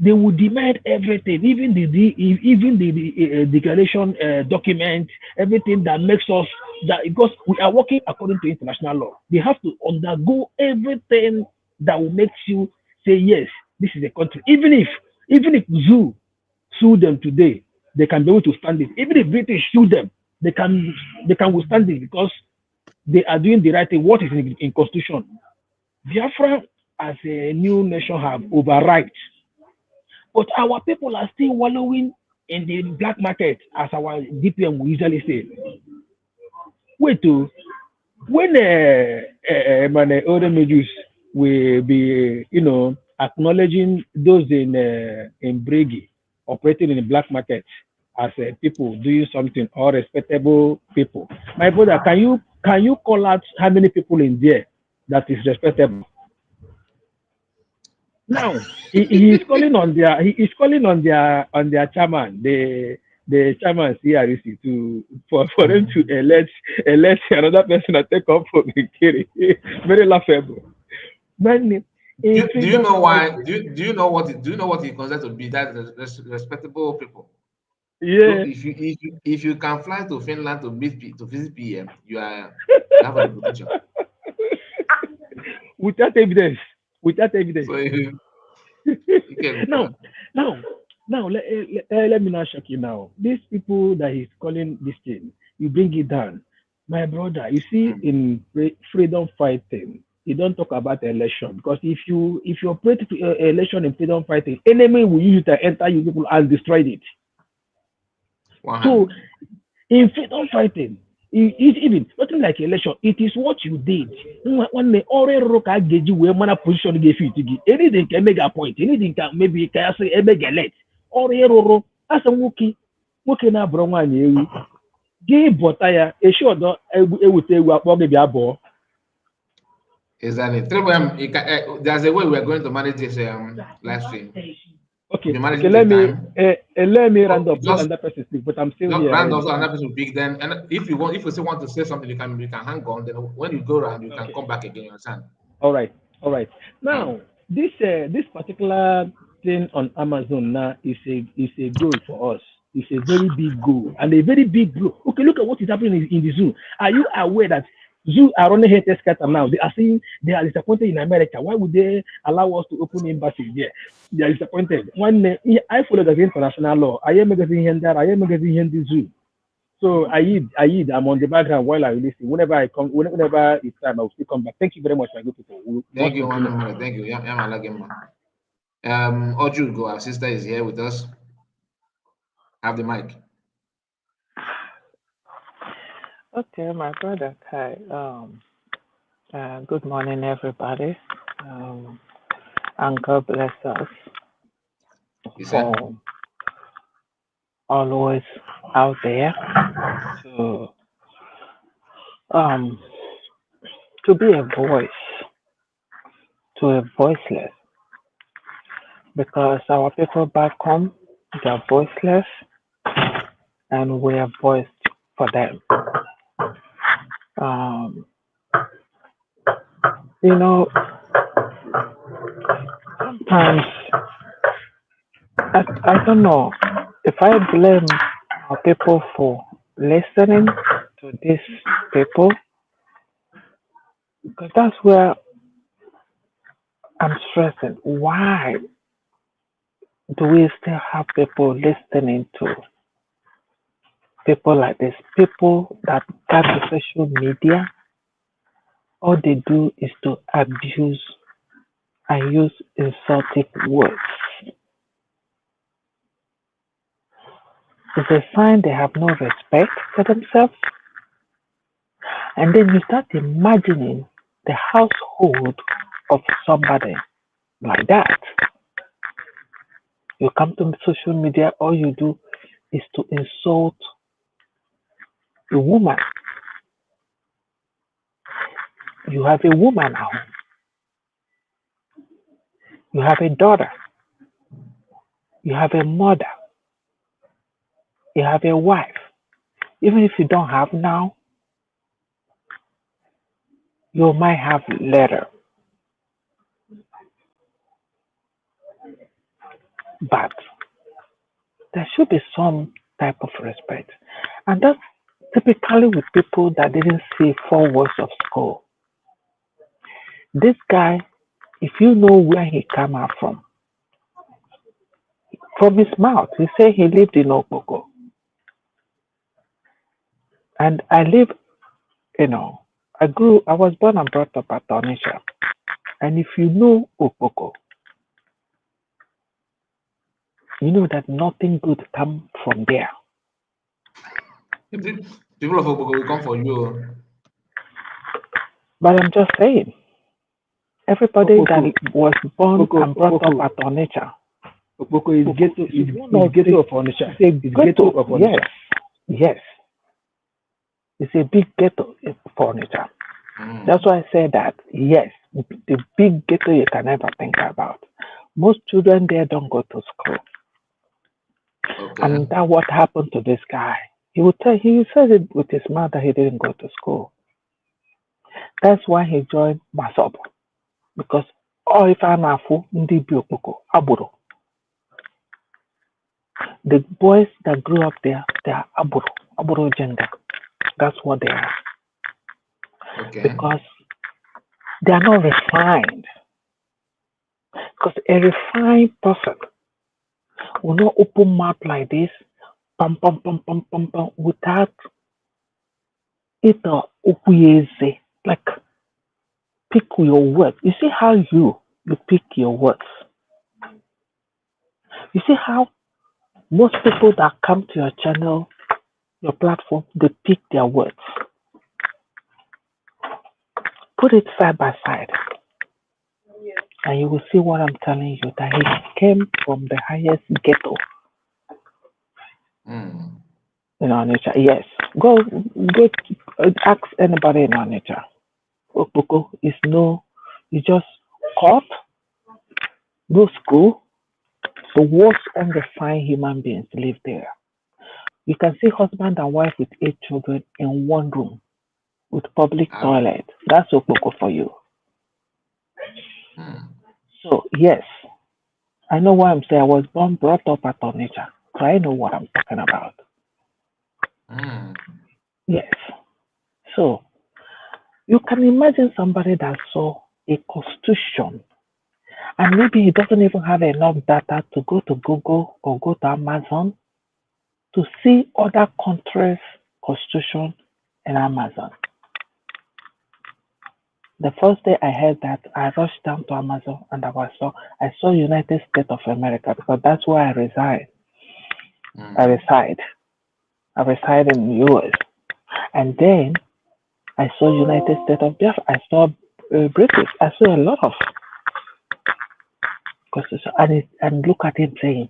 They will demand everything, even the declaration document, everything that makes us that because we are working according to international law. They have to undergo everything that will make you say yes, this is a country. Even if Zoo sue them today, they can be able to stand it. Even if British sue them, they can withstand it because they are doing the right thing. What is in constitution? Biafra as a new nation have override. But our people are still wallowing in the black market, as our DPM will usually say. Wait, when Emmanuel Oremedius will be, acknowledging those in Brigi operating in the black market as people doing something or respectable people. My brother, can you call out how many people in there that is respectable? Now he is calling on their chairman, the chairman CRC for them to elect another person and take up for Mikiri. Very laughable. When in Do you freedom know why? fighting, Do you know what he considers to be that respectable people? So yeah, if you can fly to Finland to to visit PM, you have a reputation. without evidence, without evidence. So you can now, now, let me now shock you now. These people that he's calling this thing, you bring it down. My brother, you see, in freedom fighting, you don't talk about election because if you operate election in freedom fighting, enemy will use it to enter you people and destroy it. So 100. in freedom fighting, it even nothing like election. It is what you did. When the already ka geji wee mana position ga-efit gị, anything can make a point, anything can maybe ka say ebe ga-let. Ọrụ ịrụrụ asa nwoke na-abụrụ nwaanyị ewu gị bọta ya eshi ọdọ ewute ewu akpọ gị bịa bọọ. Exactly. There's a way we are going to manage this live stream. Okay, We're managing okay, the time. let me round So up. Let another person speak, but I'm still just here round already. off so another person will pick. Then, and if you still want to say something, you can hang on. Then when you go around, you can Okay. come back again. You understand? All right, all right. Mm. Now, this particular thing on Amazon now is a goal for us. It's a very big goal and a very big goal. Okay, look at what is happening in the zoo. Are you aware that zoo are running head scatter now? They are saying they are disappointed in America. Why would they allow us to open embassies there? They are disappointed. I follow the international law. I am magazine here and there. I am magazine here in the zoo. So I'm on the background while I listen. Whenever it's time, I will still come back. Thank you very much, my good people. We Thank must you, continue. one. Thank you. Yeah, I like him. Ojugo, our sister, is here with us. Have the mic. Okay, my brother Kai. Good morning, everybody. And God bless us Is that? for always out there to um to be a voice to a voiceless, because our people back home, they are voiceless and we are voiced for them. Um, you know, sometimes I don't know if I blame our people for listening to these people, because that's where I'm stressing. Why do we still have people listening to people like this? People that got the social media, all they do is to abuse and use insulting words. It's a sign they have no respect for themselves. And then you start imagining the household of somebody like that. You come to social media, all you do is to insult a woman. You have a woman at home. You have a daughter. You have a mother. You have a wife. Even if you don't have now, you might have later. But there should be some type of respect. And that's typically with people that didn't see 4 words of school. This guy, if you know where he came out from his mouth, he said he lived in Okpoko. And I live, I was born and brought up at Onitsha. And if you know Okpoko, you know that nothing good come from there. People of Obogo will come for you. But I'm just saying, Everybody that Okpoko, was born Okpoko, and brought up Okpoko, at Onitsha. Okpoko is ghetto. It's Is one of ghetto the of Onitsha. it's a Is ghetto ghetto. of Onitsha. Yes. It's a big ghetto for Onitsha. Mm. That's why I say that, yes, the big ghetto you can ever think about. Most children there don't go to school. Okay. And that what happened to this guy. He said it with his mouth that he didn't go to school. That's why he joined Masop. Because all if I'm ndị bi Okpoko, Aburo. The boys that grew up there, they are Aburo gender. That's what they are. Okay. Because they are not refined. Because a refined person will not open mouth like this, pum pum pum pum pum pum, without it like pick your words. You see how you pick your words. You see how most people that come to your channel, your platform, they pick their words. Put it side by side, and you will see what I'm telling you. That he came from the highest ghetto Mm. in our nature. Yes, go ask anybody in our nature. Okpoko is you just caught, no school. The worst unrefined human beings live there. You can see husband and wife with 8 children in one room with public Ah. toilet. That's Okpoko for you. Mm. So yes, I know what I'm saying. I was brought up at Onitsha, so I know what I'm talking about. Mm. Yes. So you can imagine somebody that saw a constitution, and maybe he doesn't even have enough data to go to Google or go to Amazon to see other countries' constitution in Amazon. The first day I heard that, I rushed down to Amazon and I saw United States of America because that's where I reside. Mm. I reside in the US. And then I saw United States of Biafra. I saw British. I saw a lot of constitution. And look at him saying,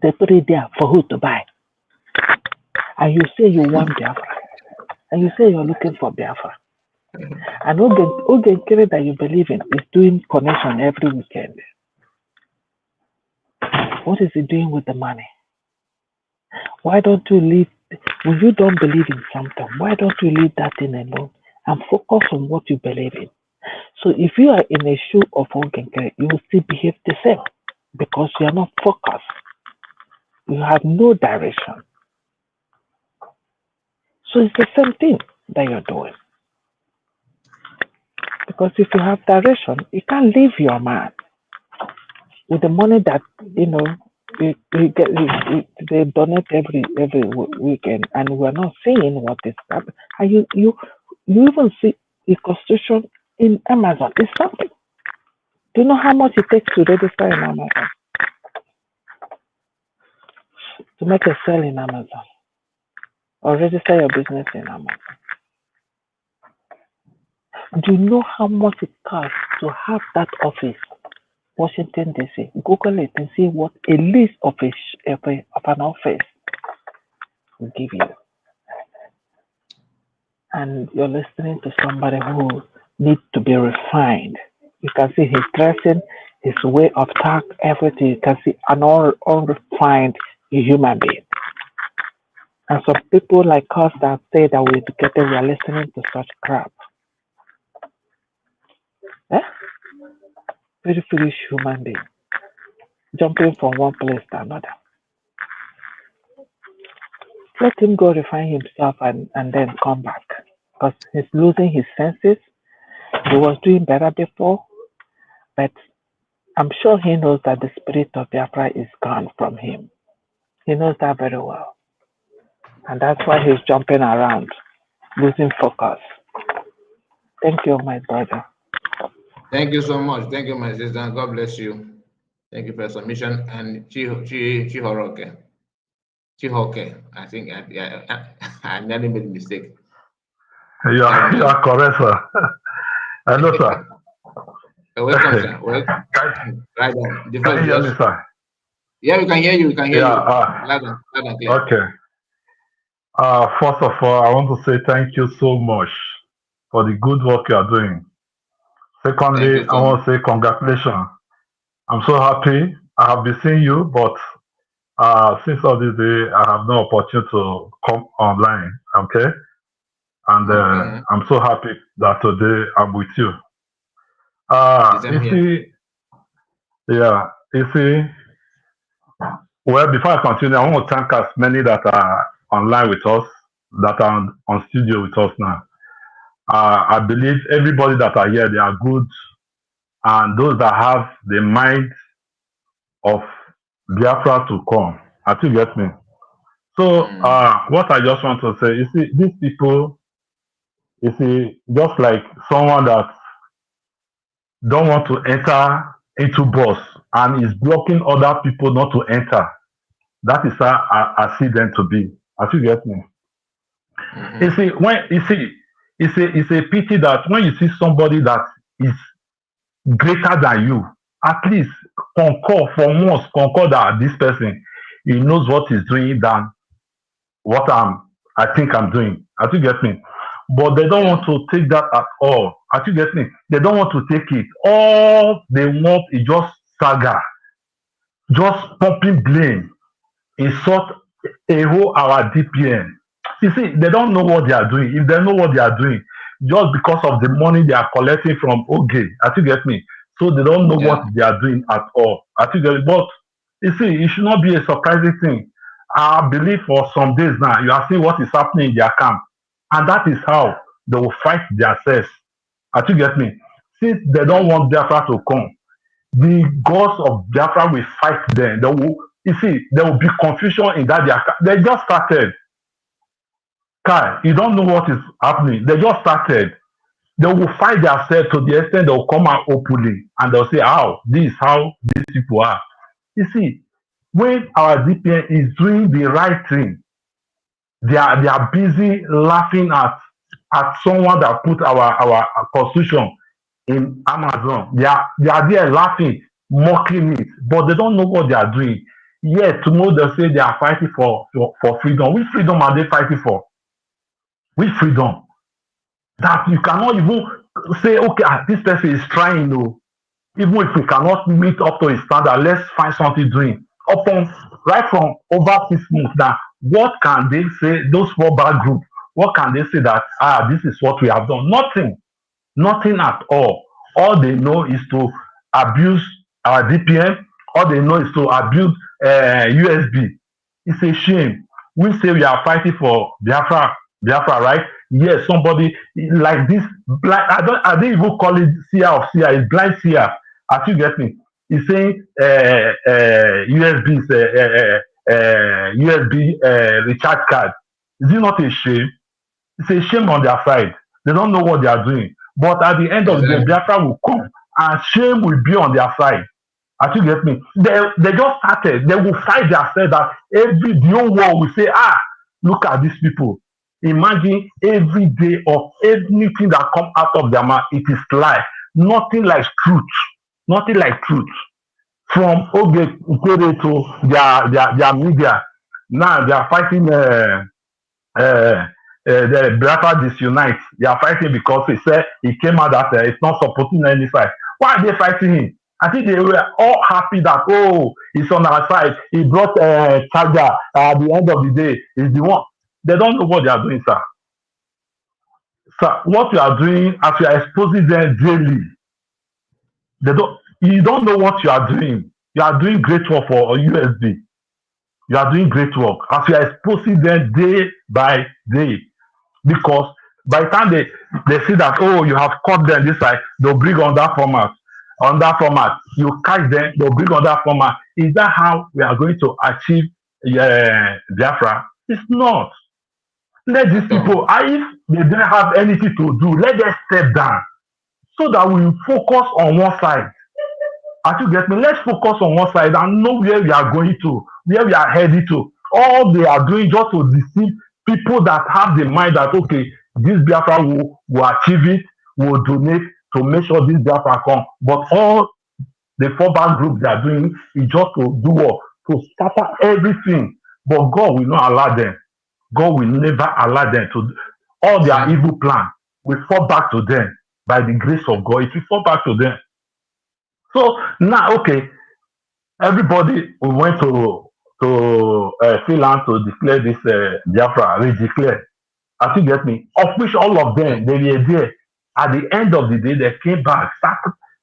they put it there for who to buy. And you say you want Biafra. And you say you're looking for Biafra. And Ogen Kere that you believe in is doing connection every weekend. What is he doing with the money? Why don't you leave? When you don't believe in something, why don't you leave that thing alone and focus on what you believe in? So if you are in a shoe of Ogen Kere, you will still behave the same because you are not focused. You have no direction. So it's the same thing that you're doing. Because if you have direction, you can't leave your man with the money that they donate every weekend, and we're not seeing what is happening. And you even see the constitution in Amazon. It's something. Do you know how much it takes to register in Amazon? To make a sale in Amazon or register your business in Amazon? Do you know how much it costs to have that office? Washington DC. Google it and see what a list of an office will give you. And you're listening to somebody who needs to be refined. You can see his dressing, his way of talk, everything. You can see an unrefined human being. And some people like us that say that we're educated, we are listening to such crap. Very foolish human being. Jumping from one place to another. Let him go refine himself and then come back. Because he's losing his senses. He was doing better before, but I'm sure he knows that the spirit of Biafra is gone from him. He knows that very well. And that's why he's jumping around, losing focus. Thank you, my brother. Thank you so much. Thank you, my sister. God bless you. Thank you for your submission. And Chihoroke. Chihoke. I think I nearly made a mistake. You are correct, sir. Hello, sir. Welcome, sir. Well, Can right on. The floor can is you hear me, yours. sir? Yeah, we can hear you. We can hear Yeah. you. Loud and clear. Okay. First of all, I want to say thank you so much for the good work you are doing. Thank Secondly, you I so much. want to say congratulations. I'm so happy. I have been seeing you, but since all this day, I have no opportunity to come online. Okay, and Okay. I'm so happy that today I'm with you. The same You here. see, yeah, you see. Well, before I continue, I want to thank as many that are online with us, that are on studio with us now. I believe everybody that are here, they are good, and those that have the mind of Biafra to come. I think you get me. So, Mm. what I just want to say, you see, these people, you see, just like someone that don't want to enter into bus and is blocking other people not to enter. That is how I see them to be. I think you get me. You Mm-hmm. see, when you see, it's a pity that when you see somebody that is greater than you, at least concur for once, concur that this person he knows what he's doing than what I think I'm doing. I think you get me. But they don't want Yeah. to take that at all. I think you get me. They don't want to take it. All they want is just saga, just pumping blame, insult a whole our DPN. You see, they don't know what they are doing. If they know what they are doing, just because of the money they are collecting from Oge, I think you get me. So they don't know what Yeah. they are doing at all. I think, but you see, it should not be a surprising thing. I believe for some days now, you are seeing what is happening in their camp, and that is how they will fight themselves. I think you get me. Since they don't Yeah. want Biafra to come, the gods of Biafra will fight them. They will, you see, there will be confusion in that their camp. They just started. Kai, you don't know what is happening. They just started. They will fight themselves to the extent they will come out openly and they'll say, how? This is how these people are. You see, when our DPN is doing the right thing, they are busy laughing at someone that put our constitution in Amazon. They are there laughing, mocking it, but they don't know what they are doing. Yet tomorrow they say they are fighting for freedom. Which freedom are they fighting for? Which freedom? That you cannot even say, okay, this person is trying. No, even if we cannot meet up to his standard, let's find something doing. Upon right from over 6 months now, what can they say? Those four bad group, what can they say that this is what we have done? Nothing. Nothing at all. All they know is to abuse our DPM. All they know is to abuse USB. It's a shame. We say we are fighting for Biafra, right? Yes, somebody like this, blind, I don't even call it seer of seer, it's blind seer. As you get me, he's saying USB is USB recharge card. Is it not a shame? It's a shame on their side. They don't know what they are doing. But at the end of the day, Exactly. Biafra will come and shame will be on their side. As you get me, they just started. They will fight themselves that the whole world will say, look at these people. Imagine every day of anything that come out of their mouth, it is lie. Nothing like truth. Nothing like truth. From Oge Nkere to their media. Now they are fighting the Biafra disunite. They are fighting because he said he came out that it's not supporting any side. Why are they fighting him? I think they were all happy that he's on our side. He brought charger at the end of the day. He's the one. They don't know what they are doing, sir. Sir, what you are doing as you are exposing them daily, they don't. You don't know what you are doing. You are doing great work for USB. You are doing great work as you are exposing them day by day. Because by the time they see that you have caught them this side, they'll bring on that format you catch them, they'll bring on that format. Is that how we are going to achieve Biafra? It's not. Let these At people, all. if they don't have anything to do, let them step down so that we focus on one side. As you get me, let's focus on one side and know where we are going to, where we are heading to. All they are doing just to deceive people that have the mind that okay, this Biafra will achieve it, will donate, to make sure this Biafra come. But all the fallback group they are doing is just to do what? To scatter everything. But God will not allow them. God will never allow them to all their Exactly. evil plan will fall back to them by the grace of God. It will fall back to them. So now, okay, everybody we went to Finland to declare this Biafra, re-declare. I think get me. Of which all of Yeah. them they were there. At the end of the day, they came back,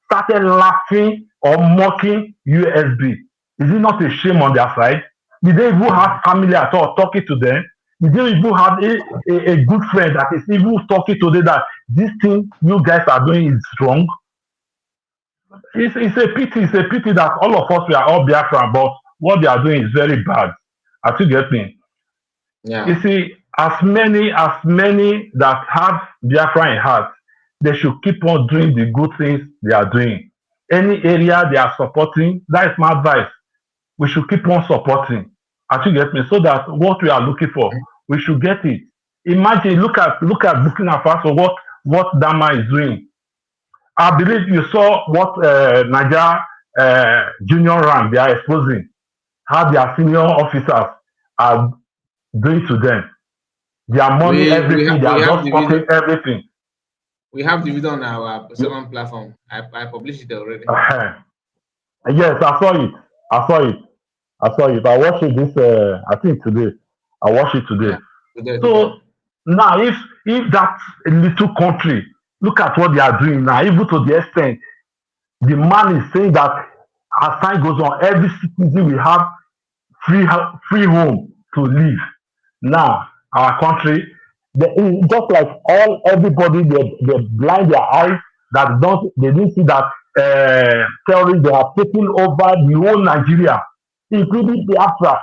started laughing or mocking USB. Is it not a shame on their side? Did they even have family at all talking to them? Did they even have a good friend that is even talking to them that this thing you guys are doing is wrong? It's a pity. It's a pity that all of us we are all Biafran, but what they are doing is very bad. I think get me. You Yeah. see, as many that have Biafra in heart, they should keep on doing the good things they are doing. Any area they are supporting, that is my advice. We should keep on supporting. I think get me, so that what we are looking for, we should get it. Imagine, look at Burkina Faso, what Dama is doing. I believe you saw what Niger junior rank they are exposing, how their senior officers are doing to them. Their money, everything, they We are have just the video. cutting everything. We have the video on our You, second platform. I published it already. yes, I saw it. I saw it. I saw it. I watched it this, I think today. I watched it Yeah. today. Today. So now, if that little country, look at what they are doing now, even to the extent the man is saying that as time goes on, every citizen will have free home to live. Now, our country, just like everybody, they blind their eyes that they didn't see that terrorists they are taking over the whole Nigeria, including Biafra.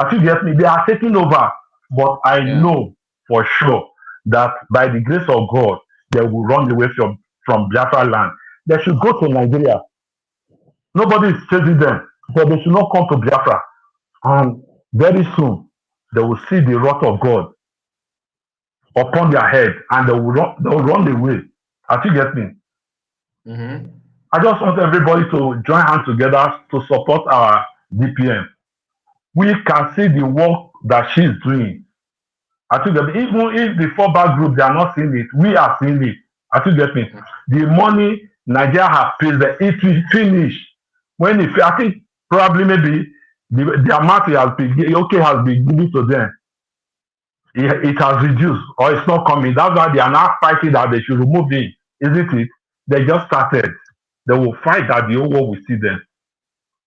I think get me, they are taking over. But I Yeah. know for sure that by the grace of God, they will run away from Biafra land. They should go to Nigeria. Nobody is chasing them, but they should not come to Biafra. And very soon, they will see the wrath of God upon their head and they will run away. I think get me. Mm-hmm. I just want everybody to join hands together to support our DPM. We can see the work that she's doing. I think that even if the fallback group they are not seeing it, we are seeing it. I think get me. The money Nigeria has paid, it will finish. I think probably maybe the amount has been given to them. It has reduced or it's not coming. That's why they are now fighting that they should remove it, isn't it? They just started. They will fight that the whole world will see them.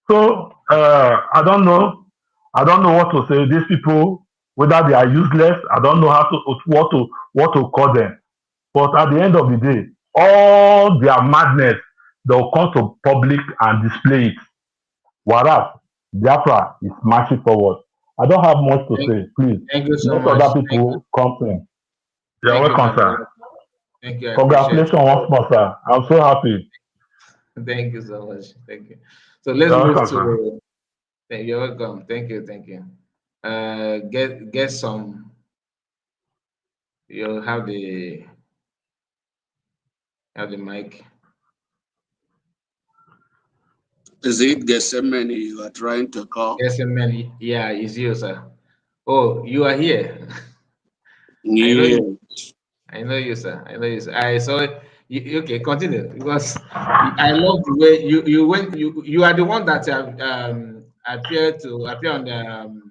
So I don't know. I don't know what to say. These people, whether they are useless, I don't know what to call them. But at the end of the day, all their madness, they'll come to public and display it. Whereas Biafra is marching forward. I don't have much to Thank, say. Please thank you so let much. other people come in. You're Thank you, my welcome, sir. brother. Thank you. I appreciate Congratulations it. once more, sir. I'm so happy. Thank you so much. Thank you. So let's You're move welcome, sir. to. You're welcome. Thank you. Thank you. Get some. You have the mic. Is it Gethsemane you are trying to call? Yes, man. Yeah, it's you, sir. Oh, you are here. I know Yeah. you. I know you, sir. I know you, sir. I saw you. Okay, continue because I love the way you went. You are the one that appear on the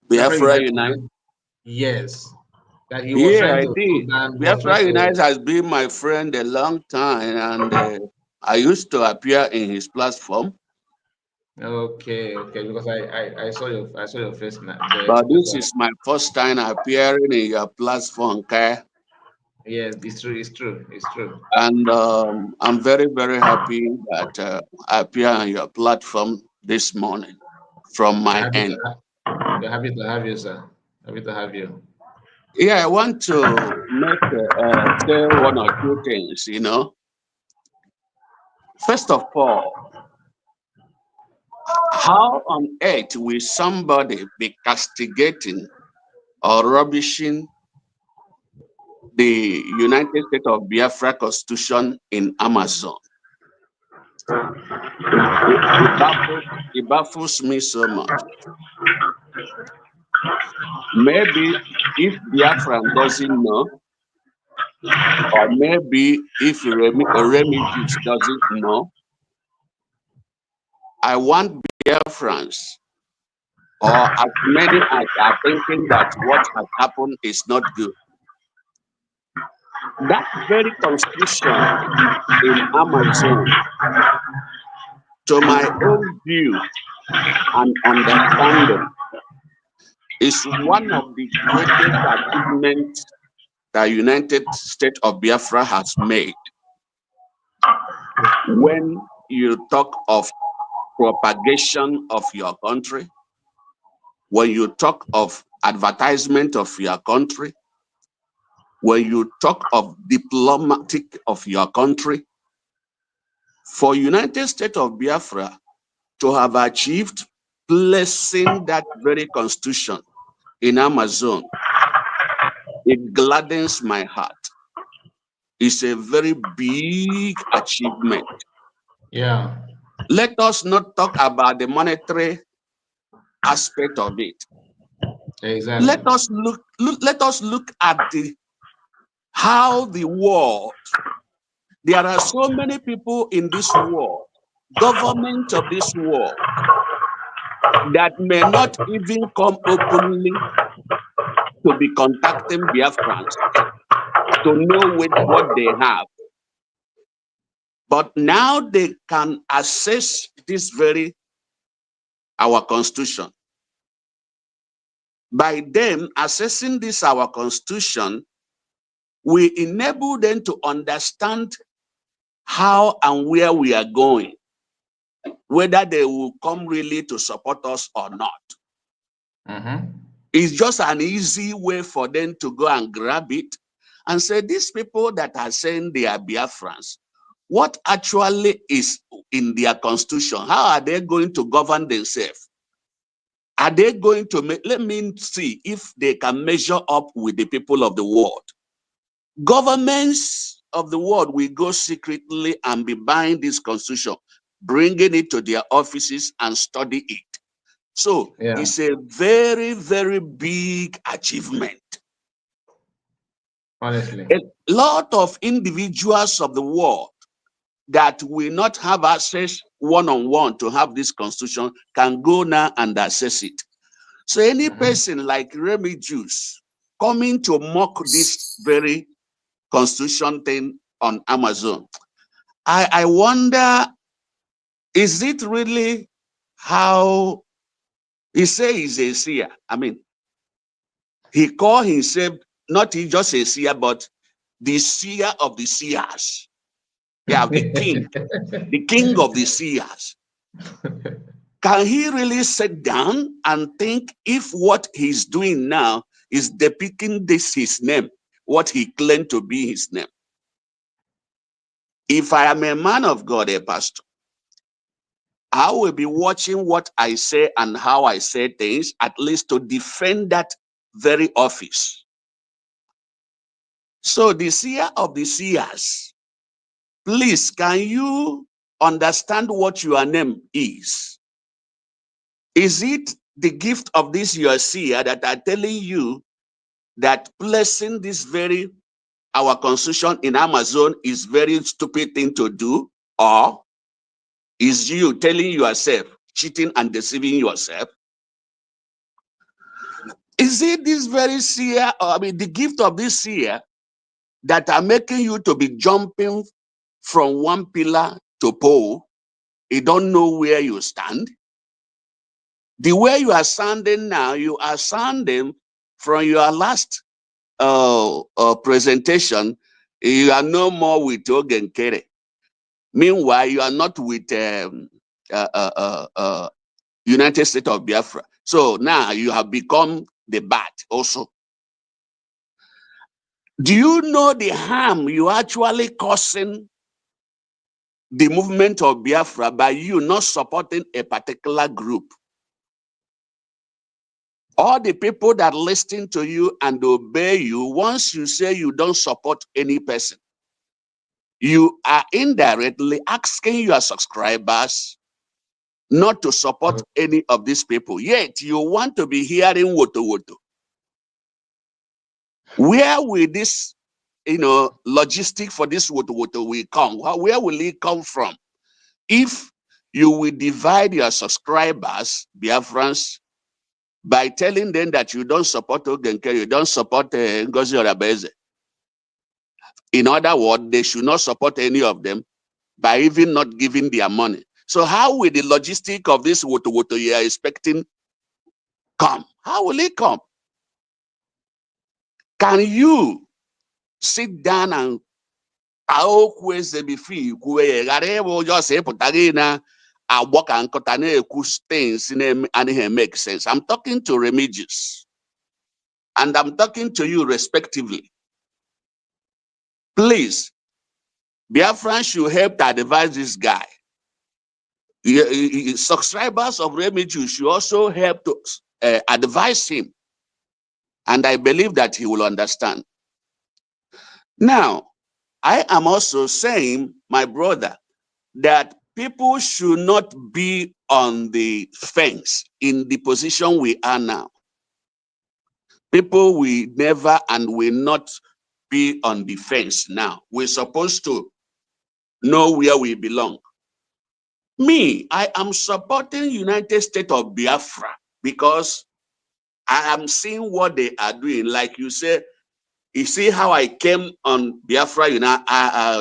Biafra Biafra Unite Unite. today. Yes, that he was Yeah, trying I to did. slow down. He was Biafra trying Unite to. has been my friend a long time, and I used to appear in his platform. Okay, because I saw your face there. But That's this why. is my first time appearing in your platform, okay? Yes, it's true. It's true. It's true. And I'm very, very happy that I appear on your platform this morning from We're my happy to end. we're happy to have you, sir. Happy to have you. Yeah, I want to say one or two things, First of all, how on earth will somebody be castigating or rubbishing the United States of Biafra Constitution in Amazon. It baffles me so much. Maybe if Biafra doesn't know, or maybe if Remigius doesn't know, I want Biafrans, or as many as are thinking that what has happened is not good. That very constitution in Amazon, to my own view and understanding, is one of the greatest achievements the United States of Biafra has made. When you talk of propagation of your country, when you talk of advertisement of your country, when you talk of diplomatic of your country, for United States of Biafra to have achieved placing that very constitution in Amazon, it gladdens my heart. It's a very big achievement. Yeah. Let us not talk about the monetary aspect of it. Exactly. Let us look at how the world. There are so many people in this world, government of this world, that may not even come openly to be contacting Biafrans to know what they have. But now they can access this very our constitution. By them accessing this our constitution, we enable them to understand how and where we are going, whether they will come really to support us or not. It's just an easy way for them to go and grab it and say, these people that are saying they are Biafrans, what actually is in their constitution? How are they going to govern themselves? Are they going to make, let me see if they can measure up with the people of the world. Governments of the world will go secretly and be buying this constitution, bringing it to their offices and study it. So it's a very, very big achievement. Honestly. A lot of individuals of the world that will not have access one-on-one to have this constitution can go now and access it. So any person like Remigius coming to mock this very constitution thing on Amazon, I wonder, is it really how he says he's a seer? I mean, he called himself not just a seer, but the seer of the seers. Yeah, the king of the seers. Can he really sit down and think if what he's doing now is depicting this his name, what he claimed to be his name? If I am a man of God, a pastor, I will be watching what I say and how I say things, at least to defend that very office. So the seer of the seers, please, can you understand what your name is? Is it the gift of this your seer that are telling you that placing this very our constitution in Amazon is very stupid thing to do? Or is you telling yourself, cheating and deceiving yourself? Is it this very seer, or the gift of this seer that are making you to be jumping from one pillar to pole? You don't know where you stand. The way you are standing now, you are standing from your last presentation. You are no more with Ogenkere. Meanwhile, you are not with United States of Biafra. So now you have become the bat also. Do you know the harm you are actually causing the movement of Biafra by you not supporting a particular group? All the people that listen to you and obey you, once you say you don't support any person, you are indirectly asking your subscribers not to support any of these people. Yet you want to be hearing woto woto. Where will this, logistic for this woto woto will come? Where will it come from? If you will divide your subscribers, Biafrans, by telling them that you don't support Ogenke, you don't support Ngozi Orabeze. In other words, they should not support any of them by even not giving their money. So how will the logistic of this woto woto you are expecting come? How will it come? Can you sit down and just things and make sense? I'm talking to Remigius, and I'm talking to you respectively. Please, Biafran should help to advise this guy. Subscribers of Remigius should also help to advise him, and I believe that he will understand. Now, I am also saying, my brother, that people should not be on the fence in the position we are now. People will never and will not be on the fence now. We're supposed to know where we belong. Me, I am supporting United States of Biafra because I am seeing what they are doing. Like you say, you see how I came on Biafra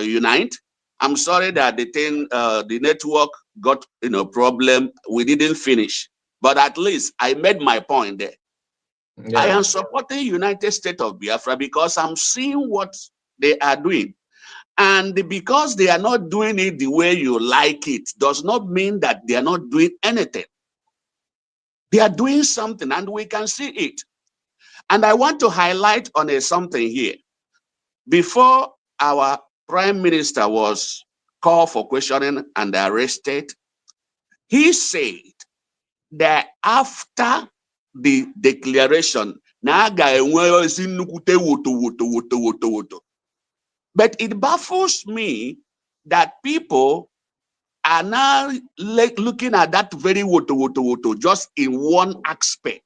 Unite? I'm sorry that the thing, the network got problem. We didn't finish, but at least I made my point there. Yeah. I am supporting United States of Biafra because I'm seeing what they are doing. And because they are not doing it the way you like it, does not mean that they are not doing anything. They are doing something and we can see it. And I want to highlight on something here. Before our prime minister was called for questioning and arrested, he said that after the declaration, but it baffles me that people are now looking at that very woto just in one aspect.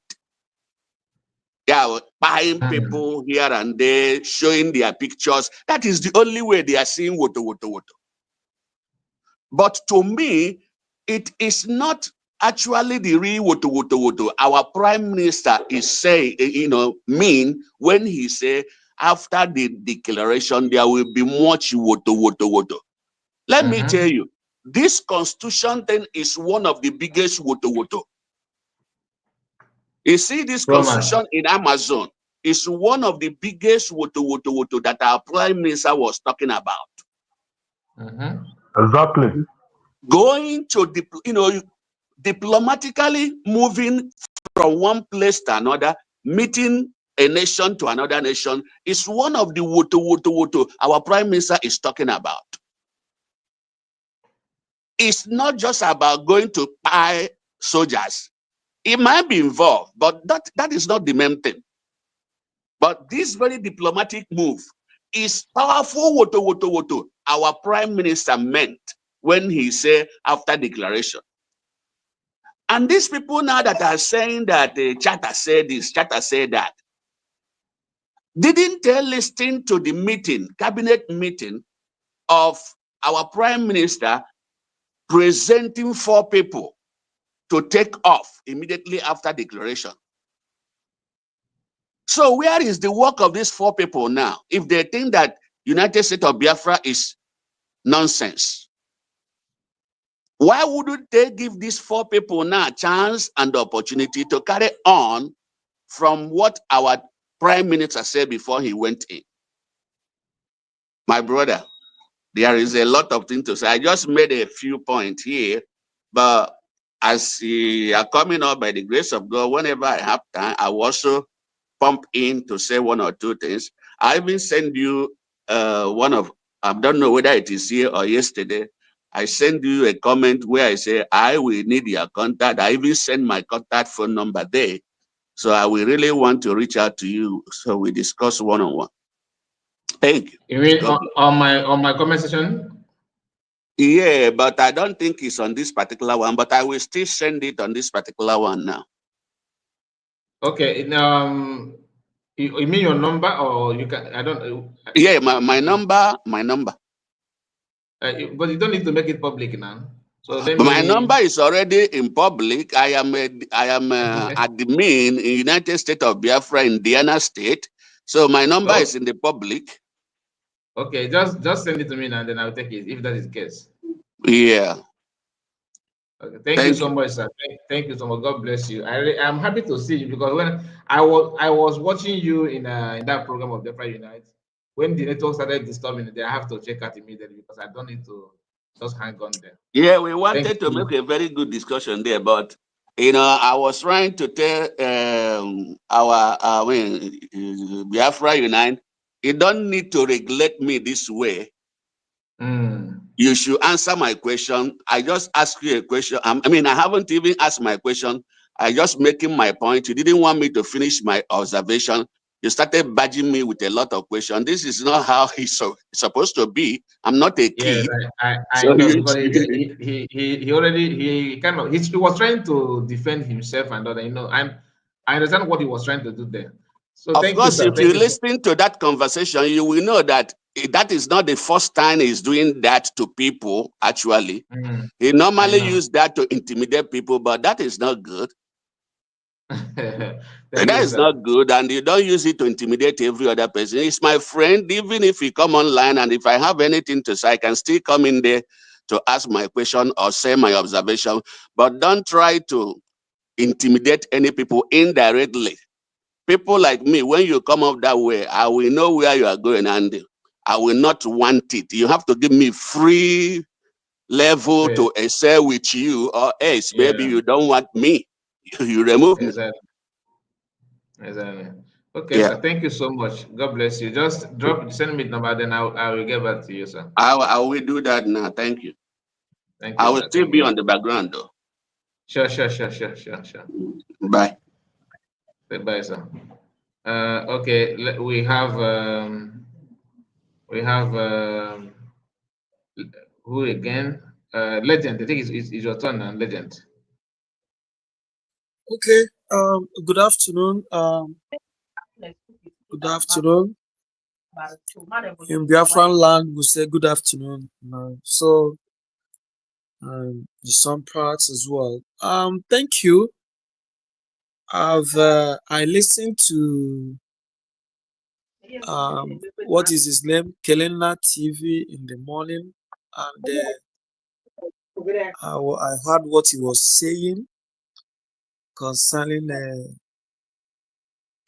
They are buying people here and there, showing their pictures. That is the only way they are seeing woto. But to me, it is not actually the real woto. Our prime minister is saying, mean when he say after the declaration there will be much woto. Let me tell you, this constitution thing is one of the biggest woto. You see, this constitution in Amazon is one of the biggest woto that our prime minister was talking about. Exactly. Going to, diplomatically moving from one place to another, meeting a nation to another nation is one of the woto our prime minister is talking about. It's not just about going to buy soldiers. It might be involved, but that is not the main thing. But this very diplomatic move is powerful woto our prime minister meant when he said after declaration. And these people now that are saying that the charter said this, charter said that, didn't they listen to the meeting, cabinet meeting of our prime minister presenting 4 people to take off immediately after declaration? So where is the work of these 4 people now? If they think that United States of Biafra is nonsense, why wouldn't they give these 4 people now a chance and opportunity to carry on from what our prime minister said before he went in? My brother, there is a lot of things to say. I just made a few points here, but as you are coming up by the grace of God, whenever I have time, I will also pump in to say 1 or 2 things. I even send you I don't know whether it is here or yesterday, I send you a comment where I say, I will need your contact. I even send my contact phone number there. So I will really want to reach out to you so we discuss one-on-one. Thank you. You mean on my comment section? Yeah, but I don't think it's on this particular one, but I will still send it on this particular one now. Okay. You mean your number, or you can? I don't. Yeah, my number. But you don't need to make it public now. So let But my me. number is already in public. I am admin in United States of Biafra, Indiana State. So my number is in the public. Okay, just send it to me now, and then I'll take it if that is the case. Yeah. Okay, thank you so much, sir. Thank you so much. God bless you. I'm happy to see you, because when I was watching you in that program of Biafra Unite, when the network started disturbing it, I have to check out immediately, because I don't need to just hang on there. Yeah, we wanted to make a very good discussion there, but I was trying to tell Biafra Unite, you don't need to regulate me this way. You should answer my question. I just asked you a question. I haven't even asked my question. I just making my point. You didn't want me to finish my observation. You started badging me with a lot of questions. This is not how it's supposed to be. I'm not a kid. Yes, I know, because he was trying to defend himself and other, and I understand what he was trying to do there. So of course, if you listen to that conversation, you will know that that is not the first time he's doing that to people, actually. He normally uses that to intimidate people, but that is not good. That is not good, and you don't use it to intimidate every other person. He's my friend. Even if he come online, and if I have anything to say, I can still come in there to ask my question or say my observation, but don't try to intimidate any people indirectly. People like me, when you come up that way, I will know where you are going, and I will not want it. You have to give me free level to excel with you, or else maybe you don't want me. You remove me. Exactly. Okay, sir. Thank you so much. God bless you. Just send me the number, then I will get back to you, sir. I will do that now. Thank you. Thank you, I will sir. still be on the background though. Sure. Bye. Bye, sir. Okay, we have who again? Legend. I think it's your turn now, Legend. Okay. Good afternoon. Good afternoon. In Biafran land, we say good afternoon. So, in some parts as well. Thank you. I listened to what is his name, Kelena TV in the morning, and I heard what he was saying concerning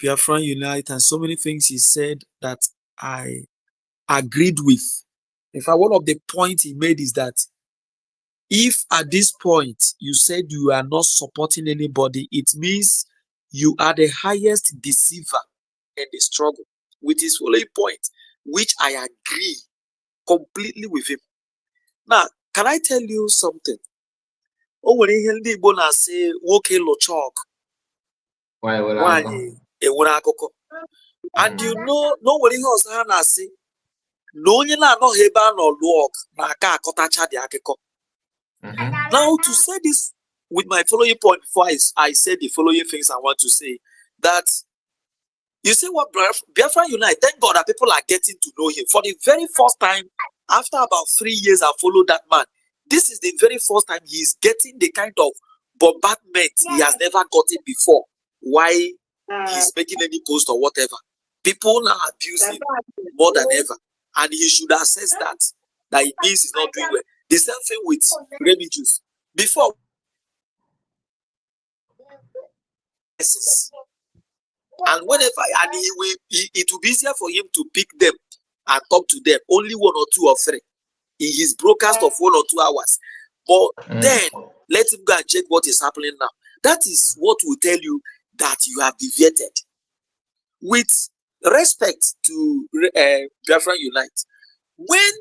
Biafran Unite and so many things he said that I agreed with. In fact, one of the points he made is that if at this point you said you are not supporting anybody, it means you are the highest deceiver in the struggle, with his following point, which I agree completely with him. Now, can I tell you something? When ndị Igbo na-asị nwoke lụcha ọgụ, nwaanyị enwere akụkọ. And you know nwere ihe ọzọ ha na-asị na onye na-anọghị ebe a nọ lụọ ọgụ na-aka akọtacha dị akụkọ. Now, to say this with my following point before I say the following things I want to say, that you see what Biafra Unite, thank God that people are getting to know him. For the very first time, after about 3 years I followed that man, this is the very first time he is getting the kind of bombardment he has never gotten before. Why he's making any post or whatever. People are abusing more than ever. And he should assess that it means he's not doing well. The same thing with religious. Before, and whenever, and it will be easier for him to pick them and talk to them, only 1 or 2 or 3 in his broadcast of 1 or 2 hours. But then let him go and check what is happening now. That is what will tell you that you have deviated. With respect to Biafra Unite, when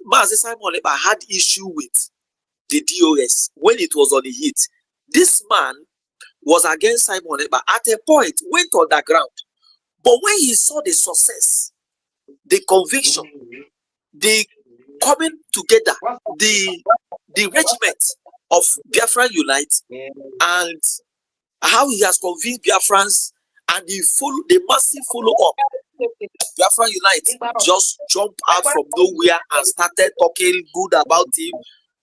Mazi Simon Ekpa had issue with the DOS when it was on the heat, this man was against Simon Ekpa. At a point, went underground. But when he saw the success, the conviction, the coming together, the regiment of Biafra Unite, and how he has convinced Biafrans, and the massive follow-up, Biafra Unite just jumped out from nowhere and started talking good about him,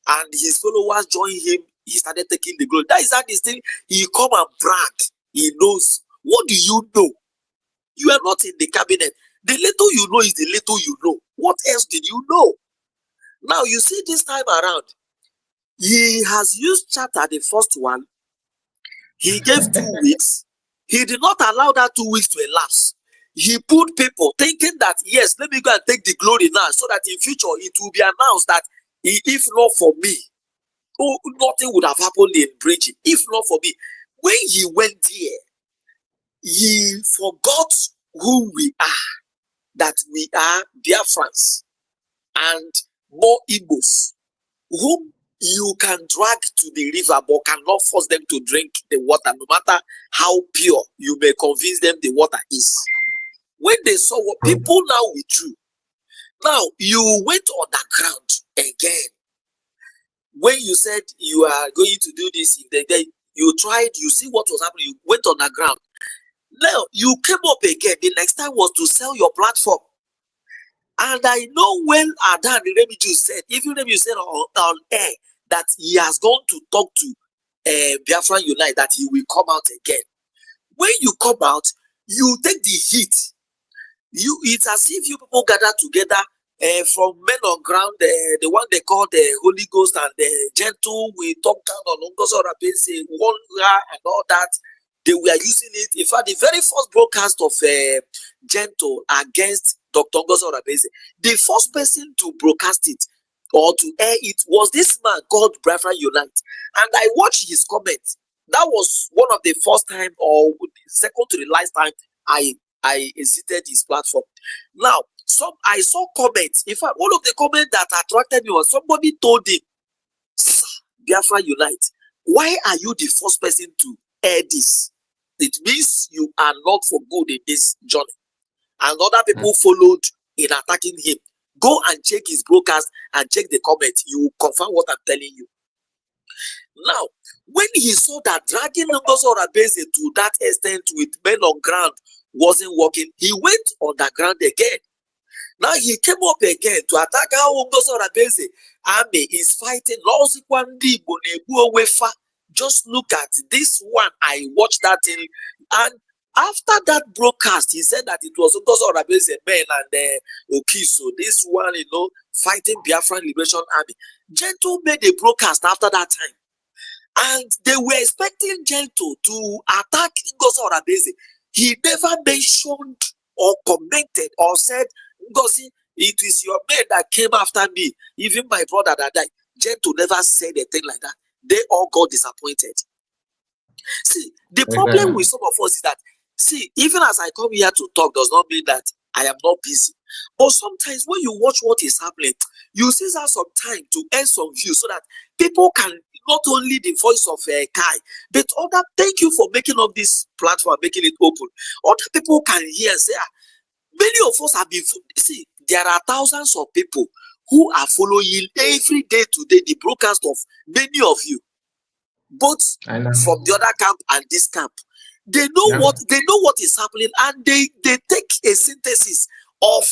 and his followers joined him. He started taking the glory. That is how this thing, he come and brag. He knows. What do you know? You are not in the cabinet. The little you know is the little you know. What else did you know? Now you see this time around, he has used charter the first one. He gave 2 weeks. He did not allow that 2 weeks to elapse. He put people thinking that, yes, let me go and take the glory now, so that in future it will be announced that if not for me, nothing would have happened in Bridging. If not for me. When he went there, he forgot who we are, that we are Biafrans and more Igbos, whom you can drag to the river but cannot force them to drink the water, no matter how pure you may convince them the water is. When they saw what people now withdrew, now you went on the ground again. When you said you are going to do this, you tried, you see what was happening, you went on the ground. Now you came up again. The next time was to sell your platform. And I know when Adan Remiju said, even if you said on air, that he has gone to talk to Biafra Unite, that he will come out again. When you come out, you take the heat. It's as if you people gather together from men on ground, the one they call the Holy Ghost and the gentle, we talk down on Ungozo Rabese, one and all that. They were using it. In fact, the very first broadcast of Gentle against Dr. Ngozo Rabese, the first person to broadcast it or to air it was this man called Biafra Unite. And I watched his comments. That was one of the first time or second to the last time I visited his platform. Now, I saw comments. In fact, one of the comments that attracted me was somebody told him, "Sir, Biafra Unite, why are you the first person to air this? It means you are not for good in this journey." And other people followed in attacking him. Go and check his broadcast and check the comments. You will confirm what I'm telling you. Now, when he saw that dragging Ngozo Rabese to that extent with men on ground wasn't working, he went on the ground again. Now he came up again to attack how Ngozo Rabese army is fighting. Just look at this one. I watched that thing, and after that broadcast, he said that it was Ngozo Rabese men and Okiso, this one, fighting Biafran Liberation Army. Gentle made a broadcast after that time. And they were expecting Gentle to attack Ngozo Rabese. He never mentioned or commented or said, Ngozi, it is your men that came after me, even my brother that died. Gentle never said a thing like that. They all got disappointed. See, the problem with some of us is that, even as I come here to talk does not mean that I am not busy. But sometimes when you watch what is happening, you see that some time to earn some views so that people can, not only the voice of Kai, but other, thank you for making up this platform, making it open. Other people can hear and say, many of us have been, there are thousands of people who are following every day today the broadcast of many of you, both from the other camp and this camp. They know what is happening, and they take a synthesis of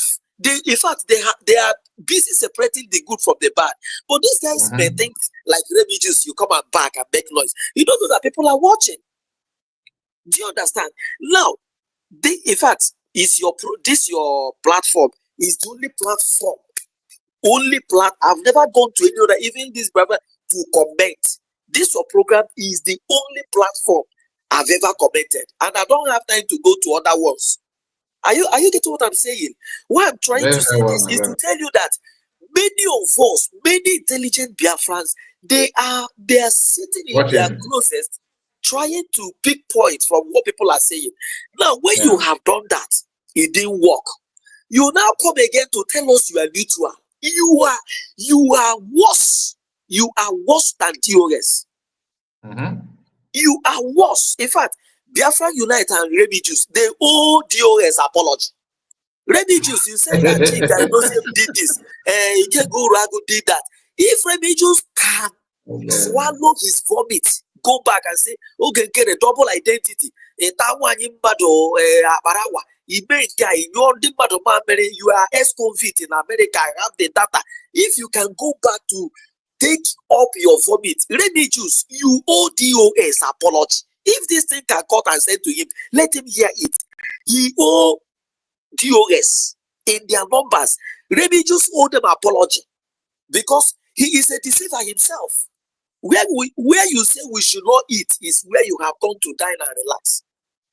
in fact they are busy separating the good from the bad. But these guys may think like refugees, you come and back and make noise. You don't know that people are watching. Do you understand? Now, in fact, your platform is the only platform. I've never gone to any other, even this brother, to comment. This your program is the only platform I've ever commented, and I don't have time to go to other ones. Are you getting what I'm saying? What I'm trying to say this is to tell you that many of us, many intelligent Biafrans, they are sitting in their closest, trying to pick points from what people are saying. Now, when you have done that, it didn't work. You now come again to tell us you are neutral. You are worse. You are worse than TOS. You are worse. In fact, Biafra Unite and Remigius, they owe DOS apology. Remigius, you said that Chika did this, Ikego Rago did that. If Remigius can swallow his vomit, go back and say, okay, get a double identity. You are ex-convict in America. I have the data. If you can go back to take up your vomit, Remigius, you owe DOS apology. If this thing can cut and send to him, let him hear it. He owe DOS in their numbers. Remigius owe them apology because he is a deceiver himself. Where you say we should not eat is where you have gone to dine and relax.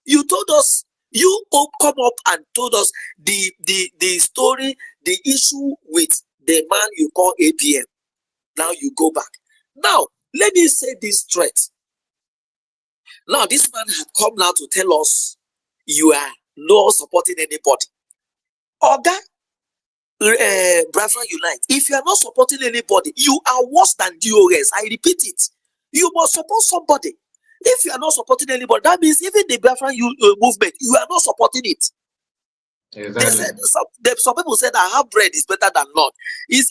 You told us, you come up and told us the story, the issue with the man you call APM. Now you go back. Now, let me say this straight. Now, this man had come now to tell us you are not supporting anybody. Oga, Biafra Unite, if you are not supporting anybody, you are worse than DOS. I repeat it. You must support somebody. If you are not supporting anybody, that means even the Biafra movement, you are not supporting it. Exactly. They said some people said that half bread is better than none. Is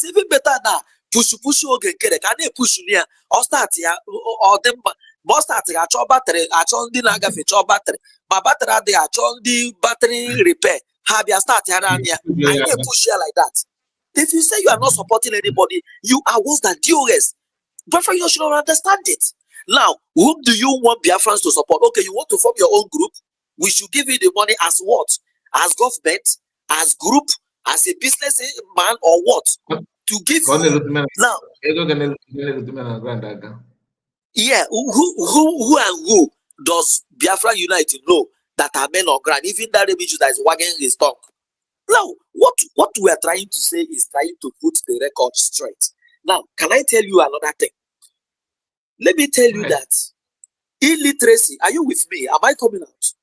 even better than push okay can they push near or start here or them start battery battery but battery they the battery repair have you start here and here I push here like that. If you say you are not supporting anybody, you are worse than DOS. Biafra, you should understand it. Now, whom do you want Biafrans to support? Okay, you want to form your own group? We should give you the money as what? As government, as group, as a business man, or what? To give you now. Yeah, who and who does Biafra Unite know that are men on ground? Even that Remigius that is wagging his tongue. Now, what we are trying to say is trying to put the record straight. Now, can I tell you another thing? Let me tell you that illiteracy. Are you with me? Am I coming out?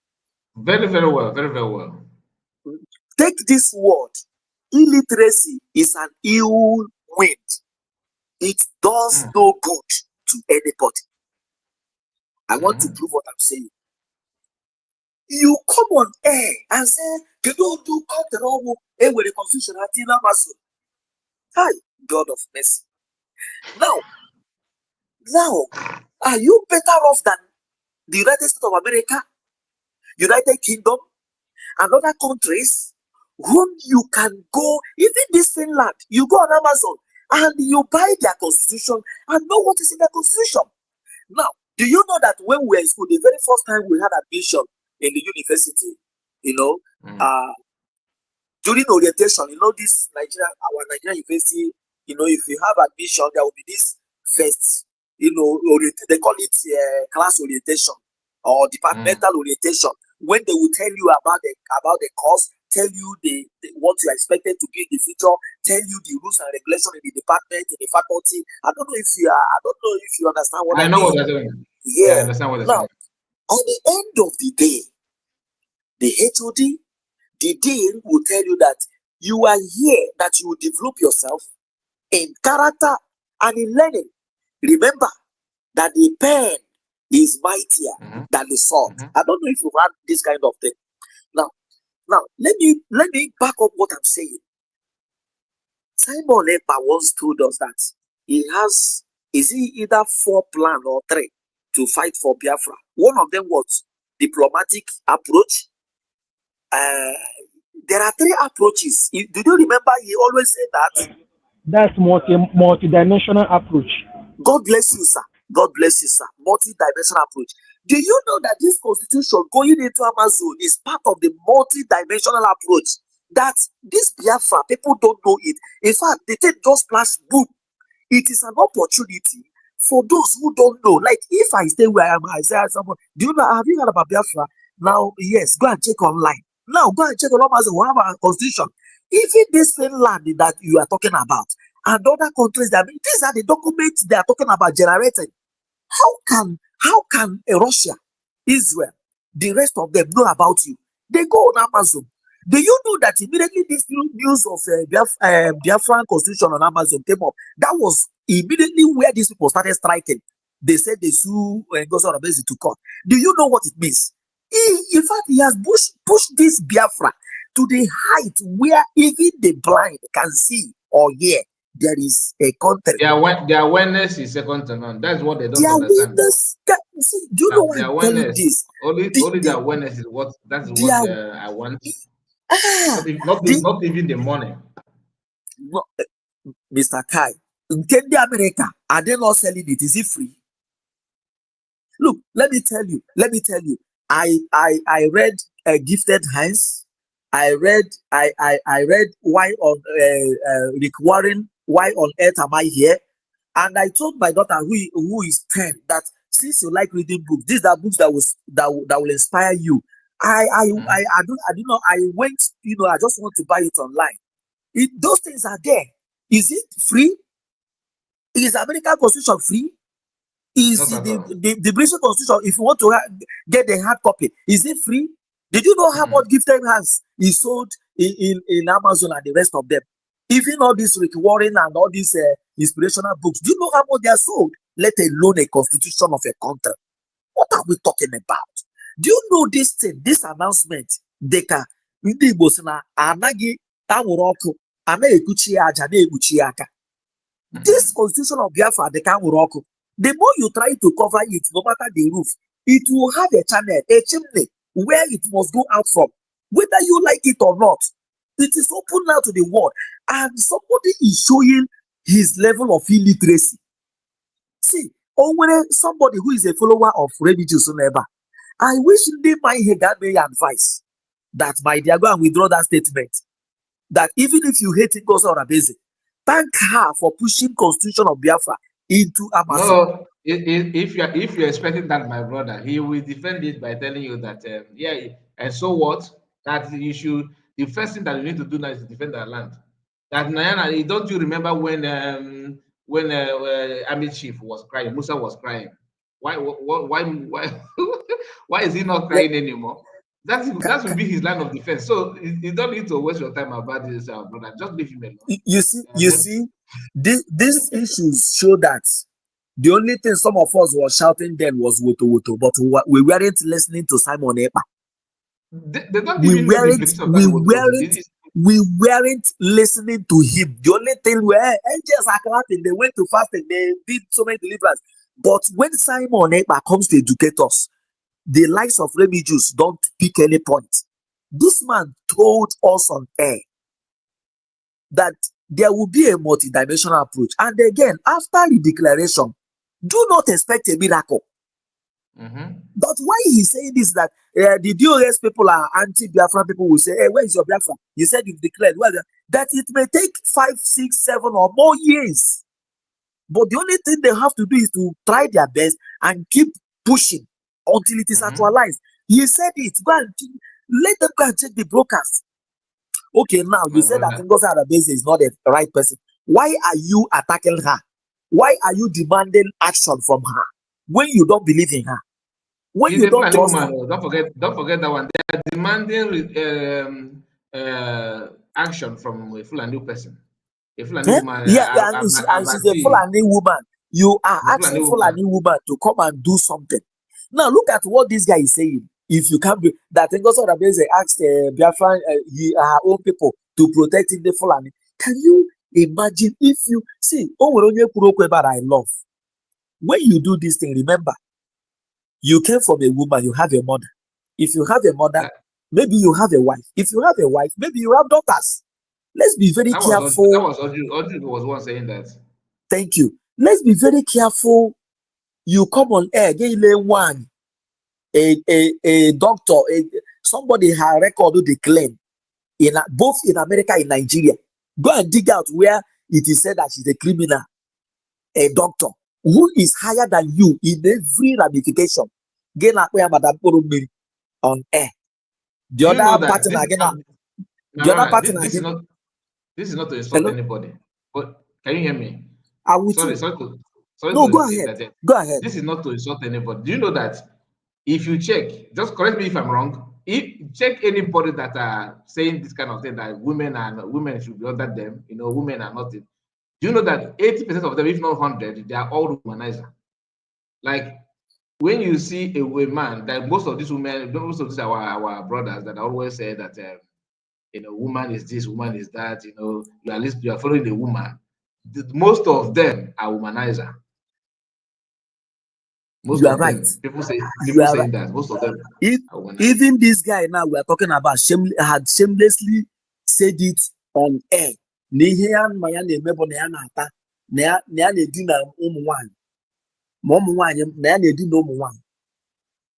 Very, very well. Very, very well. Take this word. Illiteracy is an ill wind. It does no good to anybody. I want to prove what I'm saying. You come on air and say, "Can you do the wrong with the constitution?" Hi, God of mercy. Now, are you better off than the United States of America, United Kingdom, and other countries whom you can go, even this Finland, you go on Amazon and you buy their constitution and know what is in their constitution. Now, do you know that when we were in school, the very first time we had admission in the university, during orientation, this our Nigerian university, if you have admission, there will be this first, they call it class orientation or departmental orientation, when they will tell you about the course, tell you what you are expected to be in the future, tell you the rules and regulations in the department, in the faculty. I don't know if you understand what I know mean. what they're doing. Yeah. I understand what they're Now, saying. on the end of the day, the HOD, the dean will tell you that you are here, that you will develop yourself in character and in learning. Remember that the pen is mightier than the sword. I don't know if you've had this kind of thing. Now, let me back up what I'm saying. Simon Ekpa once told us that he has, is he either 4 plan or 3 to fight for Biafra? One of them was diplomatic approach. There are 3 approaches. Do you remember he always said that? That's multi-dimensional approach. God bless you, sir. God bless you, sir. Multi-dimensional approach. Do you know that this constitution going into Amazon is part of the multi-dimensional approach? That this Biafra, people don't know it. In fact, they take just splash boom. It is an opportunity for those who don't know. Like if I stay where I am, I say someone, do you know, have you heard about Biafra? Now, yes, go and check online. Now go and check on Amazon, we have a constitution. Even this Finland that you are talking about, and other countries that these are the documents they are talking about generated. How can Russia, Israel, the rest of them know about you? They go on Amazon. Do you know that immediately this news of Biafran constitution on Amazon came up? That was immediately where these people started striking. they said they sue Ngozi Oronbese to court. Do you know what it means? In fact, he has pushed this Biafra to the height where even the blind can see or hear there is a country. Their awareness is second to none. That's what they don't Their understand. awareness, see, do you know why Their I'm telling awareness, this? only the awareness is what I want. Not even the money. Mr. Kai, in America, are they not selling it? Is it free? Look, let me tell you. I read Gifted Hands. I read Why on Rick Warren, Why on Earth Am I Here? And I told my daughter who is 10 that since you like reading books, these are books that will inspire you. I do not. I went, I just want to buy it online. Those things are there. Is it free? Is American Constitution free? Is the British Constitution, if you want to get the hard copy, is it free? Did you know how much Gifted Hands is sold in Amazon and the rest of them? Even all this Rick Warren and all these inspirational books, do you know how much they are sold? Let alone a constitution of a country. What are we talking about? Do you know this thing, this announcement? Deka, ndị Igbo sị na anaghị anwụrụ ọkụ, anaghị ekuchi aja na-ekpuchi aka. This constitution of Biafra, the anwụrụ ọkụ, the more you try to cover it, no matter the roof, it will have a channel, a chimney, where it must go out from. Whether you like it or not, it is open now to the world. And somebody is showing his level of illiteracy. See, when somebody who is a follower of religious neighbor, I wish they might have that very advice that, my dear, go and withdraw that statement. That even if you hate Ngozi Oronbese, thank her for pushing Constitution of Biafra into Amazon. No, if you're expecting that, my brother, he will defend it by telling you that and so what? That you should. The first thing that you need to do now is to defend our land. That Nayana, don't you remember when Army Chief was crying, Musa was crying? Why why is he not crying anymore? That will be his line of defense. So you don't need to waste your time about this, brother. Just leave him alone. You see, these issues show that the only thing some of us were shouting then was Woto Woto, but we weren't listening to Simon Ekpa. They don't even know the place of that. We weren't listening to him. The only thing where angels are clapping, they went to fast and they did so many deliverance. But when Simon Ekpa comes to educate us, the likes of Remy Jews don't pick any point. This man told us on air that there will be a multidimensional approach. And again, after the declaration, do not expect a miracle. But why he's saying this, that the DOS people are anti-Biafra people will say, hey, where is your Biafra? You said you've declared. Well, that it may take 5, 6, 7 or more years. But the only thing they have to do is to try their best and keep pushing until it is actualized. He said it. Go and let them go and check the broadcast. Okay, now you said that Ngozi Oronbese is not the right person. Why are you attacking her? Why are you demanding action from her when you don't believe in her? When you don't trust her? Don't forget that one. They are demanding action from a Fulani person. A Fulani woman. And she's a Fulani woman. You are asking Fulani woman to come and do something. Now look at what this guy is saying. If you can't be that Ngozi Oronbese asked Biafran, her own people to protect the Fulani. Can you imagine if you see? I love when you do this thing. Remember, you came from a woman. You have a mother. If you have a mother, maybe you have a wife. If you have a wife, maybe you have daughters. Let's be very careful. That was Oju was one saying that. Thank you. Let's be very careful. You come on air, one. A doctor, somebody has recorded the claim in both in America and Nigeria. Go and dig out where it is said that she's a criminal, a doctor who is higher than you in every ramification. On air. The other partner again. The other partner again. This is not to insult anybody. But can you hear me? Sorry. No, go ahead. Go ahead. This is not to insult anybody. Do you know that if you check, just correct me if I'm wrong, if check anybody that are saying this kind of thing, that women should be under them, women are not. Do you know that 80% of them, if not 100, they are all womanizer? Like when you see a man, that most of these women, most of these our brothers that always say that woman is this, woman is that, you are following a woman. Most of them are womanizer. Most You are of right. them. People You are saying right. that. Most of them are womanizer. Even this guy now we are talking about had shamelessly said it on air. Na ihe ya ma ya na-eme bụ na ya na-ata na ya na-edina ụmụ nwanyị ma ụmụ nwanyị na ya na-edina ụmụ nwanyị.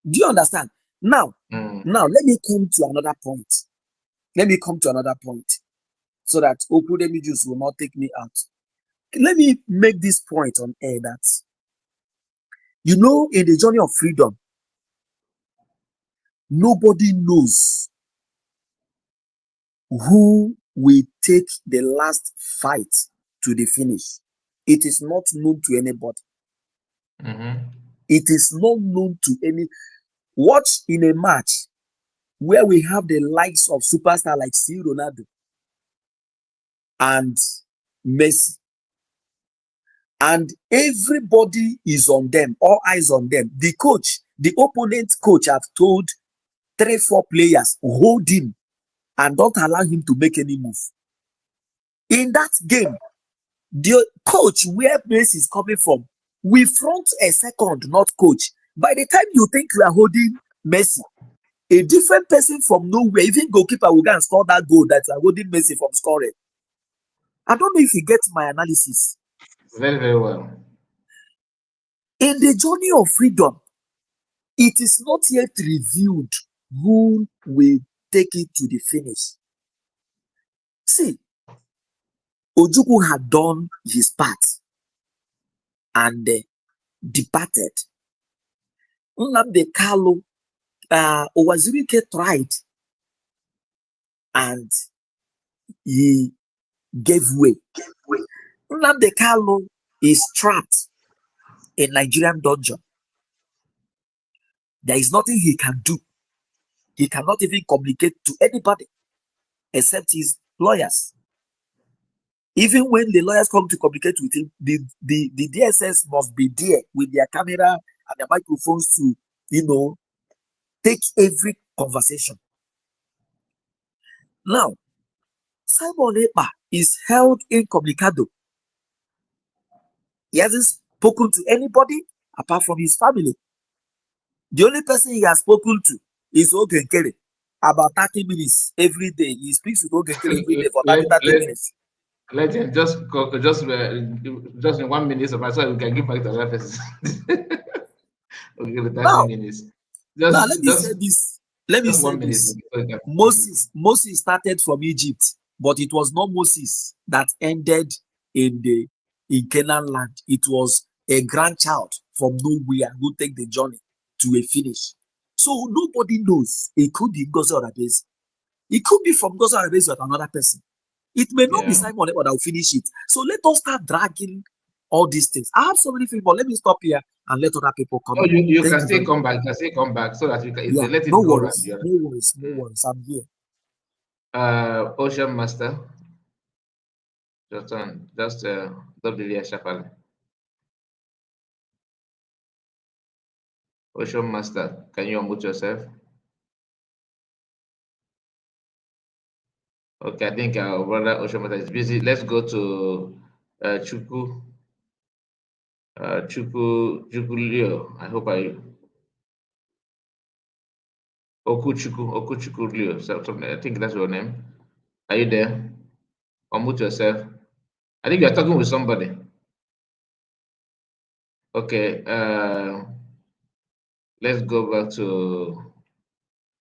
Do you understand? Now let me come to another point. So that Okudemi Jews will not take me out. Let me make this point on air that, in the journey of freedom, nobody knows who will take the last fight to the finish. It is not known to anybody. It is not known to any. Watch in a match where we have the likes of superstars like C. Ronaldo and Messi, and everybody is on them, all eyes on them. The coach, the opponent coach, have told 3-4 players, hold him and don't allow him to make any move. In that game, the coach, where Messi is coming from, we front a second, not coach. By the time you think you are holding Messi, a different person from nowhere, even goalkeeper, will go and score that goal that you are holding Messi from scoring. I don't know if you get my analysis. Very, very well. In the journey of freedom, it is not yet revealed who will take it to the finish. See, Ojukwu had done his part and departed. Nnamdi Kanu, Owazirike tried and he gave way. Nnamdi Kanu is trapped in Nigerian dungeon. There is nothing he can do. He cannot even communicate to anybody except his lawyers. Even when the lawyers come to communicate with him, the DSS must be there with their camera and their microphones to, take every conversation. Now, Simon Ekpa is held incommunicado. He hasn't spoken to anybody apart from his family. The only person he has spoken to is Ogenkere. About 30 minutes every day. He speaks with Ogenkere every day for 30 minutes. Let him just in 1 minute of so we can give back to other person. Okay, 30 minutes. Now let me say this. Let me say this. Moses started from Egypt, but it was not Moses that ended in Canaan land. It was a grandchild from nowhere who take the journey to a finish. So nobody knows. It could be Ngozi Oradeze. It could be from Ngozi Oradeze with another person. It may not be Simon Ekpa that will finish it. So let us start dragging all these things. I have so many things, but let me stop here and let other people come. Oh, you can still come back. You can still come back so that you can let it no go worries, around. No worries. I'm here. Ocean Master. Just W sharply. Ocean Master, can you unmute yourself? Okay, I think our brother Ocean Master is busy. Let's go to Chuku. Chuku Leo. I hope Okuchuku Leo. I think that's your name. Are you there? Unmute yourself. I think you're talking with somebody. Okay. Let's go back to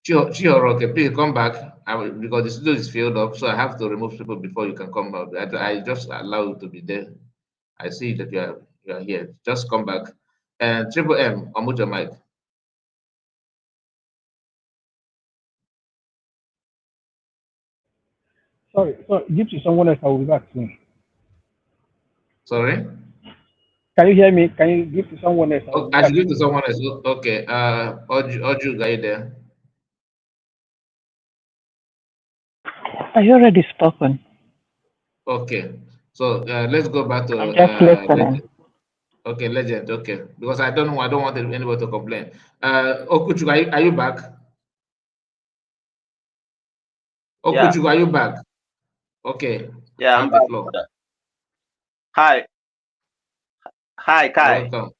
Chihoro. Okay, please come back. Because the studio is filled up, so I have to remove people before you can come out. I just allow you to be there. I see that you are here. Just come back. And Triple M, unmute your mic. Sorry, give to someone else. I will be back soon. Sorry? Can you hear me? Can you give to someone else? I should give to someone else. Okay. Oju, are you there? I already spoken. Okay. So let's go back to I'm just listening. Okay, legend. Okay, because I don't know. I don't want anybody to complain. Okuchuk, are you back? Yeah, Okuchuk, are you back? Okay, yeah, you I'm have the back, floor. brother. Hi, hi, You're Kai. welcome.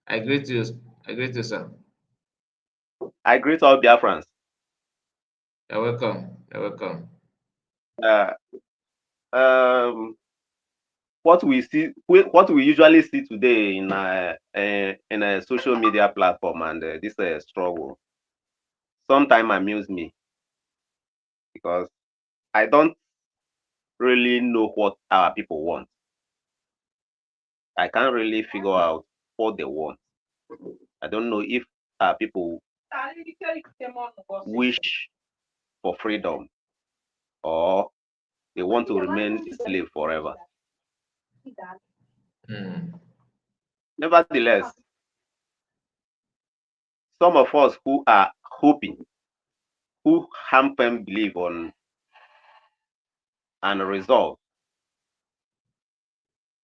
I greet you. I greet you, sir. I greet all Biafrans. You're welcome. You're welcome. Uh, um, what we usually see today in a social media platform and this struggle sometimes amuse me because I don't really know what our people want. I can't really figure out what they want. I don't know if our people wish for freedom or they want to remain a slave forever. Hmm. Nevertheless, some of us who are hoping, who have firm belief on and resolve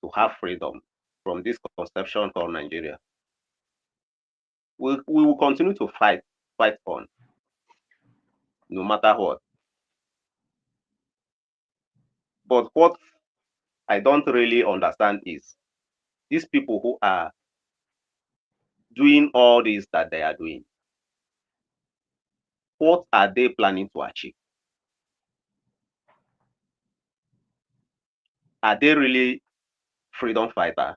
to have freedom from this conception called Nigeria, we will continue to fight on, no matter what. But what I don't really understand is these people who are doing all this that they are doing, what are they planning to achieve? Are they really freedom fighters,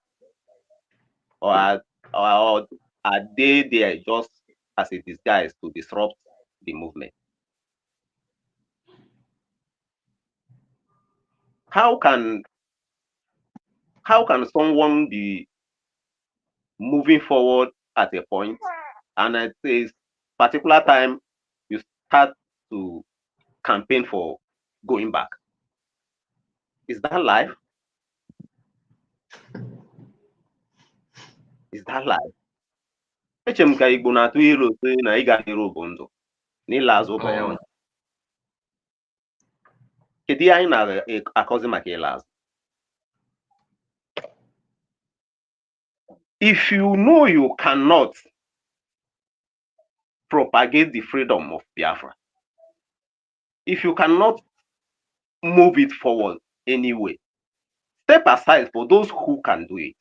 or are they there just as a disguise to disrupt the movement? How can someone be moving forward at a point and at a particular time you start to campaign for going back? Is that life? Is that life? Eche m ka Igbo na-atụ ilu sị na ịga n'iru bụ ndụ na ịla azụ bụ Oh, ọnwụ. Kedu ihe anyị na-akọzi maka ịla azụ? If you know you cannot propagate the freedom of Biafra, if you cannot move it forward anyway, step aside for those who can do it.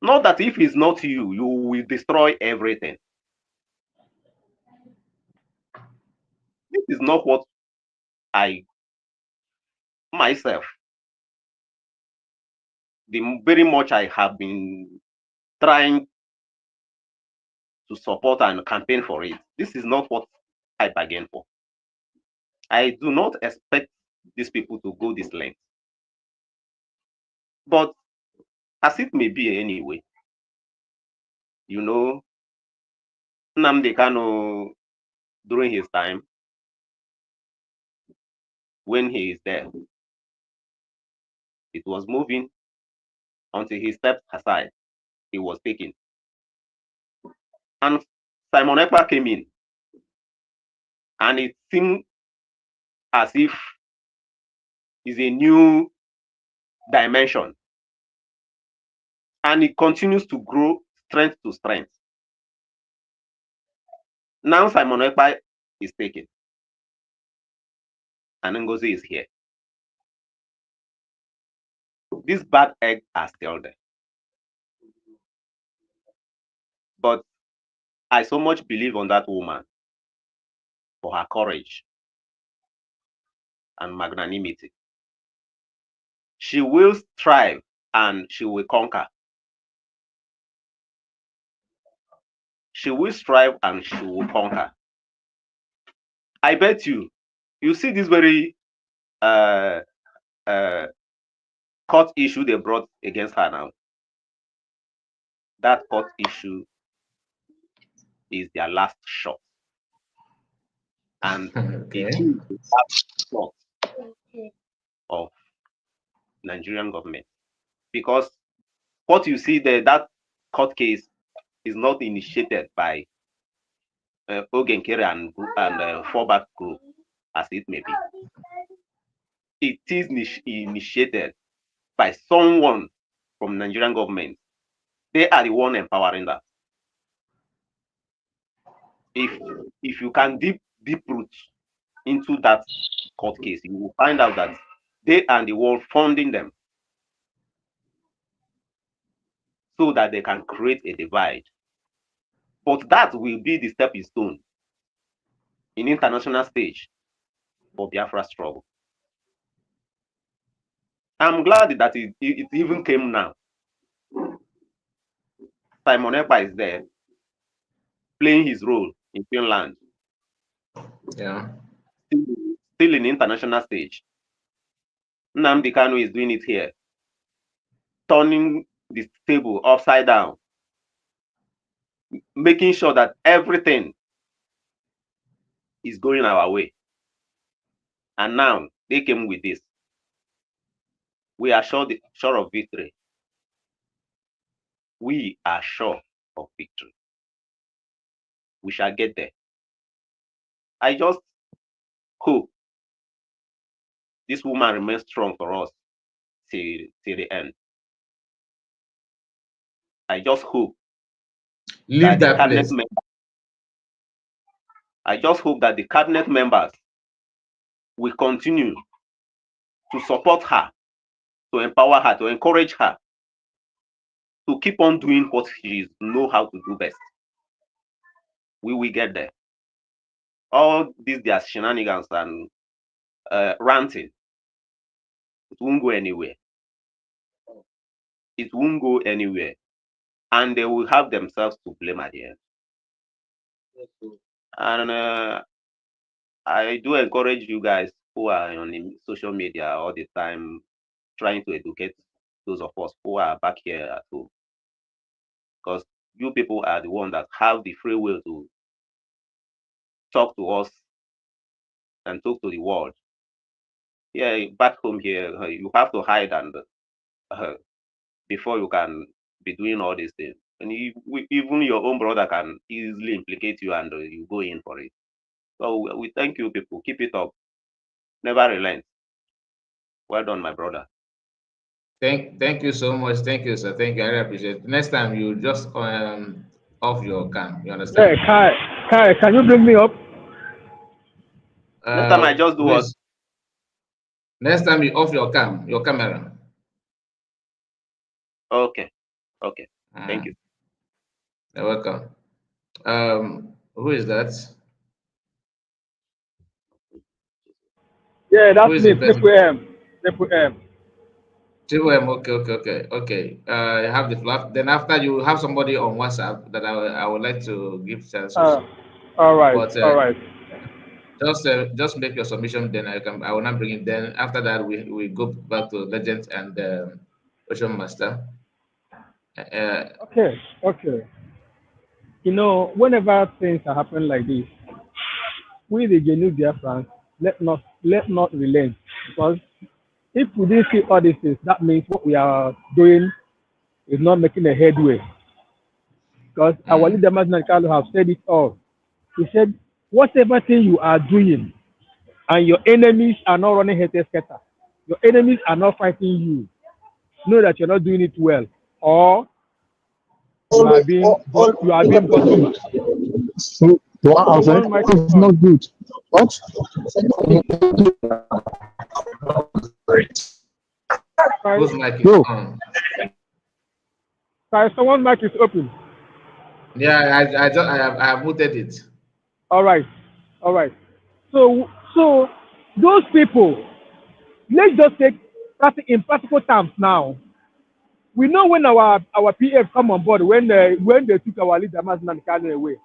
Not that if it's not you, you will destroy everything. This is not what I myself, the very much I have been trying to support and campaign for it. This is not what I bargained for. I do not expect these people to go this length. But as it may be anyway, you know, Nnamdi Kanu, during his time, when he is there, it was moving until he stepped aside. He was taken. And Simon Ekpa came in. And it seemed as if it's a new dimension. And it continues to grow strength to strength. Now Simon Ekpa is taken. And Ngozi is here. These bad eggs are still there. But I so much believe on that woman for her courage and magnanimity. She will strive and she will conquer. She will strive and she will conquer. I bet you see this very court issue they brought against her now. That court issue is their last shot. And okay. it is the last shot of Nigerian government. Because what you see there, that court case is not initiated by Ogenkere and fallback group, as it may be. It is initiated by someone from Nigerian government. They are the one empowering that. If you can deep root into that court case, you will find out that they are the one funding them so that they can create a divide. But that will be the stepping stone in international stage for Biafra struggle. I'm glad that it even came now. Simon Ekpa is there playing his role in Finland. Yeah. Still in international stage. Nnamdi Kanu is doing it here, turning the table upside down, making sure that everything is going our way. And now they came with this. We are sure of victory. We are sure of victory. We shall get there. I just hope this woman remains strong for us till the end. I just hope Leave that place. I just hope that the cabinet members will continue to support her, to empower her, to encourage her, to keep on doing what she knows how to do best. We will get there. All these their shenanigans and ranting, it won't go anywhere. It won't go anywhere. And they will have themselves to blame at the end. And I do encourage you guys who are on social media all the time trying to educate those of us who are back here at home. Because you people are the ones that have the free will to talk to us and talk to the world. Yeah, back home here, you have to hide and before you can be doing all these things. And even your own brother can easily implicate you and you go in for it. So we thank you people. Keep it up. Never relent. Well done, my brother. Thank you so much. Thank you, sir. Thank you. I really appreciate it. Next time you just off your cam. You understand? Hey, Kai, can you bring me up? Next time I just do what? Next time you off your camera. Okay. Thank you. You're welcome. Who is that? Yeah, that's me, Triple M. Triple M. Triple M, okay. You have the fluff. Then after you have somebody on WhatsApp that I would like to give chance also. All right, but, all right. Just make your submission. Then I will not bring it. Then after that we go back to Legend and Ocean Master. Okay. You know, whenever things are happening like this, we the genuine Biafrans let not relent, because if we didn't see all these things, that means what we are doing is not making a headway. Because our leader Maznan Carlo have said it all. He said, whatever thing you are doing and your enemies are not running head scatter, your enemies are not fighting you, know that you're not doing it well, or you are being bought over. It's not good. What? Whose mic is on? Sorry, someone's mic is open. Yeah, I have muted it. All right. So those people, let's just take in practical terms now. We know when our PF come on board, when they took our leader Maznan Kano away,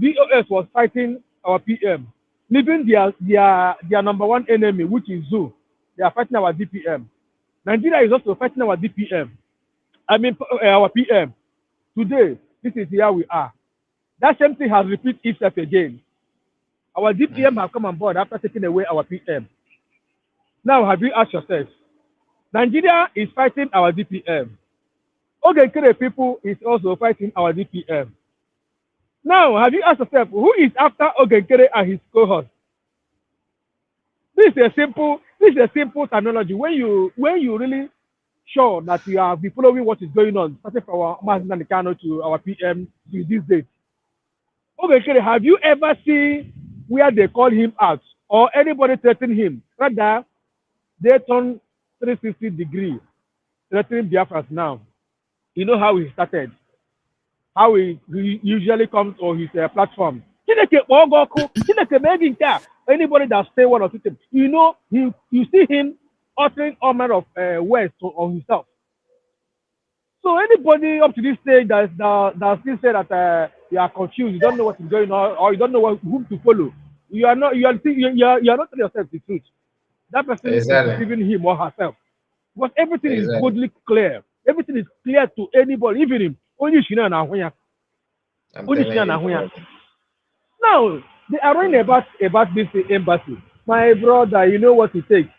DOS was fighting our PM, leaving their number one enemy, which is Zoo. They are fighting our DPM. Nigeria is also fighting our DPM. I mean our PM. Today, this is here we are. That same thing has repeated itself again. Our DPM have come on board after taking away our PM. Now, have you asked yourself, Nigeria is fighting our DPM. Ogenkere people is also fighting our DPM. Now, have you asked yourself, who is after Ogenkere and his cohort? This is a simple terminology. When you really sure that you have been following what is going on, starting from our Mazda Nikano to our PM to this date. Okay, have you ever seen where they call him out or anybody threaten him? Rather, they turn 360 degrees, threatening Biafras now. You know how he started, how he usually comes on his platform. Anybody that say one or two things, you know, you see him uttering all manner of words on himself. So anybody up to this stage that still say that you are confused, you don't know what is going on, or you don't know whom to follow, you are not telling yourself the truth. That person is Exactly. deceiving him or herself. Because everything is Exactly. boldly clear. Everything is clear to anybody, even him. Only Shina na Hunya. I'm Only telling Shina na you. Hunya. Now, they are running about this embassy. My brother, you know what it takes.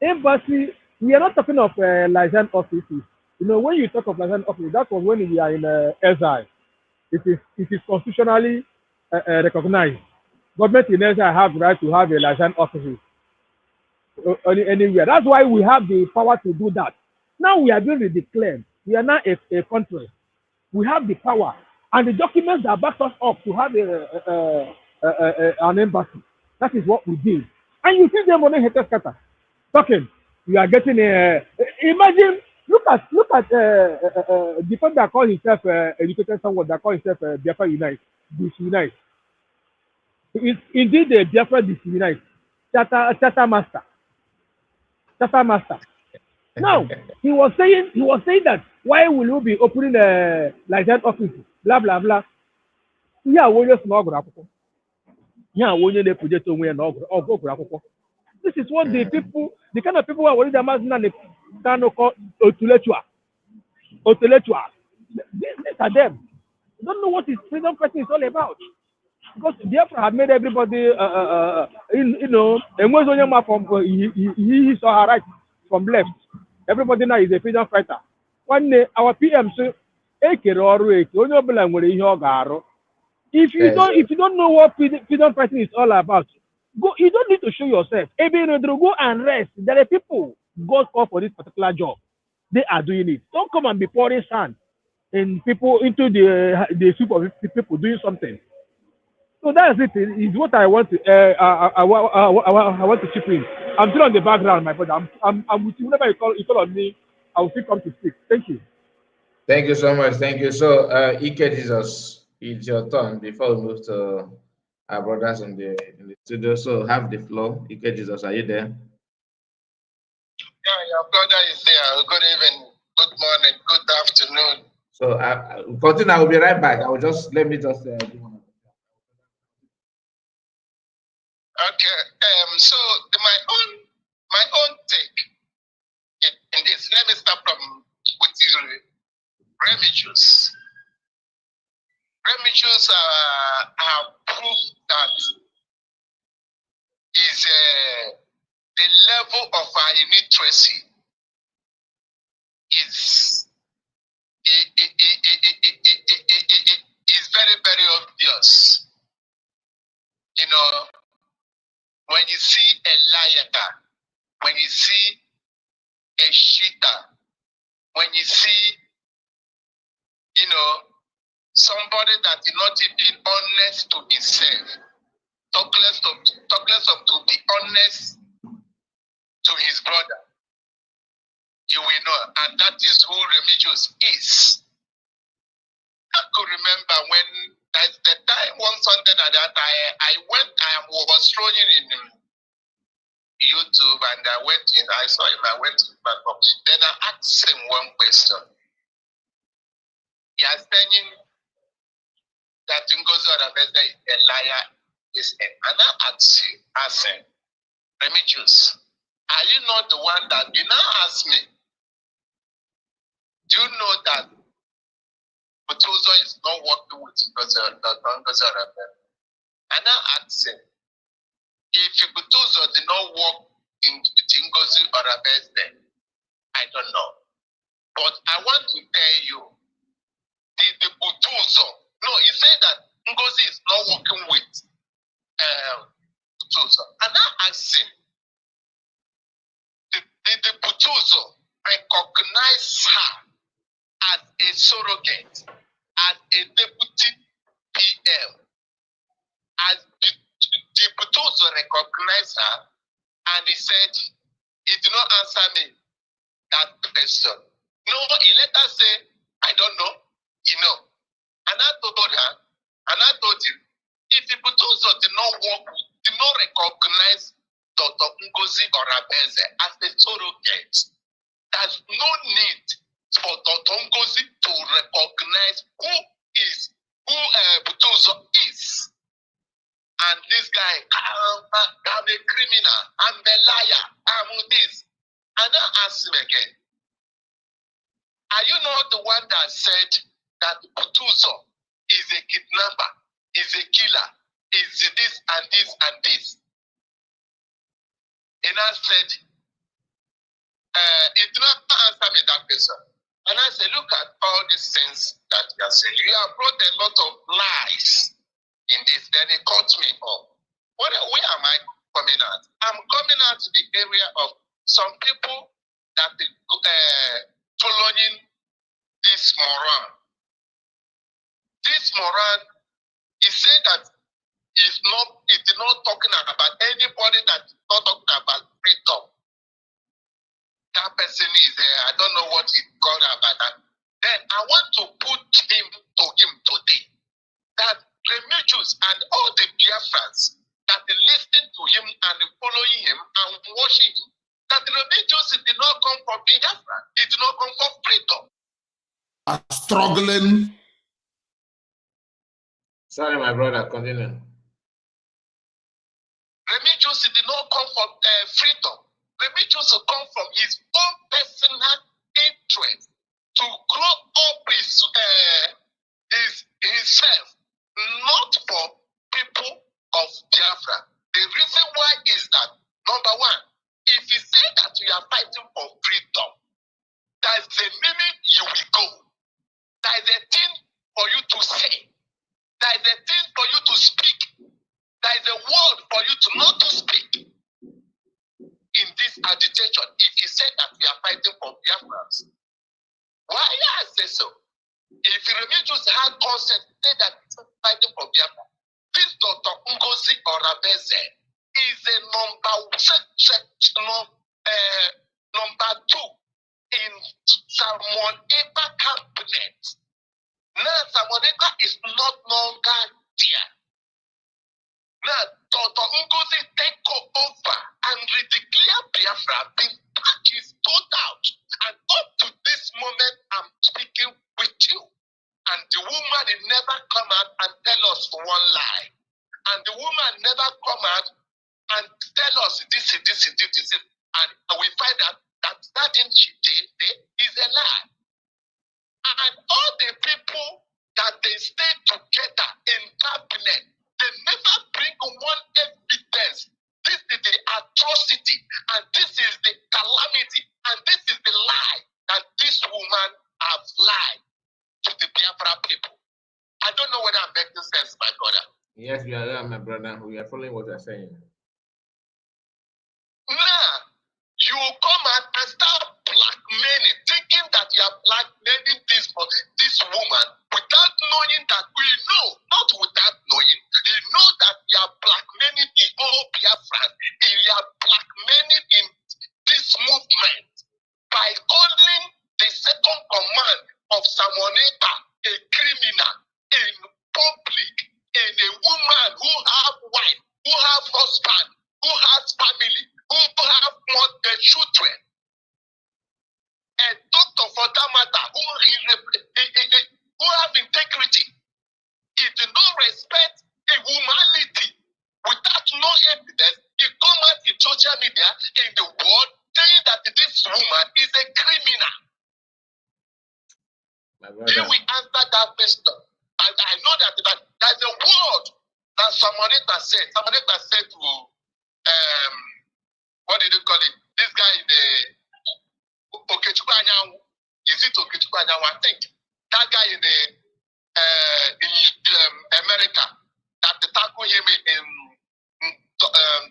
Embassy, we are not talking of license offices. You know, when you talk of license office, that was when we are in exile. It is constitutionally recognized. Government in exile have the right to have a license office anywhere. That's why we have the power to do that. Now we are being redeclared. We are now a country. We have the power and the documents that back us up to have an embassy. That is what we did. And you see them on the haters scatter talking. You are getting a imagine. Look at the person that call himself educated someone that call himself Biafra Unite, Disunite. It's indeed a Biafra Disunite, charter master, charter master. Now he was saying that why will we be opening a license office, blah blah blah. Yeah, we just know akwụkwọ. Yeah, we onye na-epujete onwe ya na ọgụ akwụkwọ. This is what the kind of people who are worried about now they kind of call intellectual. These are them. They don't know what is freedom fighting is all about. Because Biafra had made everybody, you know, and was only from he saw her right from left. Everybody now is a freedom fighter. One day, our PM say, "Ekere ọrụ eke, onye ọbụla nwere ihe ọ ga-arụ." If you Yes. don't know what freedom fighting is all about, go. You don't need to show yourself. Go and rest. There are people God call for this particular job. They are doing it. Don't come and be pouring sand and people into the soup of people doing something. So that's it. Is what I want to. I want to chip in. I'm still on the background, my brother. I'm with you. Whenever you call on me, I will still come to speak. Thank you. Thank you so much. Thank you. So, Ike Jesus, it's your turn before we move to our brothers in the studio. So, have the floor. Ike Jesus, are you there? Yeah, your brother is there. Good evening, good morning, good afternoon. So, continue. I will be right back. I will just let me just. Okay. So my own take in this. Let me start from with you, Remigius. Remigius have proved that is the level of our illiteracy is very, very obvious. You know, when you see a liar, when you see a cheater, when you see, you know, somebody that is not even honest to himself, talk less of to be honest to his brother, you will know, and that is who Remigius is. I could remember when that's the time one Sunday that I was strolling in YouTube and I saw him, I went to the platform. Then I asked him one question. He is saying that Ngozi Orameze is a liar. And I asked him, Remigius, are you not the one that you now ask me? Do you know that Butuzo is not working with Ngozi Orameze? And I asked him, if Butuzo did not work with Ngozi Orameze, I don't know. But I want to tell you, the Butuzo, no, he said that Ngozi is not working with Butuzo. And I asked him, did the Butuzo recognize her as a surrogate, as a deputy PL? As the Butuzo recognized her, and he said, he did not answer me that question. No, he later say, I don't know, you know. And I told her, and I told him, if the Butuzo did not recognize Dr. Ngozi Orabeze as the surrogate, there's no need for Dr. Ngozi to recognize who Butuzo is. And this guy, I'm a criminal, I'm a liar, I'm this. And I asked him again, are you not the one that said that Butuzo is a kidnapper, is a killer, is this and this and this? And I said, it did not answer me that question. And I said, look at all these things that you are saying. You have brought a lot of lies in this. Then he caught me up. Where am I coming at? I'm coming out to the area of some people that following this moron. This moron, he said that it's not talking about anybody that's not talking about freedom. That person is, I don't know what he called about that. Then I want to put him today. That Remigius and all the Biafrans that are listening to him and following him and watching him, that Remigius did not come from Biafra. It did not come from freedom. Are struggling. Sorry, my brother, continue. Remigius did not come from freedom. Remigius come from his own personal interest to grow up himself, not for people of Biafra. The reason why is that, number one, if you say that you are fighting for freedom, there is a limit you will go. There is a thing for you to say. There is a thing for you to speak. There is a word for you to not to speak. In this agitation, if you say that we are fighting for Biafrans, why I say so? If Remigius had consent, say that we are fighting for Biafra, this Dr. Ngozi Orabeze is a number 2 in Simon Ekpa cabinet. Now Simon Ekpa is not longer there. Now Dr. Ngozi take over and declare Biafra being back is told out. And up to this moment, I'm speaking with you. And the woman did never come out and tell us one lie. And the woman never come out and tell us this. And we find out that thing she did is a lie. And all the people that they stay together in cabinet, they never bring one evidence. This is the atrocity, and this is the calamity, and this is the lie that this woman has lied to the Biafra people. I don't know whether I'm making sense, my brother. Yes, we are, my brother. We are following what you're saying. Now, you come out and start blackmailing, thinking that you are blackmailing this woman without knowing that we know, not without knowing, you know that you are blackmailing the whole Biafran. You are blackmailing in this movement by calling the second command of Samoneta a criminal in public, and a woman who have wife, who have husband, who has family, who have more than children. A doctor for that matter who have integrity. He did not respect a humanity without no evidence. He come out in social media in the world saying that this woman is a criminal. Then we answer that question. And I know that there's a word that Samoneta said. Samoneta said to what did you call it? This guy in the Okechukwu Anyanwu. Is it Okechukwu Anyanwu? I think that guy in the in America that they tackle him in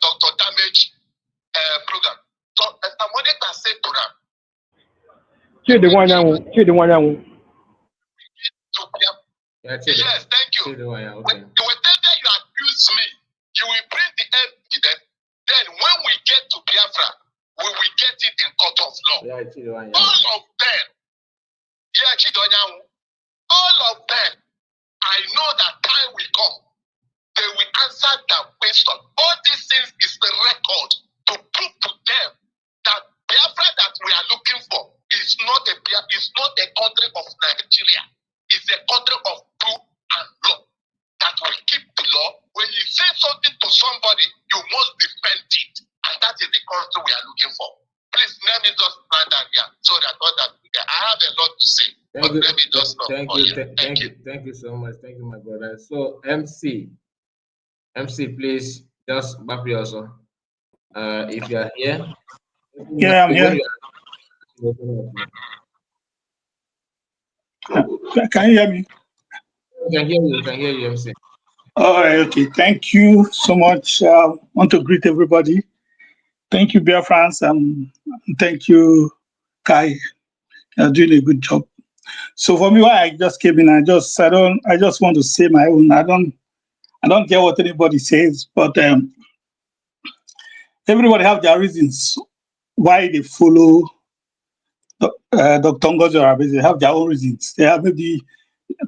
Dr. Damage program. So somebody can say program. Yes, thank you. Whatever you accuse me, you will bring the evidence. Then when we get to Biafra, we will get it in court of law. All of them, all of them, I know that time will come. They will answer that question. All these things is the record to prove to them that Biafra that we are looking for is not a country of Nigeria. It's a country of truth and law. That will keep the law. When you say something to somebody, you must defend it. And that is the country we are looking for. Please let me just plan that here so that others will get. I have a lot to say. But let me just stop. Thank you so much. Thank you, my brother. So MC, please just back me also. If you are here. Yeah, I'm here. Can you hear me? Can hear you, MC. All right, okay. Thank you so much. I want to greet everybody. Thank you, Biafrans, and thank you, Kai. You're doing a good job. So for me, why I just came in, I just want to say my own. I don't care what anybody says, but everybody have their reasons why they follow Dr. Ngozi Orabe. They have their own reasons. They have maybe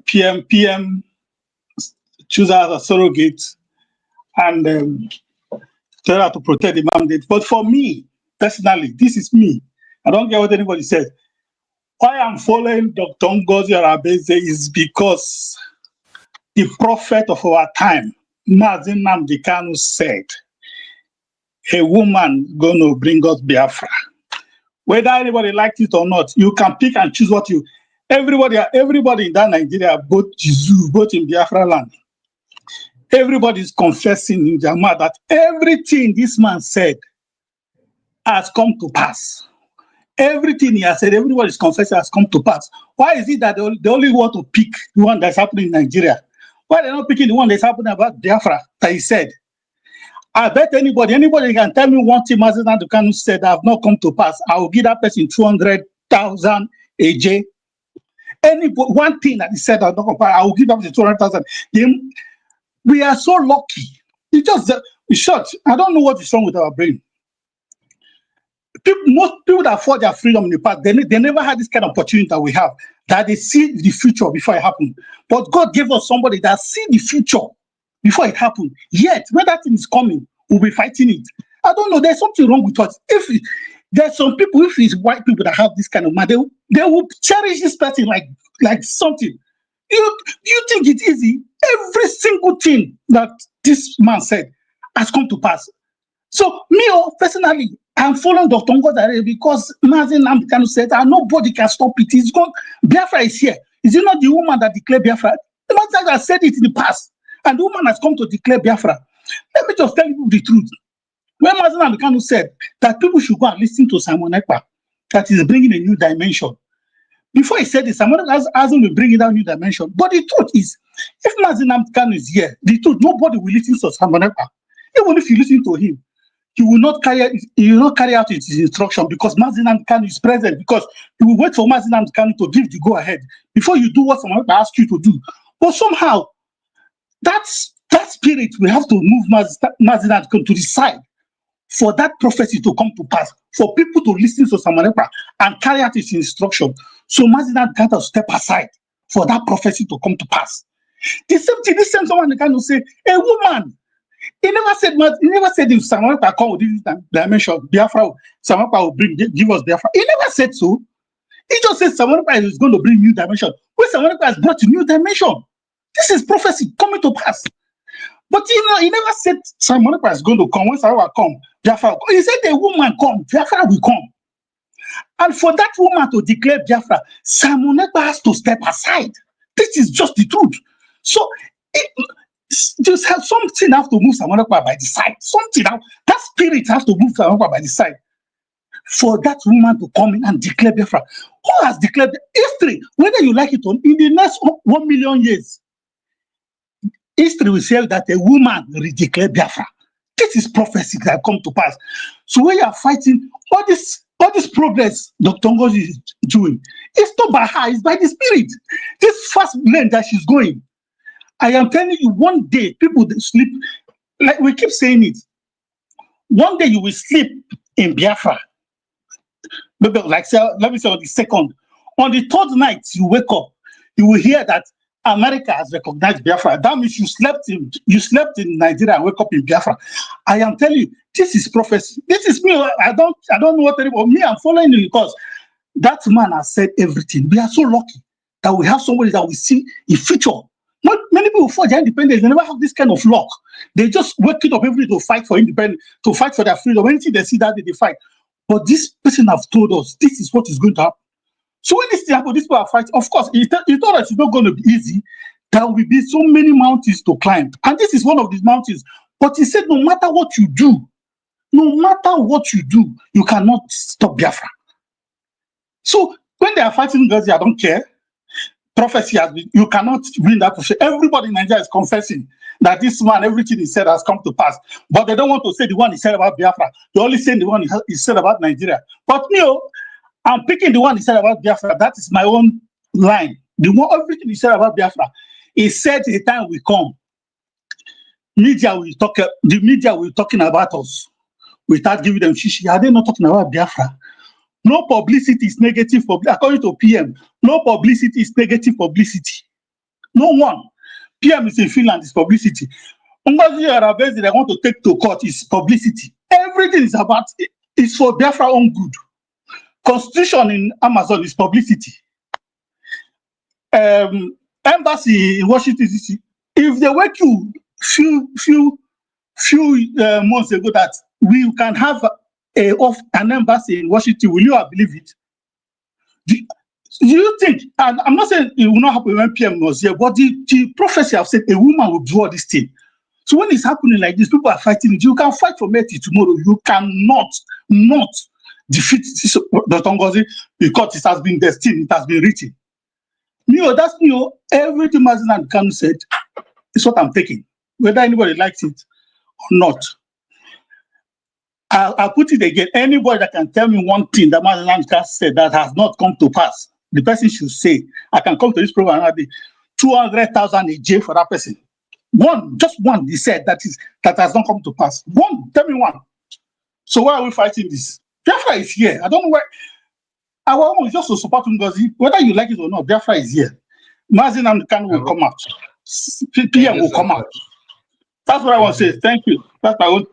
PM choose as a surrogate and tell her to protect the mandate. But for me, personally, this is me. I don't care what anybody says. Why I'm following Dr. Ngozi Orabe is because the prophet of our time, Mazi Nnamdi Kanu, said, a woman gonna bring us Biafra. Whether anybody likes it or not, you can pick and choose what you. Everybody in that Nigeria, both in Biafra land, everybody is confessing in their mouth that everything this man said has come to pass. Everything he has said, everybody is confessing has come to pass. Why is it that they only want to pick the one that's happening in Nigeria? Why they're not picking the one that's happening about Biafra that he said? I bet anybody can tell me one thing Mazi Nnamdi Kanu said that have not come to pass. I will give that person 200,000 AJ. One thing that he said that not come to pass, I will give that person 200,000. We are so lucky. It's just in short, I don't know what is wrong with our brain. Most people that fought their freedom in the past, they never had this kind of opportunity that we have, that they see the future before it happened. But God gave us somebody that see the future before it happened. Yet, when that thing is coming, we'll be fighting it. I don't know, there's something wrong with us. There's some people, if it's white people that have this kind of mind, they will cherish this person like something. You think it's easy? Every single thing that this man said has come to pass. So me personally, I'm following Dr. Ngozi Orabe because Mazi Nnamdi Kanu said that nobody can stop it. It's gone. Biafra is here. Is it not the woman that declared Biafra? The man has said it in the past, and the woman has come to declare Biafra. Let me just tell you the truth. When Mazi Nnamdi Kanu said that people should go and listen to Simon Ekpa, that is bringing a new dimension. Before he said this, Simon Ekpa hasn't been bringing down new dimension. But the truth is, if Mazi Nnamdi Kanu is here, the truth, nobody will listen to Simon Ekpa. Even if you listen to him, he will not carry out his instruction because Mazi Nnamdi Kanu is present, because you will wait for Mazi Nnamdi Kanu to give the go ahead before you do what someone asks you to do. But somehow, that spirit, we have to move Mazi Nnamdi Kanu to the side for that prophecy to come to pass, for people to listen to Simon Ekpa and carry out his instruction. So Mazi Nnamdi Kanu step aside for that prophecy to come to pass. The same thing, this same someone Kanu say, a woman. He never said if Simon Ekpa come with this dimension, Biafra, Simon Ekpa will give us Biafra. He never said so. He just said Simon Ekpa is going to bring new dimension. When Simon Ekpa has brought a new dimension, this is prophecy coming to pass. But he never said Simon Ekpa is going to come. When Simon Ekpa come, Biafra will come. He said a woman come, Biafra will come. And for that woman to declare Biafra, Simon Ekpa has to step aside. This is just the truth. So just have something have to move Simon Ekpa by the side. That spirit has to move Simon Ekpa by the side for that woman to come in and declare Biafra. Who has declared history? Whether you like it or not, in the next 1 million years, history will say that a woman will declare Biafra. This is prophecy that come to pass. So when you are fighting all this progress Dr. Ngozi is doing, it's not by her, it's by the spirit. This fast lane that she's going, I am telling you, one day people will sleep, like we keep saying it. One day you will sleep in Biafra. Maybe like say, let me say on the second. On the third night, you wake up, you will hear that America has recognized Biafra. That means you slept in Nigeria and wake up in Biafra. I am telling you, this is prophecy. This is me. I don't know what anymore. Me, I'm following you because that man has said everything. We are so lucky that we have somebody that we see in future. Not many people for their independence, they never have this kind of luck. They just wake up every day to fight for independence, to fight for their freedom. Anything they see that day, they fight. But this person have told us this is what is going to happen. So when this thing happens, these people are fighting. Of course, he told us it's not going to be easy. There will be so many mountains to climb. And this is one of these mountains. But he said, no matter what you do, you cannot stop Biafra. So when they are fighting Gazi, I don't care. Prophecy has been, you cannot win that prophecy. Everybody in Nigeria is confessing that this man, everything he said has come to pass. But they don't want to say the one he said about Biafra. They only say the one he said about Nigeria. But me, I'm picking the one he said about Biafra. That is my own line. The one, everything he said about Biafra, he said the time will come. The media will talking about us. We start giving them shishi. Are they not talking about Biafra? No publicity is negative publicity. According to PM, no publicity is negative publicity. No one. PM is in Finland, is publicity. Ngozi Arabezi, they want to take to court is publicity. Everything is about, it's for Biafra own good. Constitution in Amazon is publicity. Embassy in Washington DC, if they wake you few months ago that we can have an embassy in Washington, will you have believed it? Do you think, and I'm not saying it will not happen when PM was here, but the prophecy have said a woman will do all this thing. So when it's happening like this, people are fighting it. You can fight for mercy tomorrow. You cannot not defeat Dr. Ngozi because it has been destined, it has been written. That's me. Everything Mazen Kanu said is what I'm taking, whether anybody likes it or not. I'll put it again. Anybody that can tell me one thing that Mazen Kanu said that has not come to pass, the person should say, I can come to this program and have 200,000 a jail for that person. One, just one, he said that has not come to pass. One, tell me one. So why are we fighting this? Biafra is here. I don't know why. Our own is just to support Ngozi, whether you like it or not. Biafra is here. Mazen Kanu will come out. PM will come out. That's what I want to say. Thank you. That's my own.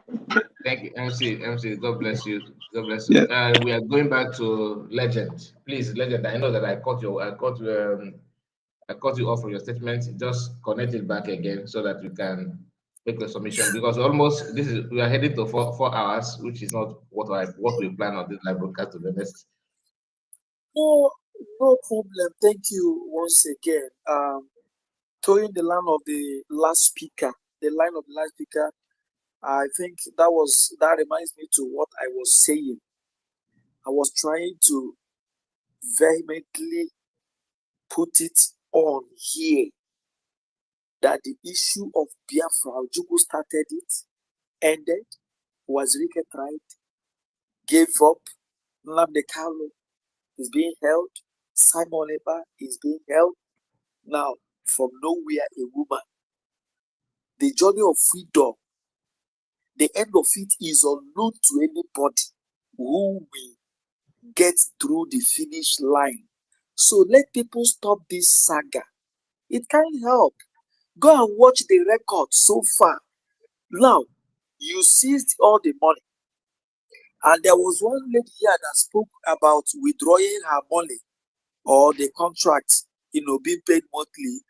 Thank you, MC. God bless you. God bless you. Yeah. We are going back to Legend. Please, Legend. I know that I caught you off from your statement. Just connect it back again so that we can make the submission, because we are heading to 4 hours, which is not what we plan on this live broadcast to the next. No problem. Thank you once again. Towing the line of the last speaker, I think that reminds me to what I was saying. I was trying to vehemently put it on here that the issue of Biafra, Ojukwu started it, ended, Wazirike tried, gave up, Nnamdi Kanu is being held, Simon Ekpa is being held. Now, from nowhere, a woman. The journey of freedom, the end of it is unknown to anybody who will get through the finish line. So let people stop this saga. It can't help. Go and watch the record so far. Now, you seized all the money. And there was one lady here that spoke about withdrawing her money or the contract, being paid monthly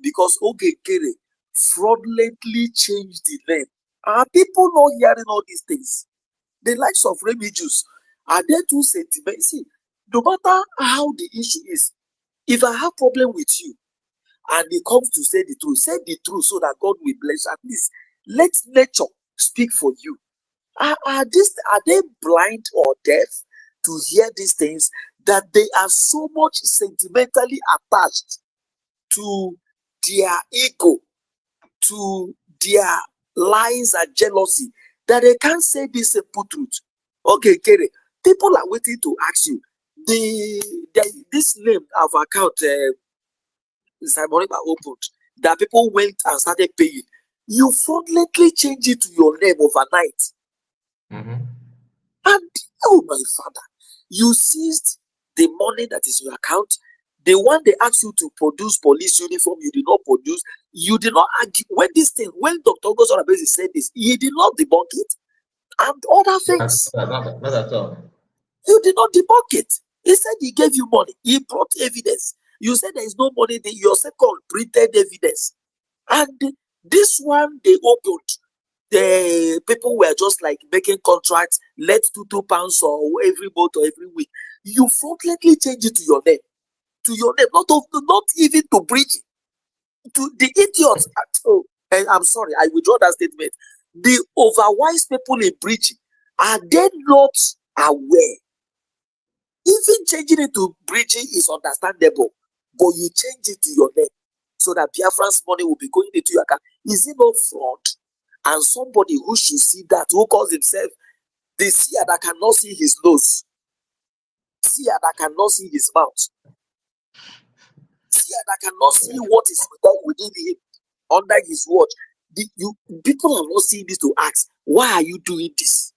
because Ogekere fraudulently changed the name. Are people not hearing all these things? The likes of Remigius, are they too sentimental? See, no matter how the issue is, if I have problem with you and it comes to say the truth so that God will bless. At least let nature speak for you. Are they blind or deaf to hear these things, that they are so much sentimentally attached to their ego, to their lies and jealousy that they can't say this simple truth. Okay, Kere, people are waiting to ask you. This name of account Simon opened that people went and started paying. You fraudulently change it to your name overnight. And oh my father, you seized the money that is in your account. The one they asked you to produce police uniform, you did not produce. You did not argue when Dr. August Orabezi said this, he did not debunk it. And other things. Not at all. You did not debunk it. He said he gave you money. He brought evidence. You said there is no money. Your second printed evidence. And this one they opened. The people were just like making contracts, let £2 or every month or every week. You fraudulently change it to your name. To your name, not even to bridge to the idiots. Oh, and I'm sorry, I withdraw that statement. The overwise people in bridging, are they not aware? Even changing it to bridging is understandable, but you change it to your name so that Biafran's money will be going into your account. Is it not fraud? And somebody who should see that, who calls himself the seer that cannot see his nose, seer that cannot see his mouth, seer that cannot see what is within him under his watch. People are not seeing this to ask, why are you doing this?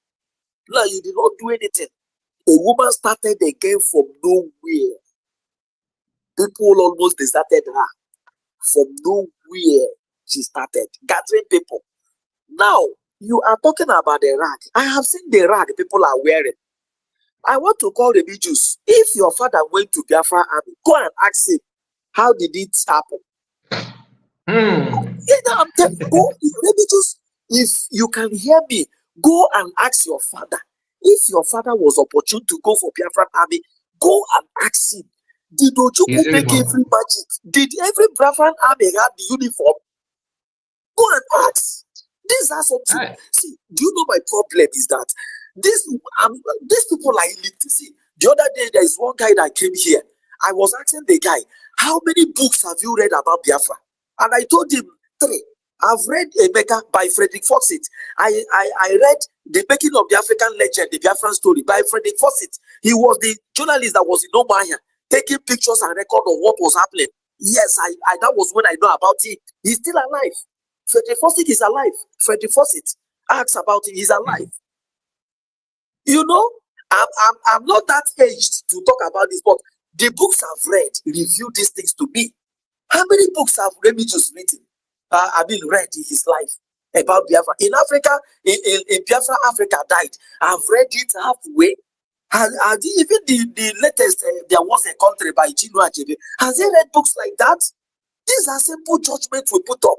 No, you did not do anything. A woman started again from nowhere. People almost deserted her. From nowhere, she started gathering people. Now, you are talking about the rag. I have seen the rag people are wearing. I want to call the Jews. If your father went to Biafra army, go and ask him, how did it happen? I'm telling you, go, Jews, if you can hear me, go and ask your father. If your father was opportune to go for Biafra army, go and ask him. Did Ojukwu make every magic? Did every Biafra army have the uniform? Go and ask. These are something. See, do you know my problem is that these people are elite. See, the other day there is one guy that came here. I was asking the guy, how many books have you read about Biafra? And I told him 3. I've read Emeka by Frederick Fawcett. I read The Making of the African Legend, the Biafran Story by Frederick Fawcett. He was the journalist that was in Omaya, taking pictures and record of what was happening. Yes, I that was when I know about him. He's still alive. Frederick Fawcett is alive. Frederick Fawcett asks about him. He's alive. You know, I'm not that aged to talk about this, but the books I've read review these things to me. How many books have Remy just written? Read in his life about Biafra. In Africa, in Biafra, Africa died. I've read it halfway. And even the latest, there was a country by Chinua Achebe. Has he read books like that? These are simple judgments we put up.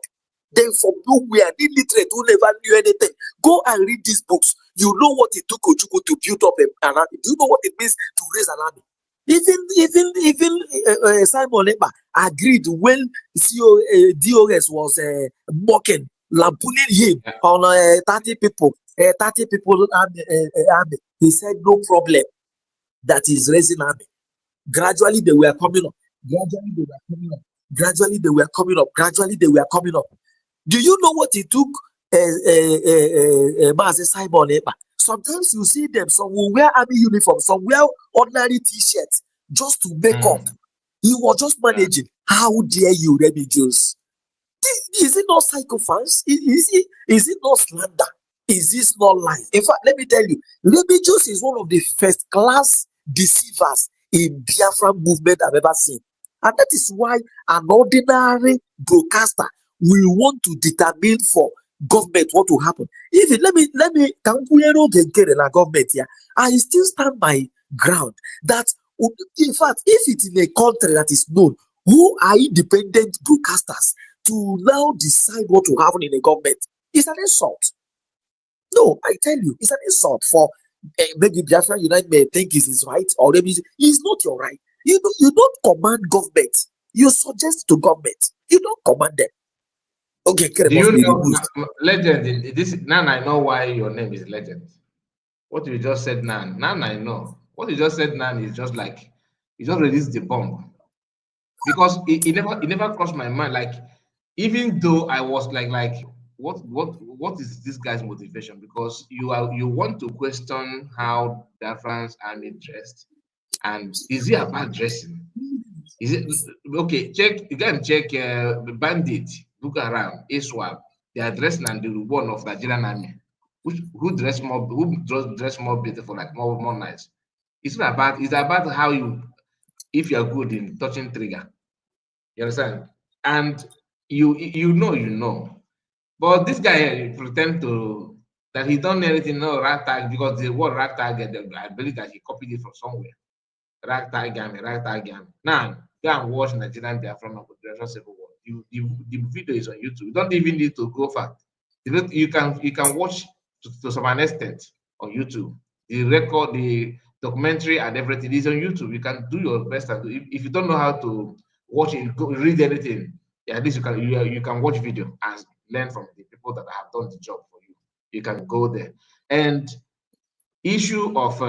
Then from nowhere, an illiterate who never knew anything, go and read these books. You know what it took Ojukwu to build up an army. Do you know what it means to raise an army? Even Simon Ekpa agreed when DOS was mocking, lampooning him on 30 people army. He said no problem. That is raising army. Gradually they were coming up. Gradually they were coming up. Gradually they were coming up. Gradually they were coming up. Do you know what it took Simon Ekpa? Sometimes you see them, some will wear army uniform, some wear ordinary t-shirts just to make up. He was just managing. How dare you, Remy Jones? Is it not sycophancy? Is it not slander? Is this not lies? In fact, let me tell you, Remy Jones is one of the first class deceivers in Biafra movement I've ever seen. And that is why an ordinary broadcaster will want to determine for government what will happen. Even let me government here. I still stand my ground that in fact, if it's in a country that is known, who are independent broadcasters to now decide what will happen in a government? It's an insult. No, I tell you, it's an insult for maybe Biafra United may think it's his right, or maybe it's not your right. You don't command government. You suggest to government. You don't command them. Okay, do you know, Legend? This now I know why your name is Legend. What you just said, Nan. Now I know. What you just said, Nan, is just like you just released the bomb. Because it never crossed my mind. Like, even though I was like what is this guy's motivation? Because you want to question how Biafrans are dressed, and is it about dressing? Is it okay? Check, you can check Bandit, look around, ASWAP. They are dressed like the one of Nigerian army. Who dress more beautiful, like more nice. It's not about, it's about how you, if you are good in touching trigger. You understand? And you know. But this guy pretend to that he don't know anything, no ragtag, because the word ragtag, I believe that he copied it from somewhere. Ragtag army, ragtag army. Now go and watch Nigerian Biafra Civil War. The video is on YouTube. You don't even need to go far. You can watch to some extent on YouTube. The record, the documentary, and everything is on YouTube. You can do your best, and if you don't know how to watch it, go read anything. Yeah, at least you can watch video and learn from the people that have done the job for you. You can go there. And issue of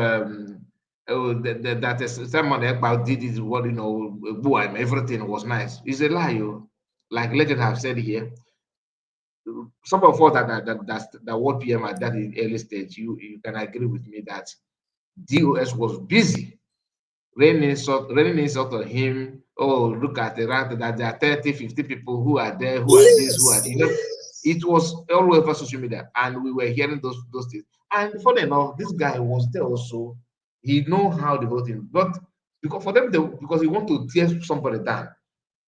that someone about did is what everything was nice. It's a lie. Like legend have said here, some of us that what PM at that early stage, you can agree with me that DOS was busy raining insult on him. Oh, look at the rank that there are 30, 50 people who are there, who are this, who are it was all over social media, and we were hearing those things. And funny enough, this guy was there also. He know how the voting, but because for them, because he want to tear somebody down.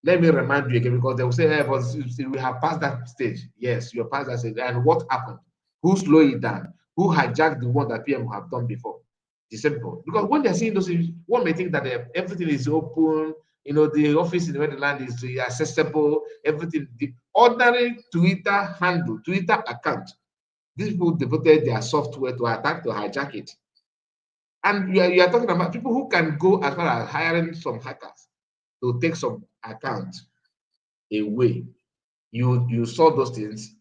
Let me remind you again, because they will say, hey, but we have passed that stage. Yes, you're past that stage. And what happened? Who slowed it down? Who hijacked the one that PM have done before? It's simple. Because when they're seeing those things, one may think that everything is open, the office in the Maryland is accessible, everything. The ordinary Twitter handle, Twitter account, these people devoted their software to attack, to hijack it. And you are talking about people who can go as far as hiring some hackers to take some account away. You saw those things.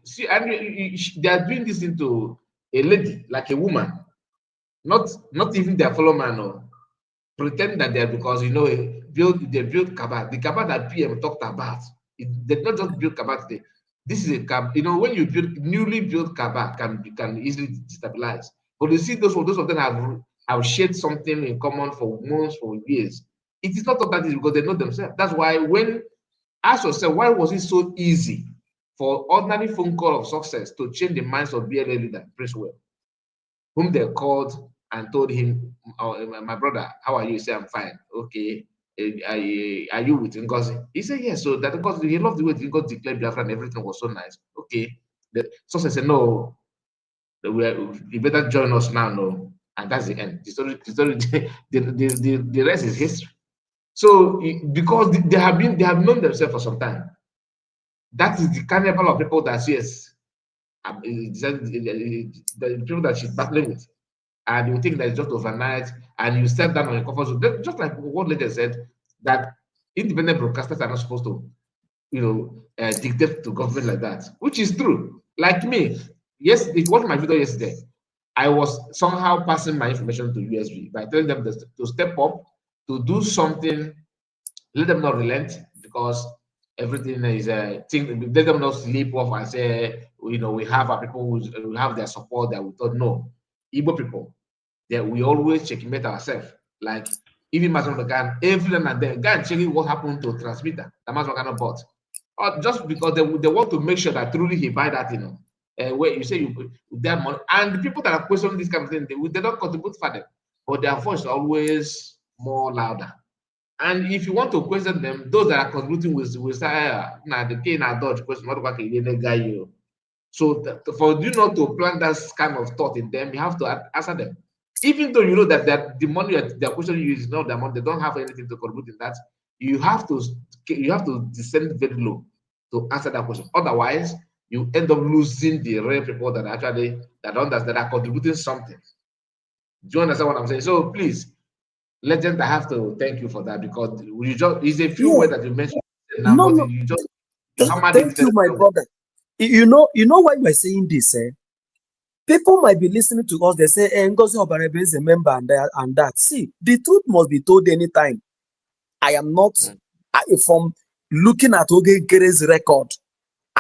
See, and they are doing this into a lady, like a woman, not even their fellow man, or pretend that they're, because they build Kaaba. The Kaaba that PM talked about, they not just build Kaaba today. This is a Kaaba. When you build newly built Kaaba, can easily destabilize. But you see, those of them have shared something in common for months, for years. It is not that easy, because they know themselves. That's why ask yourself, why was it so easy for ordinary phone call of success to change the minds of BLA leader, Prince Well, whom they called and told him, oh, my brother, how are you? He said, I'm fine. Okay. Are you with Ngozi? He said, yes. So that because he loved the way Ngozi declared Biafra and everything was so nice. Okay. The success said, no, you better join us now. No. And that's the end. The rest is history. So because they have known themselves for some time. That is the carnival of people that yes, the people that she's battling with, and you think that it's just overnight, and you step down on your comfort zone. Just like what Legend said, that independent broadcasters are not supposed to, dictate to government like that, which is true. Like me, yes, if you watched my video yesterday, I was somehow passing my information to USB by telling them to step up, to do something, let them not relent, because everything is let them not sleep off and say, we have our people who have their support, that we thought, no. Igbo people, that we always checkmate ourselves. Like, even Master every now and then, go and check what happened to transmitter that Master bought. Or just because they want to make sure that truly he buy that, where you say that money. And the people that are questioning this kind of thing, they don't contribute for them, but their voice is always more louder. And if you want to question them, those that are contributing will say, now the king I dodge question, what about the guy you? So for you not to plant that kind of thought in them, you have to answer them. Even though you know that the money they're questioning you is not their money, they don't have anything to contribute in that. You have to descend very low to answer that question. Otherwise, you end up losing the real people that are contributing something. Do you understand what I'm saying? So please, Legend, I have to thank you for that, because it's a few words that you mentioned now, No, but no. you just Thank you, my brother. You know why we're saying this, eh? People might be listening to us, they say, Ngozi Obarebe is a member and that. See, the truth must be told anytime. I am not, from looking at Oge Gere's record,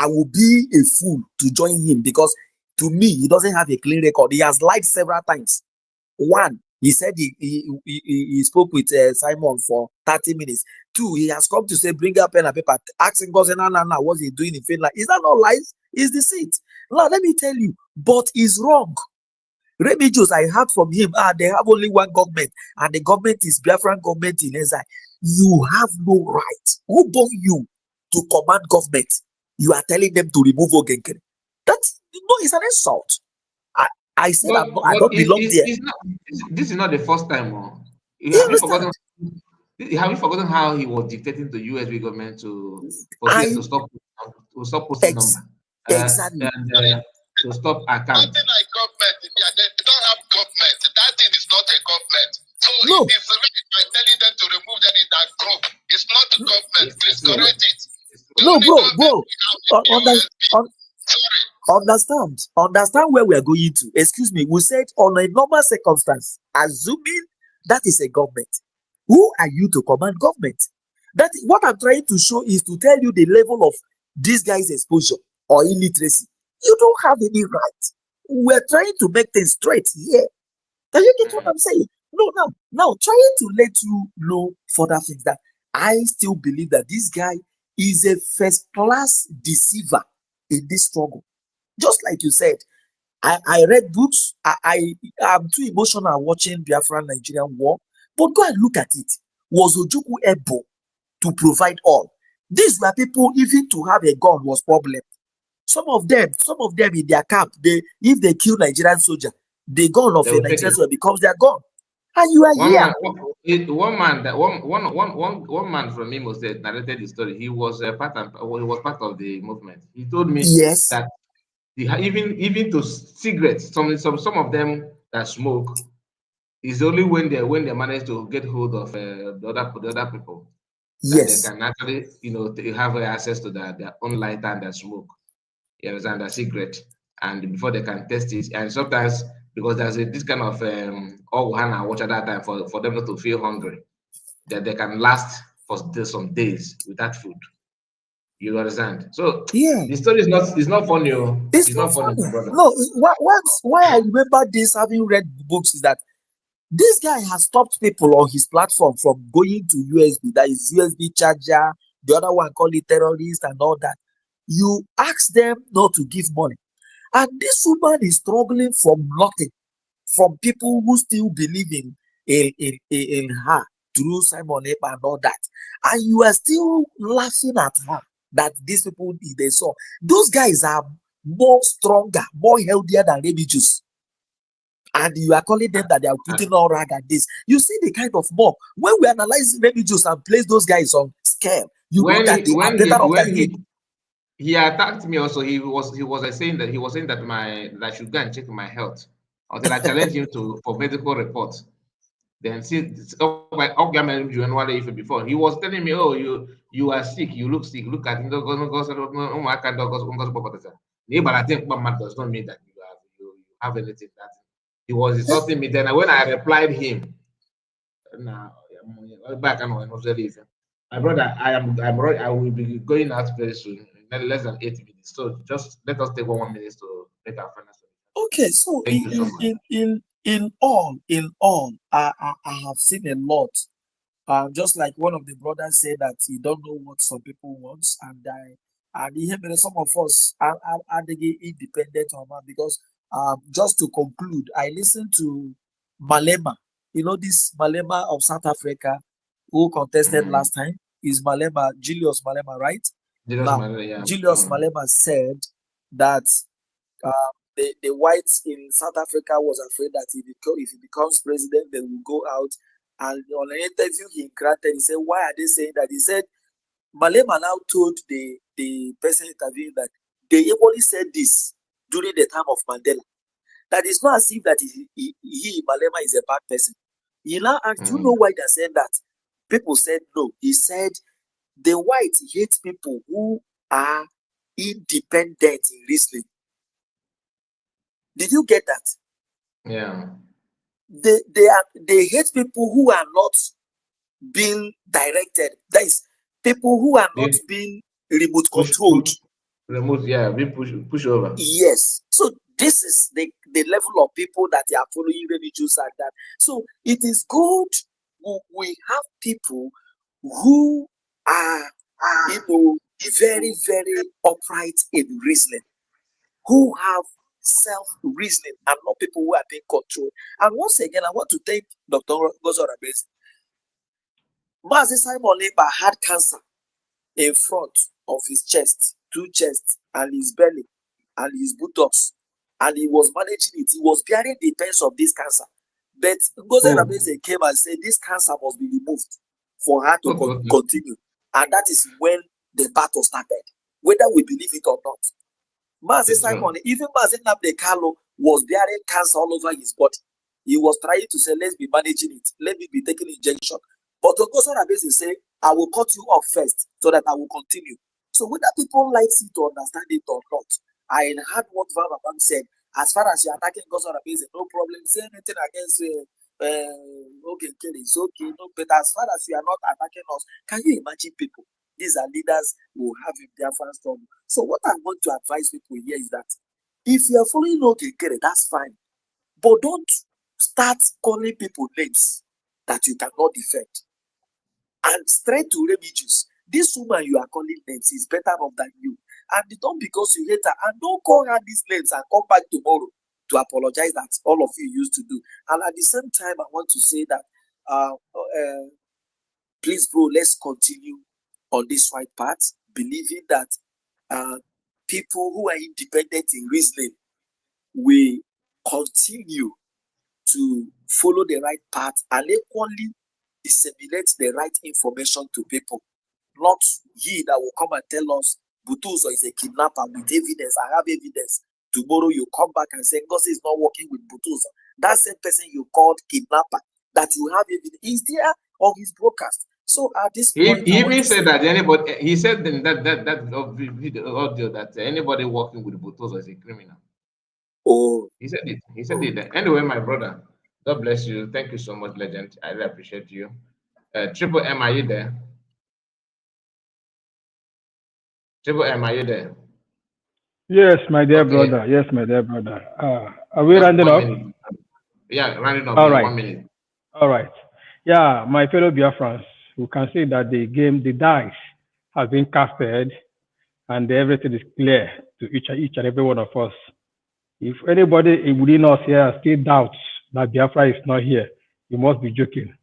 I will be a fool to join him because to me, he doesn't have a clean record. He has lied several times. One, he said he spoke with Simon for 30 minutes. Two, he has come to say, bring up pen and paper, asking God, what's he doing in Finland? Is that not lies? It's deceit. Now, let me tell you, but he's wrong. Remigius, I heard from him, they have only one government, and the government is Biafran government in exile. You have no right. Who born you to command government? You are telling them to remove Ogenkere. That's it's an insult. I said I don't belong there. This is not the first time. You understand? Have you forgotten how he was dictating to USB government to stop posting number? Exactly. And to stop account. Nothing like government. Yeah, they don't have government. That thing is not a government. So no. It is right by telling them to remove them in that group. It's not a government. Please correct it. No, bro. Understand where we are going to. Excuse me. We said on a normal circumstance, assuming that is a government. Who are you to command government? That what I'm trying to show is to tell you the level of this guy's exposure or illiteracy. You don't have any right. We're trying to make things straight here. Can you get what I'm saying? No, now trying to let you know further things that I still believe that this guy is a first-class deceiver in this struggle. Just like you said, I read books. I'm too emotional watching Biafra Nigerian war. But go and look at it. Was Ojukwu able to provide all? These were people, even to have a gun was problem. Some of them in their camp, if they kill Nigerian soldier, the gun of a Nigerian soldier becomes their gun. And you are here. One man from Imo State narrated the story. He was part of the movement. He told me that even to cigarettes, some of them that smoke, is only when they manage to get hold of the other people that they can actually have access to their own lighter and their smoke. You understand, the cigarette, and before they can test it. And sometimes because there's this kind of all Hannah watch at that time for them not to feel hungry, that they can last for some days without food. You understand? So the story is not funny. It's not funny. No, why I remember this, having read books, is that this guy has stopped people on his platform from going to USB. That is USB charger. The other one call it terrorist and all that. You ask them not to give money, and this woman is struggling from nothing, from people who still believe in her through Simon Ekpa and all that, and you are still laughing at her. That these people they saw. Those guys are more stronger, more healthier than Remigius. And you are calling them that they are putting all rag at this. You see the kind of mob. When we analyze Remigius and place those guys on scale, you know that they are better off than him. He attacked me also. He was saying that I should go and check my health until I challenged him for medical reports. Then before he was telling me, oh, you are sick, you look sick. Look at him. But I think does not mean that you have anything that he was insulting me. Then when I replied him, now back and my brother, I will be going out very soon, less than 8 minutes. So just let us take 1 minute to make our final. Okay, so in all, I have seen a lot. Just like one of the brothers said that he don't know what some people want, and even some of us are independent on that, because just to conclude, I listened to Malema. You know this Malema of South Africa who contested last time is Julius Malema, right? Julius Malema said that the whites in South Africa was afraid that if he becomes president, they will go out. And on an interview he granted, he said, why are they saying that? He said, Malema now told the person interviewing that they equally said this during the time of Mandela. That it's not as if that he Malema, is a bad person. He now asked, do you know why they said that? People said no. He said, the whites hate people who are independent in reasoning. Did you get that? Yeah. They hate people who are not being directed. That is, people who are not being remote controlled. Remove, yeah, we push over. Yes. So this is the level of people that they are following religions like that. So it is good we have people who are, very, very upright in reasoning, who have self-reasoning and not people who are being controlled. And once again, I want to thank Dr. Gozora Bezi. Mazi Simon Eba had cancer in front of his chest, 2 chests, and his belly, and his buttocks, and he was managing it. He was bearing the pains of this cancer. But Gozora Bezi came and said this cancer must be removed for her to continue. And that is when the battle started, whether we believe it or not. Mazi Simon, even Mazi Nnamdi Kanu was bearing cancer all over his body. He was trying to say, let's be managing it, let me be taking injection. But Gozora Bezi say, I will cut you off first so that I will continue. So whether people like it to understand it or not, I heard what Vavabam said. As far as you're attacking Gozora Bezi, no problem. Say anything against okay, it's okay. No, but as far as you are not attacking us, can you imagine people? These are leaders who have in Biafra storm. So what I want to advise people here is that if you are following okay, that's fine. But don't start calling people names that you cannot defend. And straight to religious. This woman you are calling names is better off than you. And don't because you hate her, and don't call her these names and come back tomorrow to apologize that all of you used to do. And at the same time, I want to say that please, bro, let's continue on this right path, believing that people who are independent in reasoning will continue to follow the right path and equally disseminate the right information to people. Not he that will come and tell us Butuzo is a kidnapper with evidence. I have evidence. Tomorrow you come back and say Ngozi is not working with Butuzo. That same person you called kidnapper that you have evidence is there on his broadcast. So at this point, he even said that anybody. He said in that video audio that anybody working with Butuzo is a criminal. Oh, he said it. He said it. Anyway, my brother, God bless you. Thank you so much, legend. I really appreciate you. Triple M, are you there? Triple M, are you there? Yes, my dear brother. Yes, my dear brother. Are we rounding up? Minute. Yeah, rounding up. All yeah, right. 1 minute. All right. Yeah, my fellow Biafrans, we can see that the dice has been casted and everything is clear to each and every one of us. If anybody within us here still doubts that Biafra is not here, you must be joking.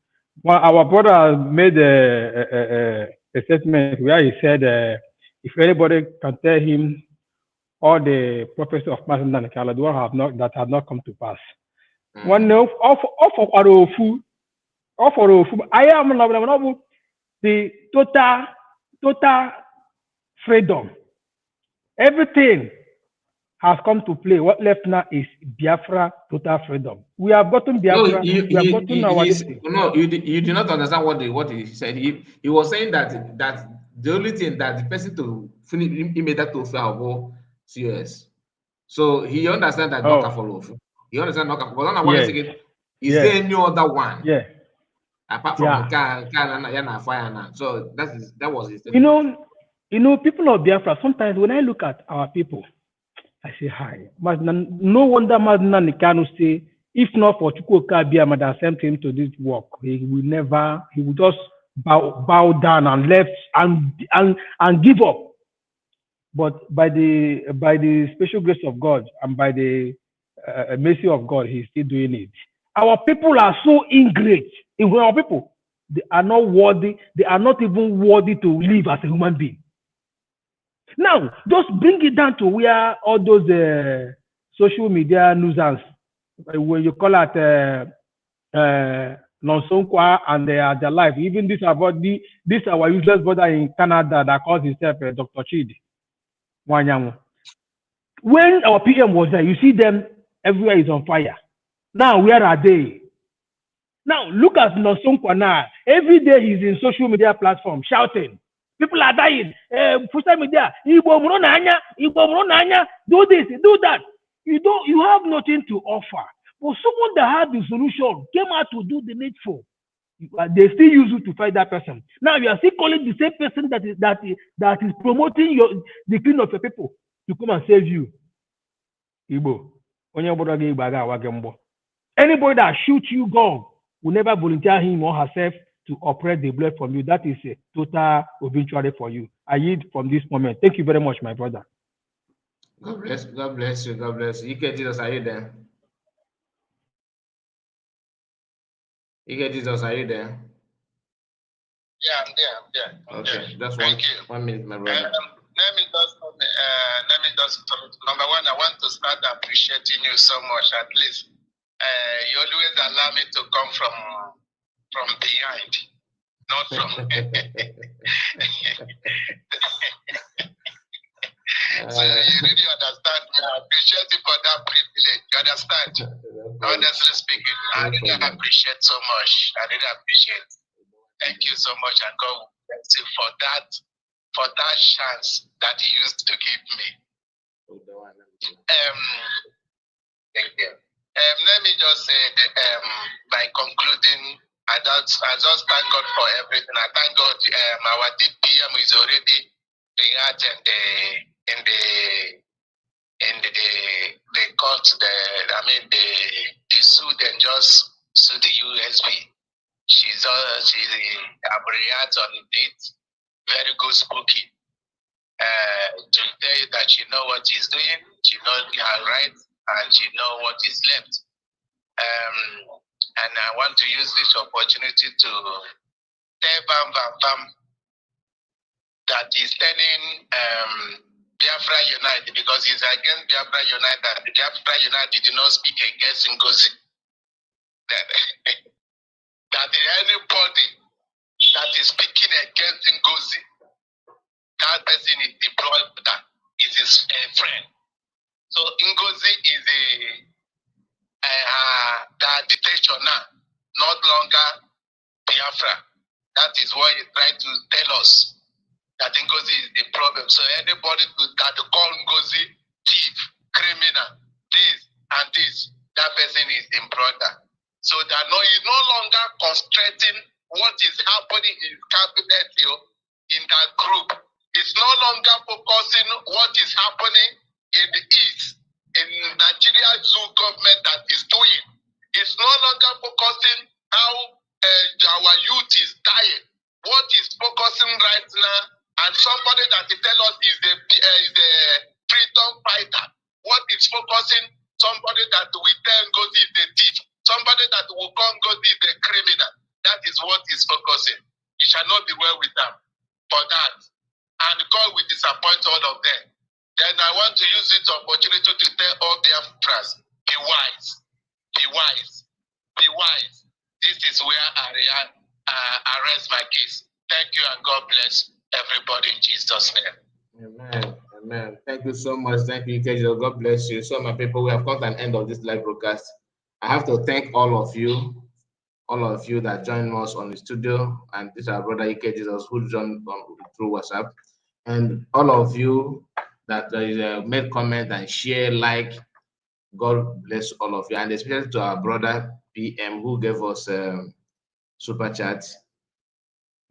Well, our brother made a statement where he said, if anybody can tell him all the prophecy of Master Nankala that have not come to pass. One no, off of Arofu, I am the total freedom. Everything has come to play. What left now is Biafra total freedom. We have gotten Biafra. We have gotten our destiny. No, you do not understand what he said. He was saying that the only thing that the person to finish he made that to fail COS. So he understands that not follow. He understands not follow. But what is there any other one? Yeah. Apart from fire now. So that was his thing. You know, people of Biafra, sometimes when I look at our people, I say, hi. No wonder Madina Nikano say, if not for Chukwuka Biama that sent him to this work, he will just bow down and left and give up. But by the special grace of God and by the mercy of God, he's still doing it. Our people are so ingrate. Our people, they are not worthy. They are not even worthy to live as a human being. Now, just bring it down to where all those social media nuisance, when you call it Nonsonkwa and their life, even this our useless brother in Canada that calls himself Dr. Chidi Wanyango. When our PM was there, you see them everywhere is on fire. Now, where are they? Now, look at Nonsonkwa now. Every day he's in social media platform shouting. People are dying. Social media, do this, do that. You have nothing to offer. But someone that had the solution came out to do the needful. They still use you to fight that person. Now you are still calling the same person that is promoting the killing of your people to come and save you. Igbo. Anybody that shoots you gun will never volunteer him or herself to oppress the blood from you. That is a total obituary for you. I yield from this moment. Thank you very much, my brother. God bless you. God bless you. God bless you. Ike Jesus, are you there? Ike Jesus, are you there? Yeah, I'm there. Okay, just Thank you. 1 minute, my brother. Let me just number one, I want to start appreciating you so much. At least you always allow me to come from behind, not from. So you really understand me. I appreciate you for that privilege. You understand? Honestly speaking, I really appreciate so much. I really appreciate. Thank you so much, and God bless you for that chance that He used to give me. Thank you. Let me just say that, by concluding, I just thank God for everything. I thank God our DPM is already reacting in the court. The suit and just sue the USB. She's react on it. Very good spooky. To tell you that she know what she's doing, she knows her right, and she know what is left. And I want to use this opportunity to tell Bam that he's telling Biafra United, because he's against Biafra United. Biafra United did not speak against Ngozi. That anybody that is speaking against Ngozi, that person is the brother, is his friend. So Ngozi is the dictator now, not longer Biafra. That is what he's trying to tell us, that Ngozi is the problem. So anybody that call Ngozi thief, criminal, this and this, that person is the brother. So that he's no longer concentrating what is happening in cabinet in that group. It's no longer focusing what is happening in the East, in Nigeria's zoo government that is doing. It's no longer focusing how our youth is dying. What is focusing right now, and somebody that he tell us is the freedom fighter. What is focusing? Somebody that we tell Ngozi is the thief. Somebody that will come Ngozi is the criminal. That is what is focusing. It shall not be well with them for that. And God will disappoint all of them. Then I want to use this opportunity to tell all Biafrans, be wise, be wise, be wise. This is where I rest my case. Thank you, and God bless everybody in Jesus' name. Amen. Amen. Thank you so much. Thank you, Kejo. God bless you. So, my people, we have come to an end of this live broadcast. I have to thank all of you that joined us on the studio, and this is our brother Ike Jesus who joined through WhatsApp, and all of you that made comment and share, like. God bless all of you, and especially to our brother PM who gave us super chat.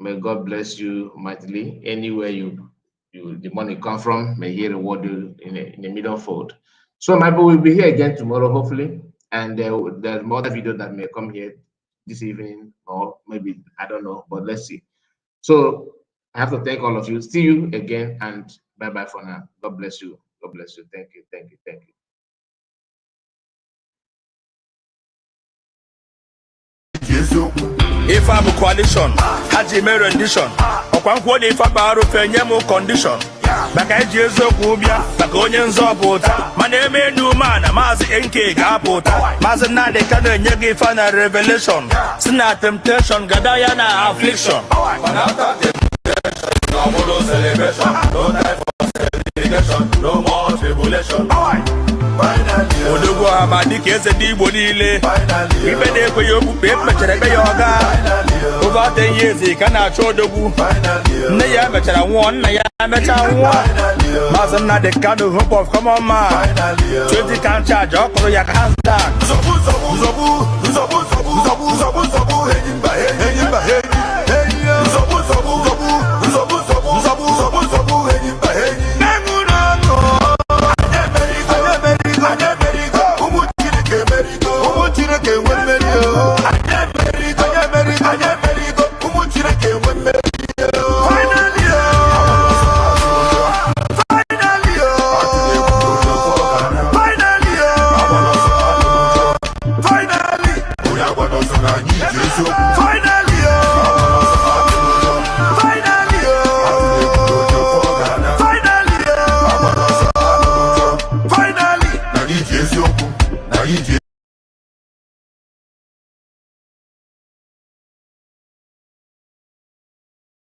May God bless you mightily. Anywhere the money come from, may He reward you in a millionfold. So, my boy will be here again tomorrow, hopefully, and there's more video that may come here this evening, or maybe I don't know, but let's see. So, I have to thank all of you. See you again, and bye bye for now. God bless you. God bless you. Thank you. Thank you. Thank you. If I'm a coalition, Haji made rendition. Okwankwo ni ifa baro fenye mo condition. Baka ejezo kubia, baka onye nzọpụta. Mana eme new man, mazi NK ga-apụta. Mazi Nnamdi Kanu enye gị final revelation. Sina temptation, gada ya na affliction. But after temptation, no more celebration. No time for celebration, no more tribulation. Odogo amadi kese di Igbo niile. Ibe na-ekwe ya okpukpe mechara ebe ya ọga. Over 10 years ka na-achọ odogwu. Nne ya mechara nwụọ, nna ya mecha nwụọ. Maazị Nnamdi Kanu, hope of common man. 20 can charge, ọ kụrụ ya ka hands down.